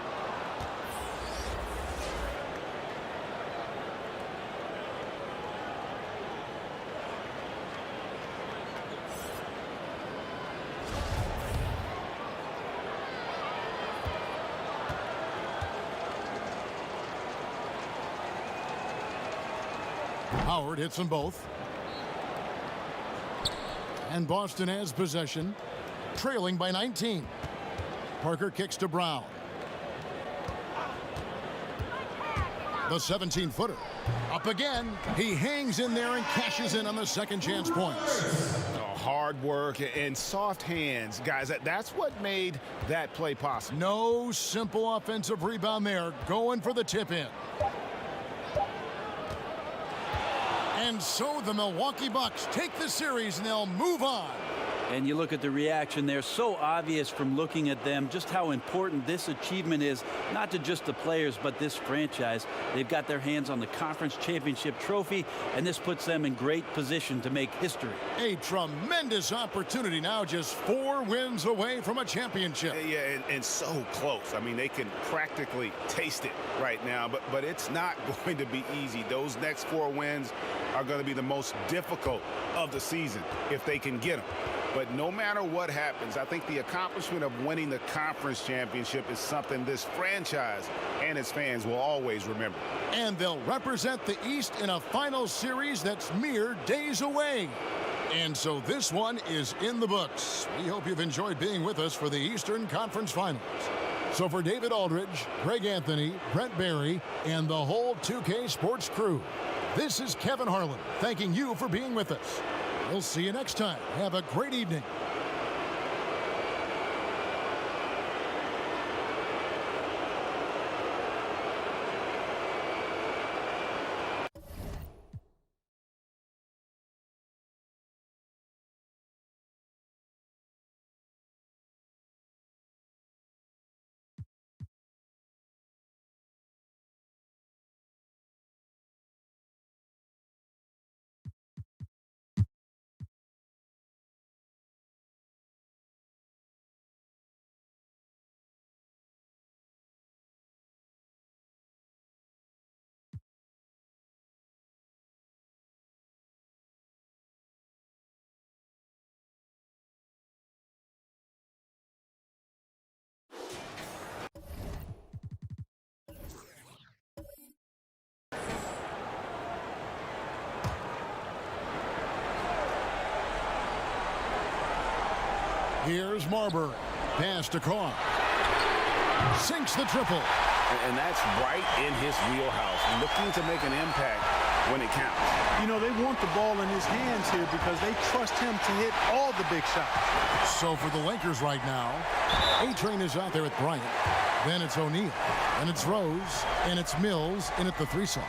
Howard hits them both. And Boston has possession, trailing by 19. Parker kicks to Brown. The 17-footer. Up again. He hangs in there and cashes in on the second chance points. Hard work and soft hands, guys. That's what made that play possible. No simple offensive rebound there. Going for the tip-in. And so the Milwaukee Bucks take the series and they'll move on. And you look at the reaction there, so obvious from looking at them just how important this achievement is, not to just the players, but this franchise. They've got their hands on the conference championship trophy, and this puts them in great position to make history. A tremendous opportunity now, just 4 wins away from a championship. Yeah, and so close. I mean, they can practically taste it right now, but it's not going to be easy. Those next 4 wins are going to be the most difficult of the season if they can get them. But no matter what happens, I think the accomplishment of winning the conference championship is something this franchise and its fans will always remember. And they'll represent the East in a final series that's mere days away. And so this one is in the books. We hope you've enjoyed being with us for the Eastern Conference Finals. So for David Aldridge, Greg Anthony, Brent Barry, and the whole 2K Sports crew, this is Kevin Harlan thanking you for being with us. We'll see you next time. Have a great evening. Here's Marbury. Pass to Carr. Sinks the triple. And that's right in his wheelhouse, looking to make an impact when it counts. You know, they want the ball in his hands here because they trust him to hit all the big shots. So for the Lakers right now, A-Train is out there with Bryant. Then it's O'Neal. And it's Rose. And it's Mills in at the 3 slot.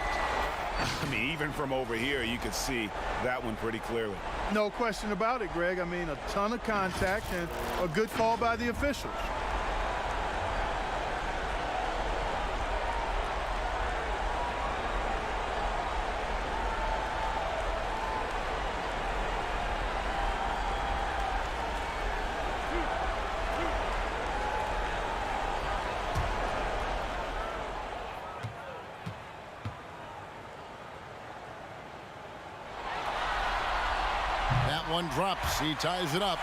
I mean, even from over here, you could see that one pretty clearly. No question about it, Greg. I mean, a ton of contact and a good call by the officials. One drops. He ties it up.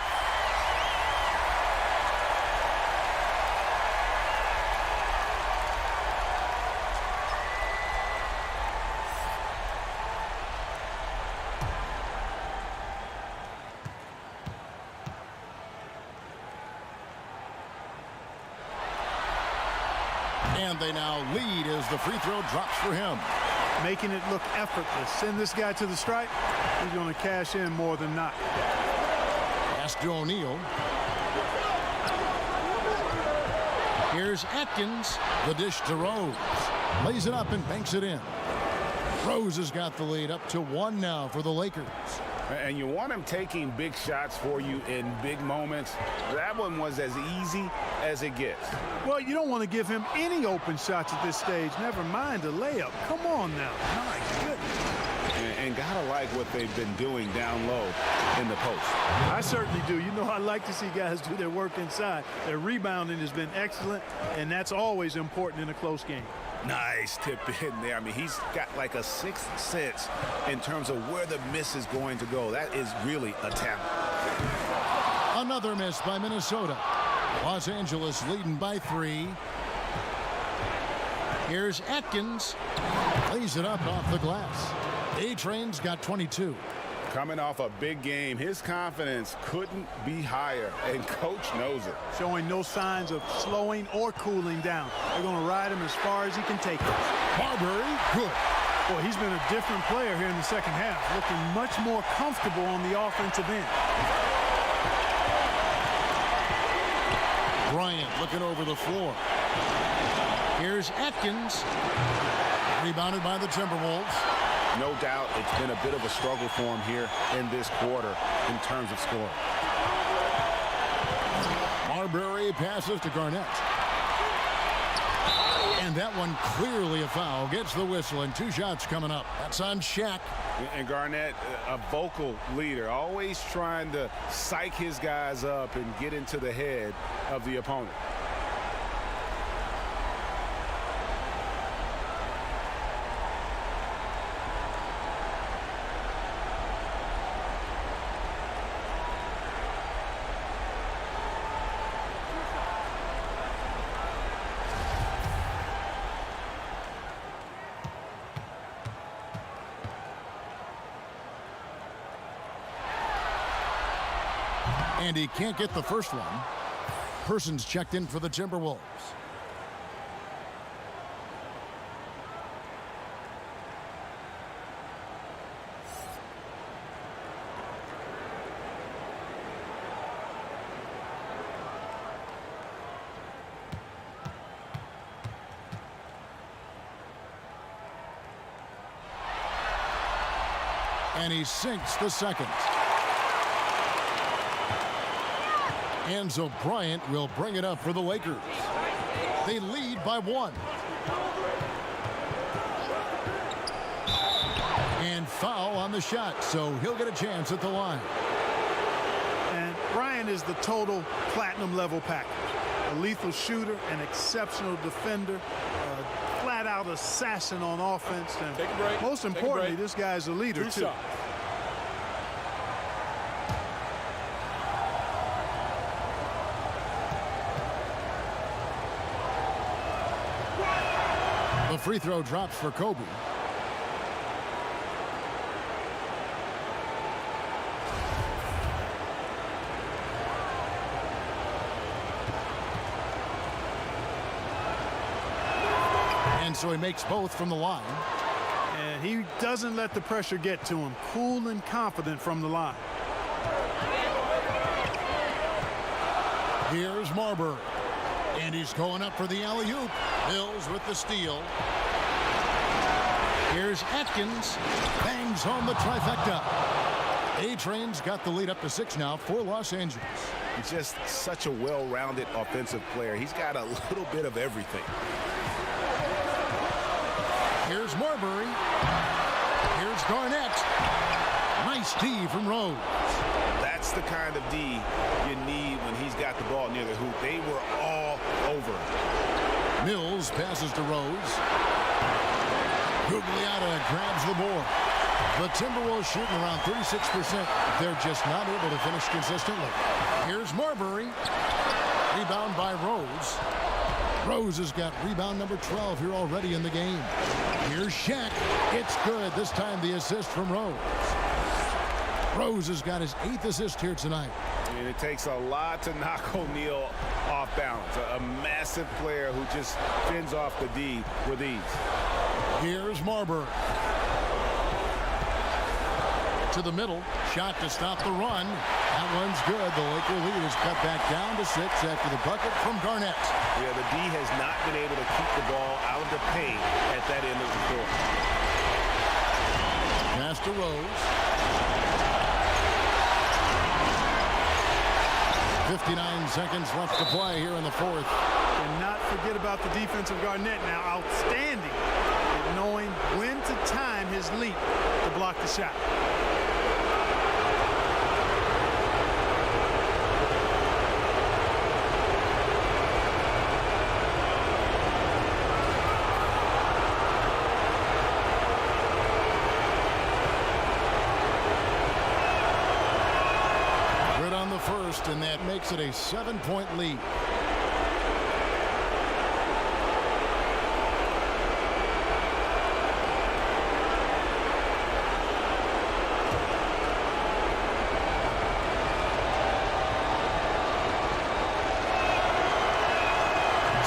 And they now lead as the free throw drops for him. Making it look effortless. Send this guy to the stripe. He's going to cash in more than not. Pass to O'Neal. Here's Atkins. The dish to Rose. Lays it up and banks it in. Rose has got the lead up to 1 now for the Lakers. And you want him taking big shots for you in big moments. That one was as easy as it gets. Well, you don't want to give him any open shots at this stage. Never mind a layup. Come on now. My goodness. And gotta like what they've been doing down low in the post. I certainly do. You know, I like to see guys do their work inside. Their rebounding has been excellent, and that's always important in a close game. Nice tip in there. I mean, he's got like a 6th sense in terms of where the miss is going to go. That is really a talent. Another miss by Minnesota. Los Angeles leading by 3. Here's Atkins. Lays it up off the glass. A-Train's got 22. Coming off a big game, his confidence couldn't be higher, and coach knows it. Showing no signs of slowing or cooling down. They're going to ride him as far as he can take it. Marbury, good. Boy, he's been a different player here in the second half, looking much more comfortable on the offensive end. Bryant looking over the floor. Here's Atkins. Rebounded by the Timberwolves. No doubt it's been a bit of a struggle for him here in this quarter in terms of scoring. Marbury passes to Garnett. And that one clearly a foul. Gets the whistle, and 2 shots coming up. That's on Shaq. And Garnett, a vocal leader, always trying to psych his guys up and get into the head of the opponent. And he can't get the first one. Persons checked in for the Timberwolves. And he sinks the second. And so Bryant will bring it up for the Lakers. They lead by 1. And foul on the shot, so he'll get a chance at the line. And Bryant is the total platinum level package. A lethal shooter, an exceptional defender, a flat-out assassin on offense. And Take a break. most importantly, this guy's a leader, 2 too. shots. The free throw drops for Kobe. And so he makes both from the line. And he doesn't let the pressure get to him. Cool and confident from the line. Here's Marbury. And he's going up for the alley-oop. Mills with the steal. Here's Atkins. Bangs home the trifecta. A-Train's got the lead up to 6 now for Los Angeles. He's just such a well-rounded offensive player. He's got a little bit of everything. Here's Marbury. Here's Garnett. Nice D from Rose. That's the kind of D you need when he's got the ball near the hoop. They were all over him. Mills passes to Rose. Gugliotta grabs the board. The Timberwolves shooting around 36%. They're just not able to finish consistently. Here's Marbury. Rebound by Rose. Rose has got rebound number 12 here already in the game. Here's Shaq. It's good. This time the assist from Rose. Rose has got his 8th assist here tonight. And it takes a lot to knock O'Neal off balance. A massive player who just fends off the D with ease. Here's Marbury. To the middle. Shot to stop the run. That one's good. The Laker lead is cut back down to 6 after the bucket from Garnett. Yeah, the D has not been able to keep the ball out of the paint at that end of the court. Pass to Rose. 59 seconds left to play here in the 4th. And not forget about the defense of Garnett now. Outstanding at knowing when to time his leap to block the shot. First, and that makes it a 7-point lead.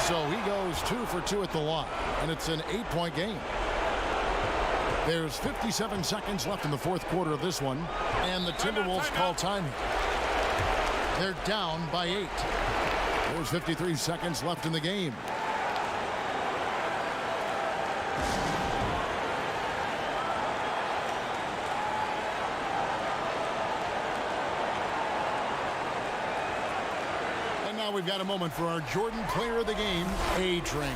So he goes 2 for 2 at the line, and it's an 8-point game. There's 57 seconds left in the fourth quarter of this one, and the Timberwolves call time. They're down by 8. There's 53 seconds left in the game. We've got a moment for our Jordan Player of the Game, A-Train.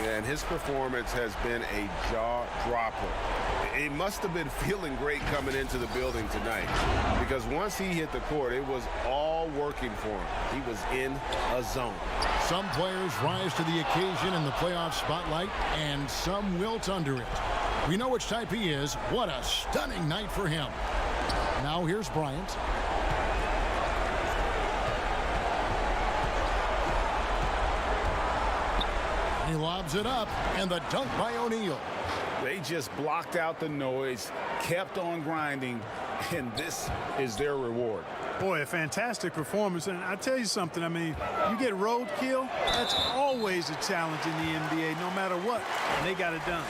Yeah, and his performance has been a jaw-dropper. He must have been feeling great coming into the building tonight, because once he hit the court, it was all working for him. He was in a zone. Some players rise to the occasion in the playoff spotlight, and some wilt under it. We know which type he is. What a stunning night for him. Now here's Bryant. He lobs it up, and the dunk by O'Neal. They just blocked out the noise, kept on grinding, and this is their reward. Boy, a fantastic performance. And I tell you something, I mean, you get roadkill, that's always a challenge in the NBA, no matter what. And they got it done.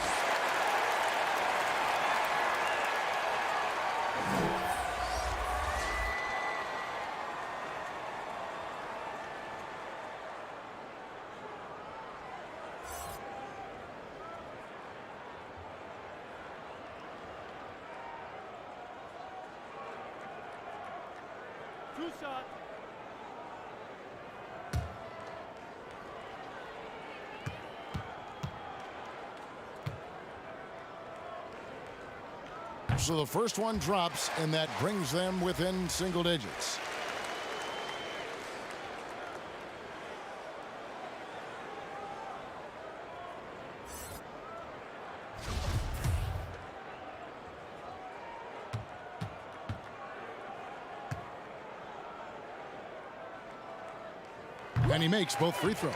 So the first one drops, and that brings them within single digits. And he makes both free throws.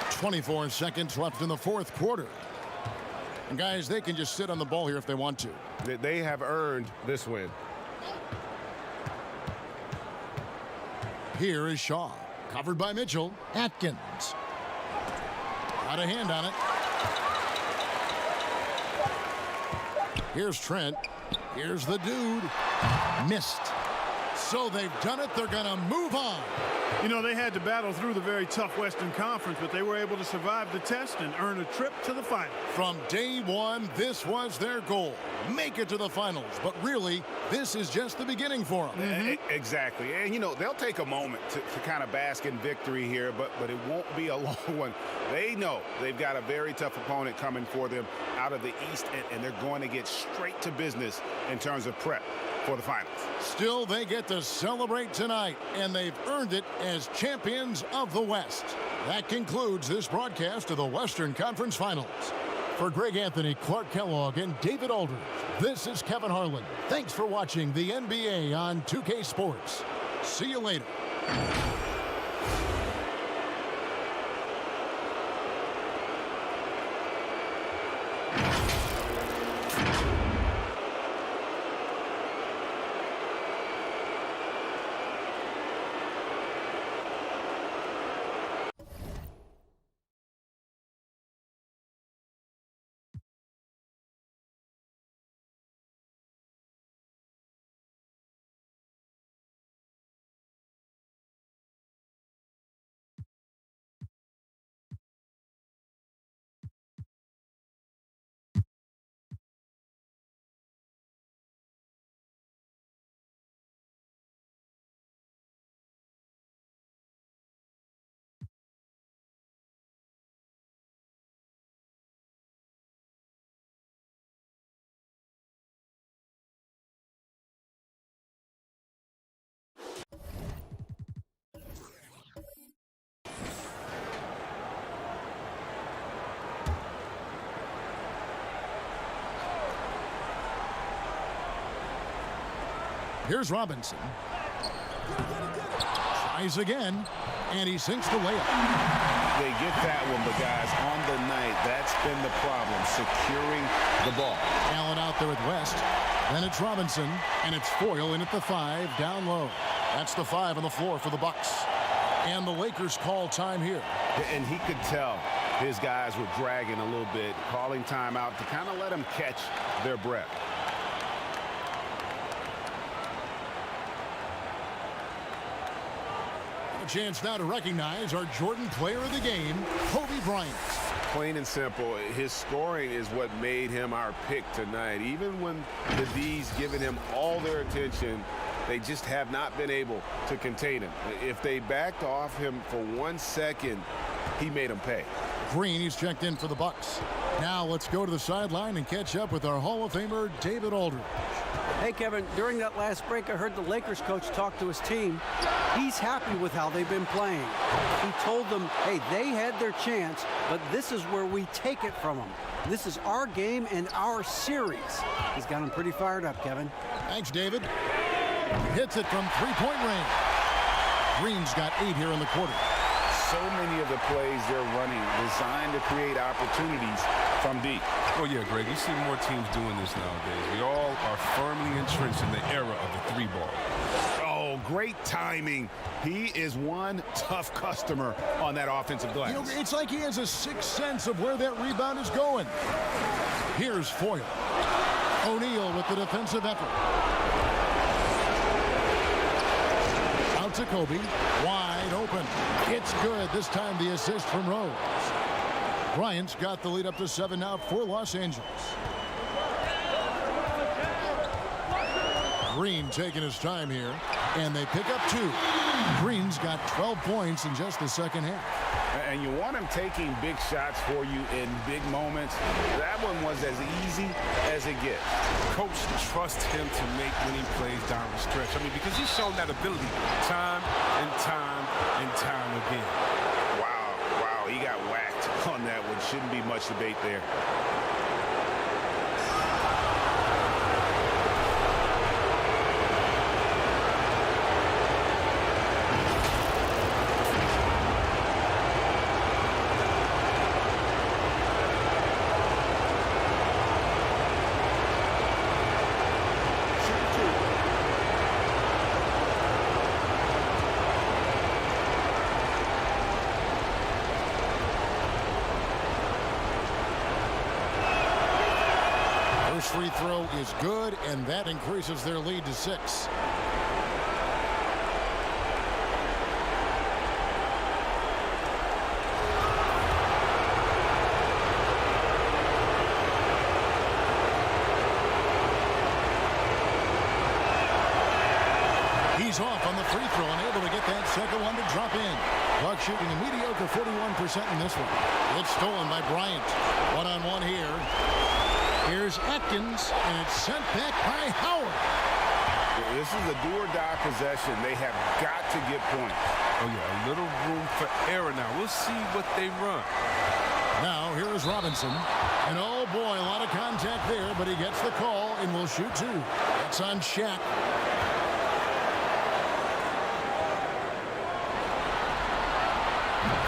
24 seconds left in the fourth quarter. And guys, they can just sit on the ball here if they want to. They have earned this win. Here is Shaw, covered by Mitchell. Atkins. Got a hand on it. Here's Trent. Here's the dude. Missed. So they've done it. They're going to move on. You know, they had to battle through the very tough Western Conference, but they were able to survive the test and earn a trip to the finals. From day one, this was their goal. Make it to the finals. But really, this is just the beginning for them. Exactly. And, you know, they'll take a moment to kind of bask in victory here, but it won't be a long one. They know they've got a very tough opponent coming for them out of the East, and they're going to get straight to business in terms of prep for the finals. Still, they get to celebrate tonight, and they've earned it as champions of the West. That concludes this broadcast of the Western Conference Finals. For Greg Anthony, Clark Kellogg, and David Aldridge, this is Kevin Harlan. Thanks for watching the NBA on 2K Sports. See you later. Here's Robinson. Tries again, and he sinks the layup. They get that one, but guys, on the night, that's been the problem, securing the ball. Allen out there at West. Then it's Robinson, and it's Foyle in at the 5, down low. That's the 5 on the floor for the Bucks. And the Lakers call time here. And he could tell his guys were dragging a little bit, calling timeout to kind of let them catch their breath. A chance now to recognize our Jordan player of the game, Kobe Bryant. Plain and simple, his scoring is what made him our pick tonight. Even when the D's giving him all their attention, they just have not been able to contain him. If they backed off him for 1 second, he made them pay. Green, he's checked in for the Bucks. Now let's go to the sideline and catch up with our Hall of Famer, David Aldridge. Hey, Kevin, during that last break, I heard the Lakers coach talk to his team. He's happy with how they've been playing. He told them, hey, they had their chance, but this is where we take it from them. This is our game and our series. He's got them pretty fired up, Kevin. Thanks, David. Hits it from three-point range. Green's got 8 here in the quarter. So many of the plays they're running designed to create opportunities from deep. Oh, yeah, Greg, you see more teams doing this nowadays. We all are firmly entrenched in the era of the 3-ball. Oh, great timing. He is one tough customer on that offensive glass. You know, it's like he has a sixth sense of where that rebound is going. Here's Foyle. O'Neal with the defensive effort. Out to Kobe. Wide open. It's good. This time the assist from Rose. Bryant's got the lead up to 7 now for Los Angeles. Green taking his time here, and they pick up 2. Green's got 12 points in just the second half. And you want him taking big shots for you in big moments. That one was as easy as it gets. Coach trusts him to make winning plays down the stretch. I mean, because he's shown that ability time and time and time again. Wow, he got whacked on that one. Shouldn't be much debate there. Free throw is good, and that increases their lead to 6. He's off on the free throw and able to get that second one to drop in. Bucks shooting a mediocre 41% in this one. It's stolen by Bryant. One-on-one here. Here's Atkins, and it's sent back by Howard. This is a do-or-die possession. They have got to get points. Oh, yeah, a little room for error now. We'll see what they run. Now, here is Robinson. And, oh, boy, a lot of contact there, but he gets the call and will shoot 2. That's on Shaq.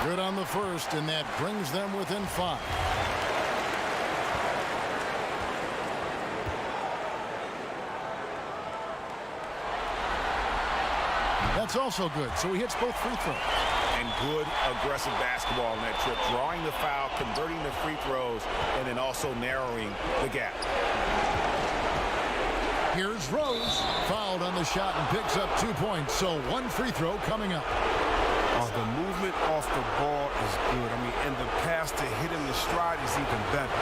Good on the first, and that brings them within 5. That's also good. So he hits both free throws. And good aggressive basketball in that trip. Drawing the foul, converting the free throws, and then also narrowing the gap. Here's Rose. Fouled on the shot and picks up 2 points. So 1 free throw coming up. Oh, the movement off the ball is good. I mean, and the pass to hit him the stride is even better.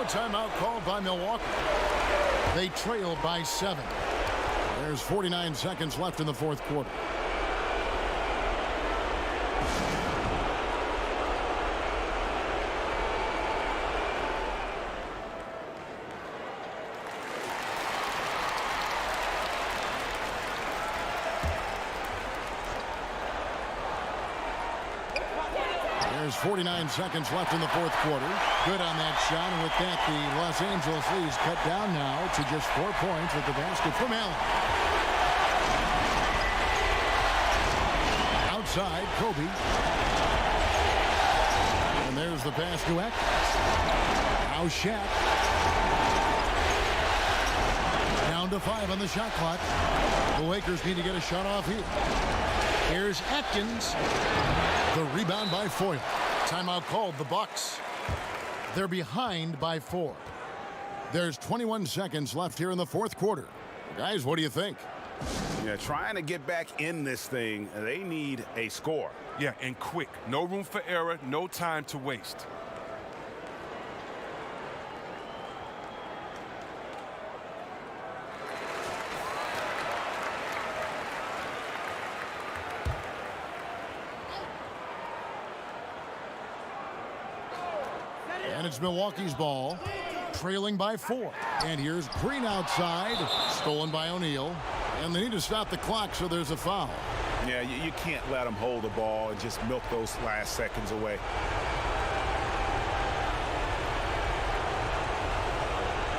Timeout called by Milwaukee. They trail by 7. There's 49 seconds left in the fourth quarter. There's 49 seconds left in the fourth quarter. Good on that shot, and with that, the Los Angeles lead is cut down now to just 4 points with the basket from Allen. side, Kobe. And there's the pass to X. Now Shaq. Down to 5 on the shot clock. The Lakers need to get a shot off here. Here's Atkins. The rebound by Foyle. Timeout called, the Bucks. They're behind by 4. There's 21 seconds left here in the fourth quarter. Guys, what do you think? Yeah, trying to get back in this thing, they need a score. Yeah, and quick. No room for error, no time to waste. And it's Milwaukee's ball, trailing by 4. And here's Green outside, stolen by O'Neal. And they need to stop the clock, so there's a foul. Yeah, you can't let them hold the ball and just milk those last seconds away.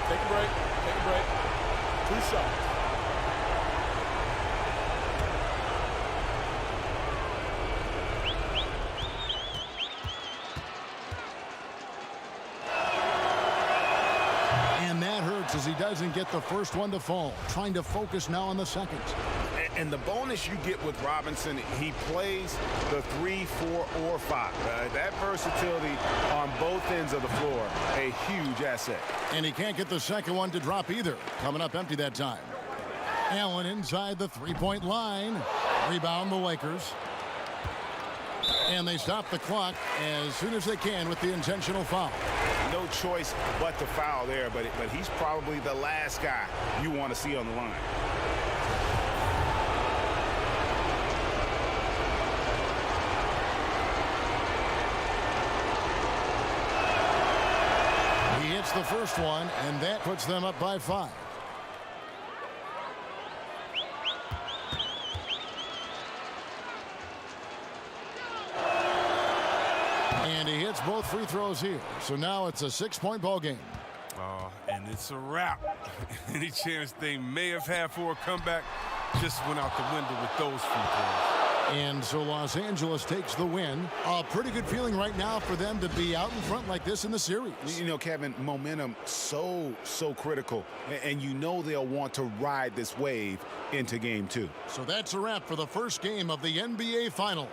Take a break. Take a break. 2 shots. As he doesn't get the first one to fall, trying to focus now on the second. And the bonus you get with Robinson, he plays the 3, 4, or 5. That versatility on both ends of the floor, a huge asset. And he can't get the second one to drop either. Coming up empty that time. Allen inside the three-point line. Rebound the Lakers. And they stop the clock as soon as they can with the intentional foul. No choice but to foul there, but he's probably the last guy you want to see on the line. He hits the first one, and that puts them up by 5. And he hits both free throws here. So now it's a 6-point ball game. And it's a wrap. Any chance they may have had for a comeback just went out the window with those free throws. And so Los Angeles takes the win. A pretty good feeling right now for them to be out in front like this in the series. You know, Kevin, momentum so critical. And you know they'll want to ride this wave into game 2. So that's a wrap for the first game of the NBA Finals.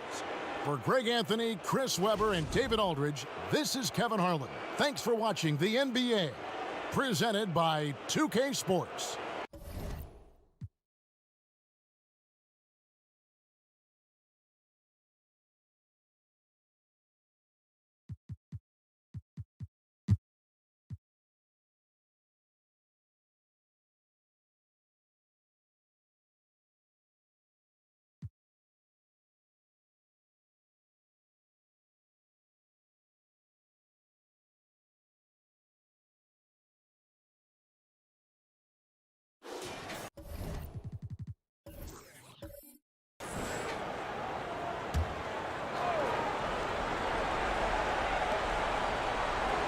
For Greg Anthony, Chris Webber, and David Aldridge, this is Kevin Harlan. Thanks for watching the NBA, presented by 2K Sports.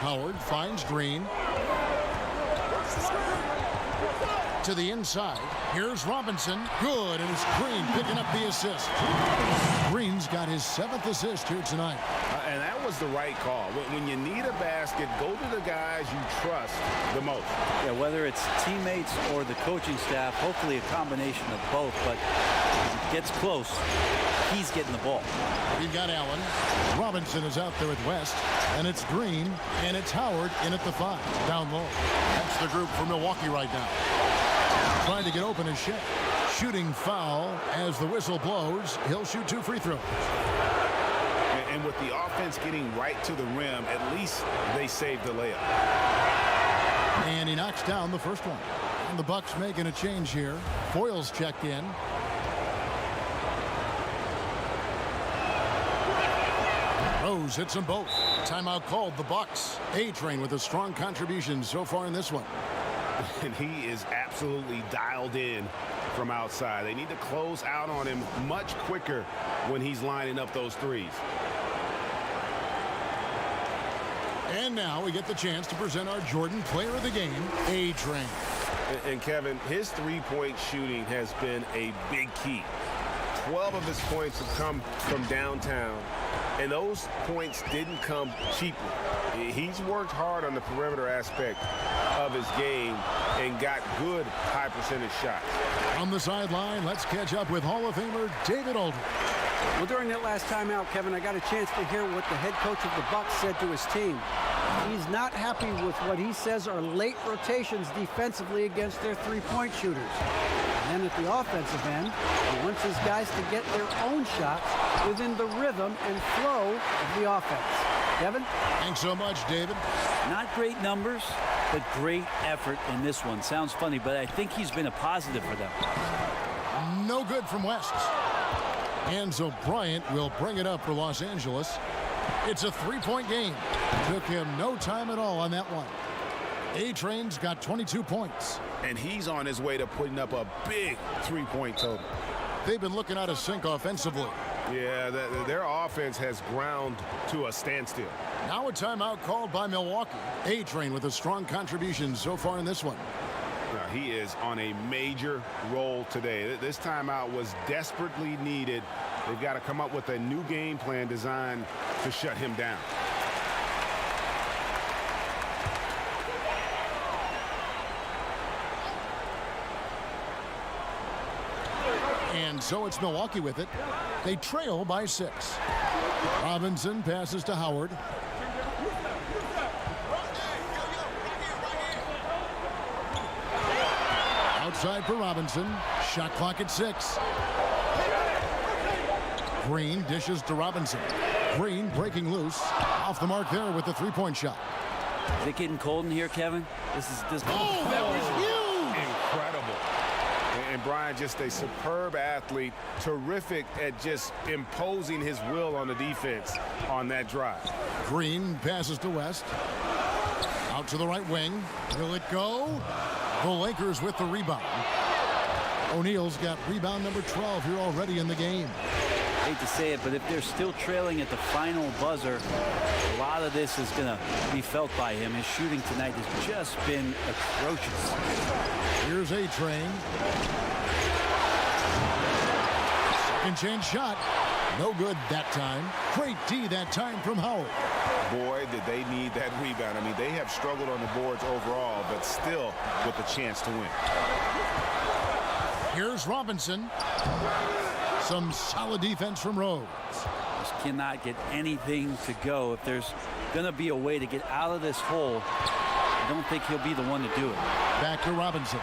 Howard finds Green. To the inside. Here's Robinson. Good, and it's Green picking up the assist. Green's got his 7th assist here tonight. And that was the right call. When you need a basket, go to the guys you trust the most. Yeah, whether it's teammates or the coaching staff, hopefully a combination of both, but if it gets close, he's getting the ball. We've got Allen. Robinson is out there at West, and it's Green, and it's Howard in at the 5, down low. That's the group for Milwaukee right now. Trying to get open is Shea. Shooting foul as the whistle blows. He'll shoot 2 free throws. And with the offense getting right to the rim, at least they saved the layup. And he knocks down the first one. And the Bucks making a change here. Foyle's checked in. Rose hits them both. Timeout called, the Bucks. A-Train with a strong contribution so far in this one. And he is absolutely dialed in from outside. They need to close out on him much quicker when he's lining up those threes. And now we get the chance to present our Jordan Player of the Game, A-Train. And Kevin, his three-point shooting has been a big key 12 of his points have come from downtown, and those points didn't come cheaply. He's worked hard on the perimeter aspect of his game and got good high percentage shots. On the sideline, let's catch up with Hall of Famer David Aldridge. Well, during that last timeout, Kevin, I got a chance to hear what the head coach of the Bucks said to his team. He's not happy with what he says are late rotations defensively against their three-point shooters. And then at the offensive end, he wants his guys to get their own shots within the rhythm and flow of the offense. Kevin? Thanks so much, David. Not great numbers, but great effort in this one. Sounds funny, but I think he's been a positive for them. No good from West. And so Bryant will bring it up for Los Angeles. It's a three-point game. Took him no time at all on that one. A-Train's got 22 points. And he's on his way to putting up a big three-point total. They've been looking out of sync offensively. Yeah, their offense has ground to a standstill. Now a timeout called by Milwaukee. A-Train with a strong contribution so far in this one. Now, he is on a major role today. This timeout was desperately needed. They've got to come up with a new game plan designed to shut him down. And so it's Milwaukee with it. They trail by 6. Robinson passes to Howard. Outside for Robinson. Shot clock at 6. Green dishes to Robinson. Green breaking loose. Off the mark there with the three-point shot. Is it getting cold in here, Kevin? This. Oh, that was huge! Incredible. And Brian, just a superb athlete, terrific at just imposing his will on the defense on that drive. Green passes to West. Out to the right wing. Will it go? The Lakers with the rebound. O'Neal's got rebound number 12 here already in the game. Hate to say it, but if they're still trailing at the final buzzer, a lot of this is going to be felt by him. His shooting tonight has just been atrocious. Here's A-Train. Second chance shot. No good that time. Great D that time from Howard. Boy, did they need that rebound. I mean, they have struggled on the boards overall, but still with a chance to win. Here's Robinson. Some solid defense from Rhodes. Just cannot get anything to go. If there's going to be a way to get out of this hole, I don't think he'll be the one to do it. Back to Robinson.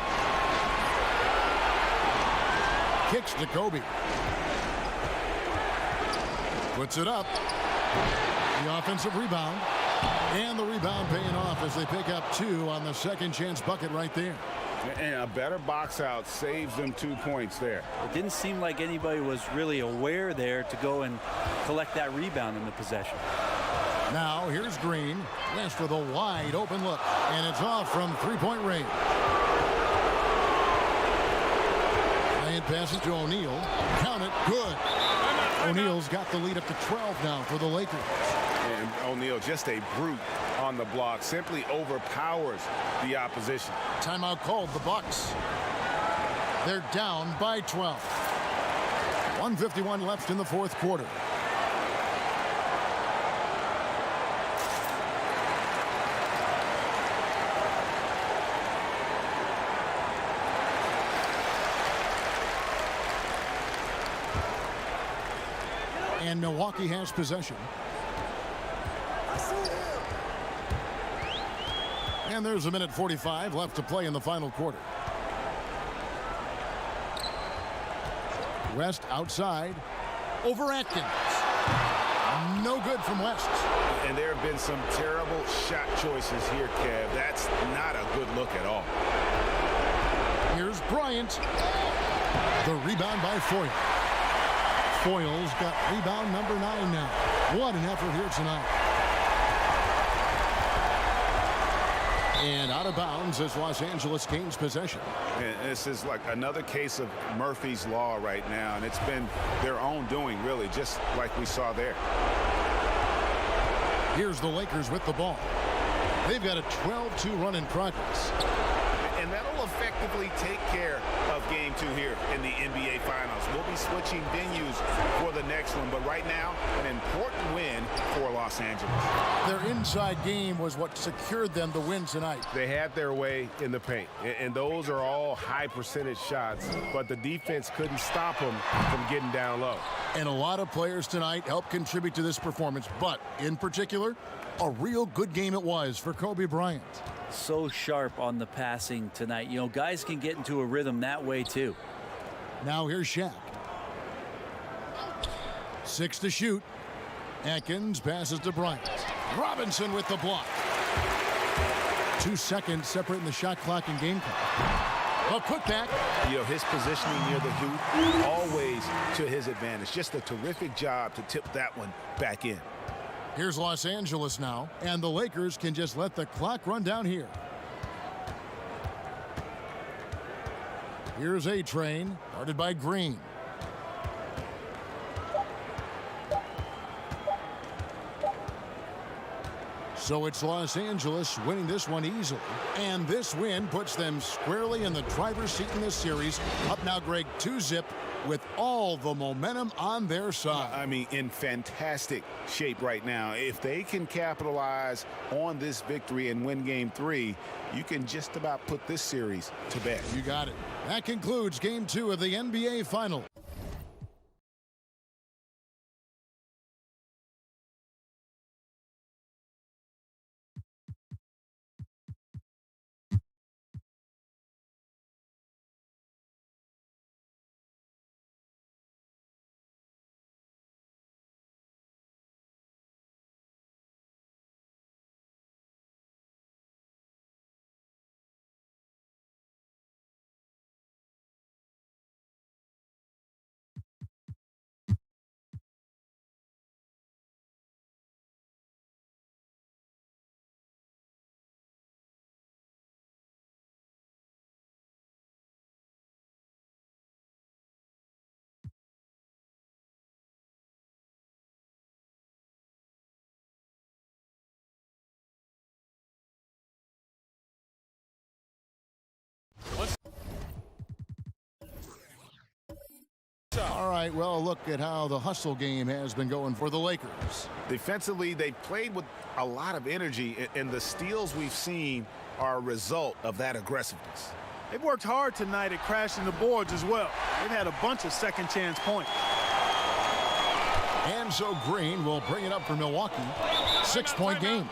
Kicks to Kobe. Puts it up. The offensive rebound. And the rebound paying off as they pick up 2 on the second chance bucket right there. And a better box out saves them 2 points there. It didn't seem like anybody was really aware there to go and collect that rebound in the possession. Now here's Green. West with a wide open look. And it's off from three-point range. Bryant passes to O'Neal. Count it. Good. O'Neal's got the lead up to 12 now for the Lakers. And O'Neal, just a brute on the block, simply overpowers the opposition. Timeout called the Bucks. They're down by 12. 1:51 left in the fourth quarter. And Milwaukee has possession. And there's a minute 45 left to play in the final quarter. West outside. Over Atkins. No good from West. And there have been some terrible shot choices here, Kev. That's not a good look at all. Here's Bryant. The rebound by Foyle. Foyle's got rebound number 9 now. What an effort here tonight. And out of bounds as Los Angeles gains possession. And this is like another case of Murphy's Law right now, and it's been their own doing, really, just like we saw there. Here's the Lakers with the ball. They've got a 12-2 run in progress. And that'll affect effectively take care of Game 2 here in the NBA Finals. We'll be switching venues for the next one, but right now, an important win for Los Angeles. Their inside game was what secured them the win tonight. They had their way in the paint, and those are all high percentage shots, but the defense couldn't stop them from getting down low. And a lot of players tonight helped contribute to this performance, but in particular, a real good game it was for Kobe Bryant. So sharp on the passing tonight. You know, guys can get into a rhythm that way too. Now here's Shaq. 6 to shoot. Atkins passes to Bryant. Robinson with the block. 2 seconds separating the shot clock and game clock. A putback. You know, his positioning near the hoop, always to his advantage. Just a terrific job to tip that one back in. Here's Los Angeles now, and the Lakers can just let the clock run down here. Here's A-Train, guarded by Green. So it's Los Angeles winning this one easily. And this win puts them squarely in the driver's seat in this series. Up now, Greg, 2-0 with all the momentum on their side. I mean, in fantastic shape right now. If they can capitalize on this victory and win Game 3, you can just about put this series to bed. You got it. That concludes Game 2 of the NBA Final. All right, well, look at how the hustle game has been going for the Lakers. Defensively, they played with a lot of energy, and the steals we've seen are a result of that aggressiveness. They've worked hard tonight at crashing the boards as well. They've had a bunch of second chance points. And so Green will bring it up for Milwaukee. 6-point game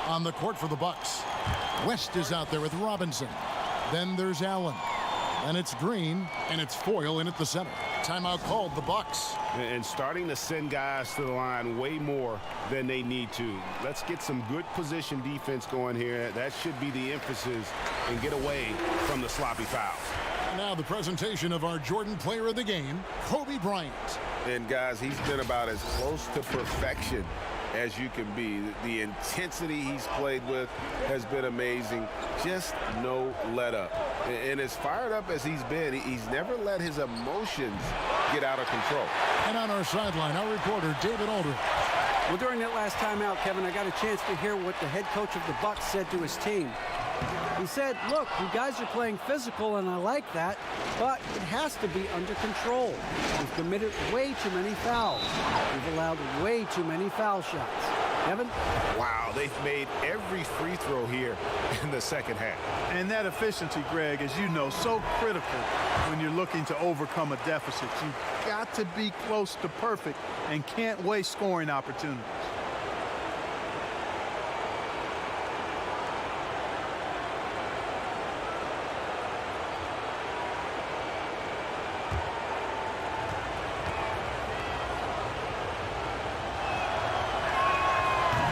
on the court for the Bucks. West is out there with Robinson. Then there's Allen. And it's Green, and it's Foyle in at the center. Timeout called, the Bucks. And starting to send guys to the line way more than they need to. Let's get some good position defense going here. That should be the emphasis, and get away from the sloppy fouls. And now the presentation of our Jordan player of the game, Kobe Bryant. And guys, he's been about as close to perfection as you can be. The intensity he's played with has been amazing. Just no let up. And as fired up as he's been, he's never let his emotions get out of control. And on our sideline, our reporter, David Aldridge. Well, during that last timeout, Kevin, I got a chance to hear what the head coach of the Bucks said to his team. He said, look, you guys are playing physical, and I like that, but it has to be under control. We've committed way too many fouls. We've allowed way too many foul shots. Kevin? Wow, they've made every free throw here in the second half. And that efficiency, Greg, as you know, so critical when you're looking to overcome a deficit. You've got to be close to perfect and can't waste scoring opportunities.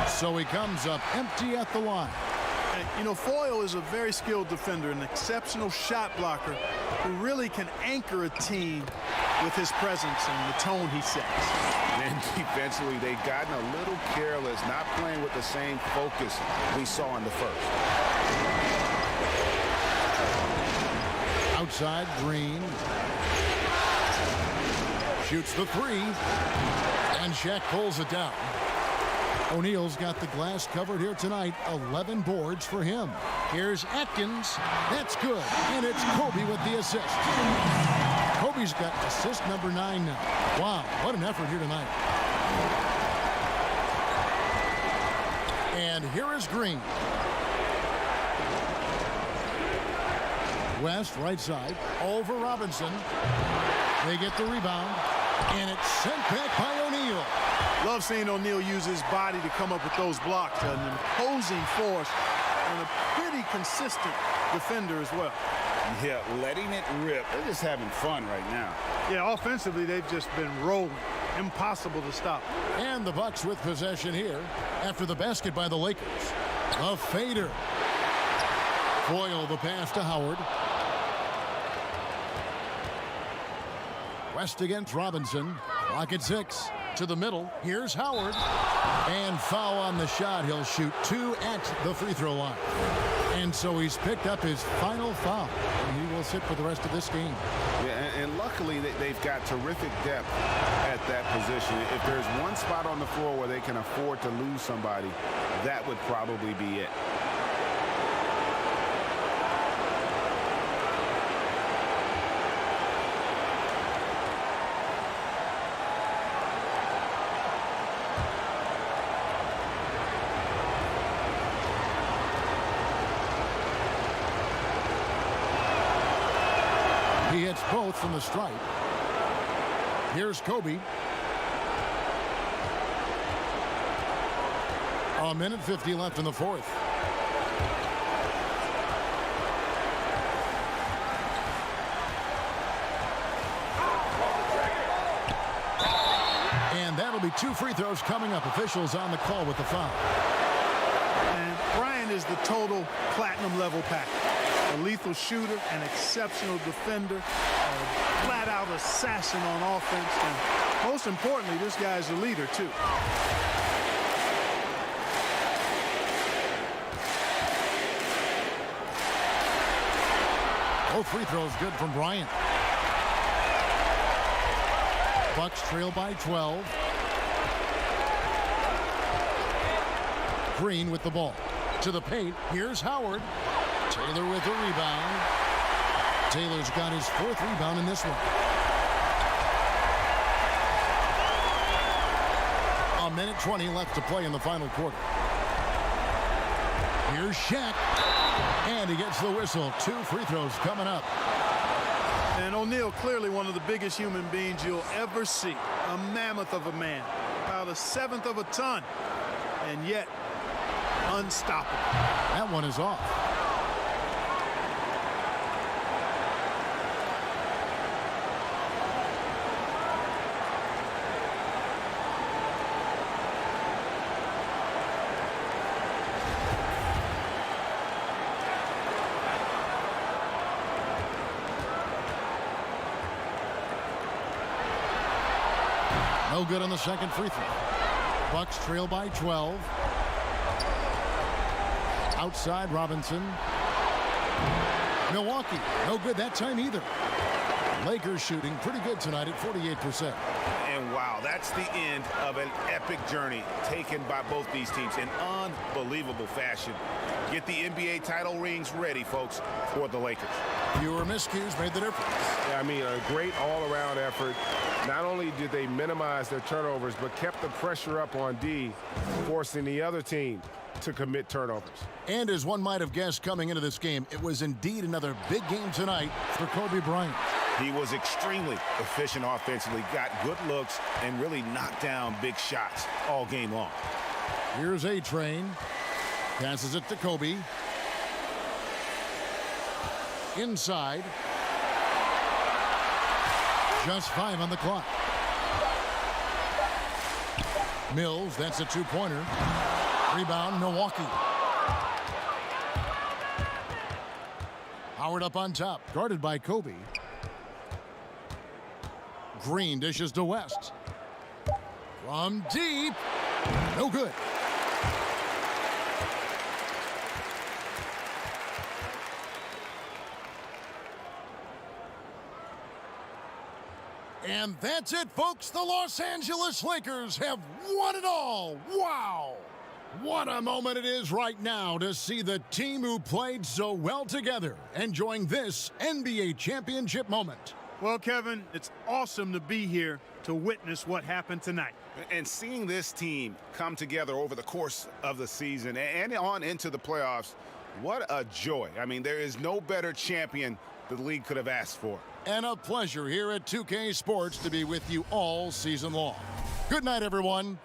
So he comes up empty at the line. And, you know, Foyle is a very skilled defender, an exceptional shot blocker who really can anchor a team with his presence and the tone he sets. And defensively, they've gotten a little careless, not playing with the same focus we saw in the first. Outside, Green. Shoots the three. And Shaq pulls it down. O'Neal's got the glass covered here tonight. 11 boards for him. Here's Atkins. That's good. And it's Kobe with the assist. Kobe's got assist number 9 now. Wow, what an effort here tonight. And here is Green. West, right side, over Robinson. They get the rebound, and it's sent back by O'Neal. Love seeing O'Neal use his body to come up with those blocks. An imposing force and a pretty consistent defender as well. Yeah, letting it rip. They're just having fun right now. Yeah, offensively, they've just been rolling. Impossible to stop. And the Bucks with possession here after the basket by the Lakers. A fader. Foyle the pass to Howard. West against Robinson. Clock at 6. To the middle. Here's Howard. And foul on the shot. He'll shoot 2 at the free throw line. And so he's picked up his final foul. And he will sit for the rest of this game. Yeah, and luckily they've got terrific depth at that position. If there's one spot on the floor where they can afford to lose somebody, that would probably be it. He hits both from the stripe. Here's Kobe. A minute 50 left in the fourth. And that'll be 2 free throws coming up. Officials on the call with the foul. And Bryant is the total platinum level package. A lethal shooter, an exceptional defender, a flat-out assassin on offense, and most importantly, this guy's a leader, too. Both free throws good from Bryant. Bucks trail by 12. Green with the ball. To the paint. Here's Howard. Taylor with the rebound. Taylor's got his 4th rebound in this one. A minute 20 left to play in the final quarter. Here's Shaq. And he gets the whistle. 2 free throws coming up. And O'Neal, clearly one of the biggest human beings you'll ever see. A mammoth of a man. About 1/7 of a ton. And yet, unstoppable. That one is off. No good on the second free throw. Bucks trail by 12. Outside Robinson. Milwaukee, no good that time either. Lakers shooting pretty good tonight at 48%. And wow, that's the end of an epic journey taken by both these teams in unbelievable fashion. Get the NBA title rings ready, folks, for the Lakers. Fewer miscues made the difference. Yeah, I mean, a great all-around effort. Not only did they minimize their turnovers, but kept the pressure up on D, forcing the other team to commit turnovers. And as one might have guessed coming into this game, it was indeed another big game tonight for Kobe Bryant. He was extremely efficient offensively, got good looks, and really knocked down big shots all game long. Here's A-Train. Passes it to Kobe. Inside. Just 5 on the clock. Mills, that's a 2-pointer. Rebound, Milwaukee. Howard up on top, guarded by Kobe. Green dishes to West. From deep. No good. And that's it, folks. The Los Angeles Lakers have won it all. Wow. What a moment it is right now to see the team who played so well together enjoying this NBA championship moment. Well, Kevin, it's awesome to be here to witness what happened tonight. And seeing this team come together over the course of the season and on into the playoffs, what a joy. I mean, there is no better champion the league could have asked for. And a pleasure here at 2K Sports to be with you all season long. Good night, everyone.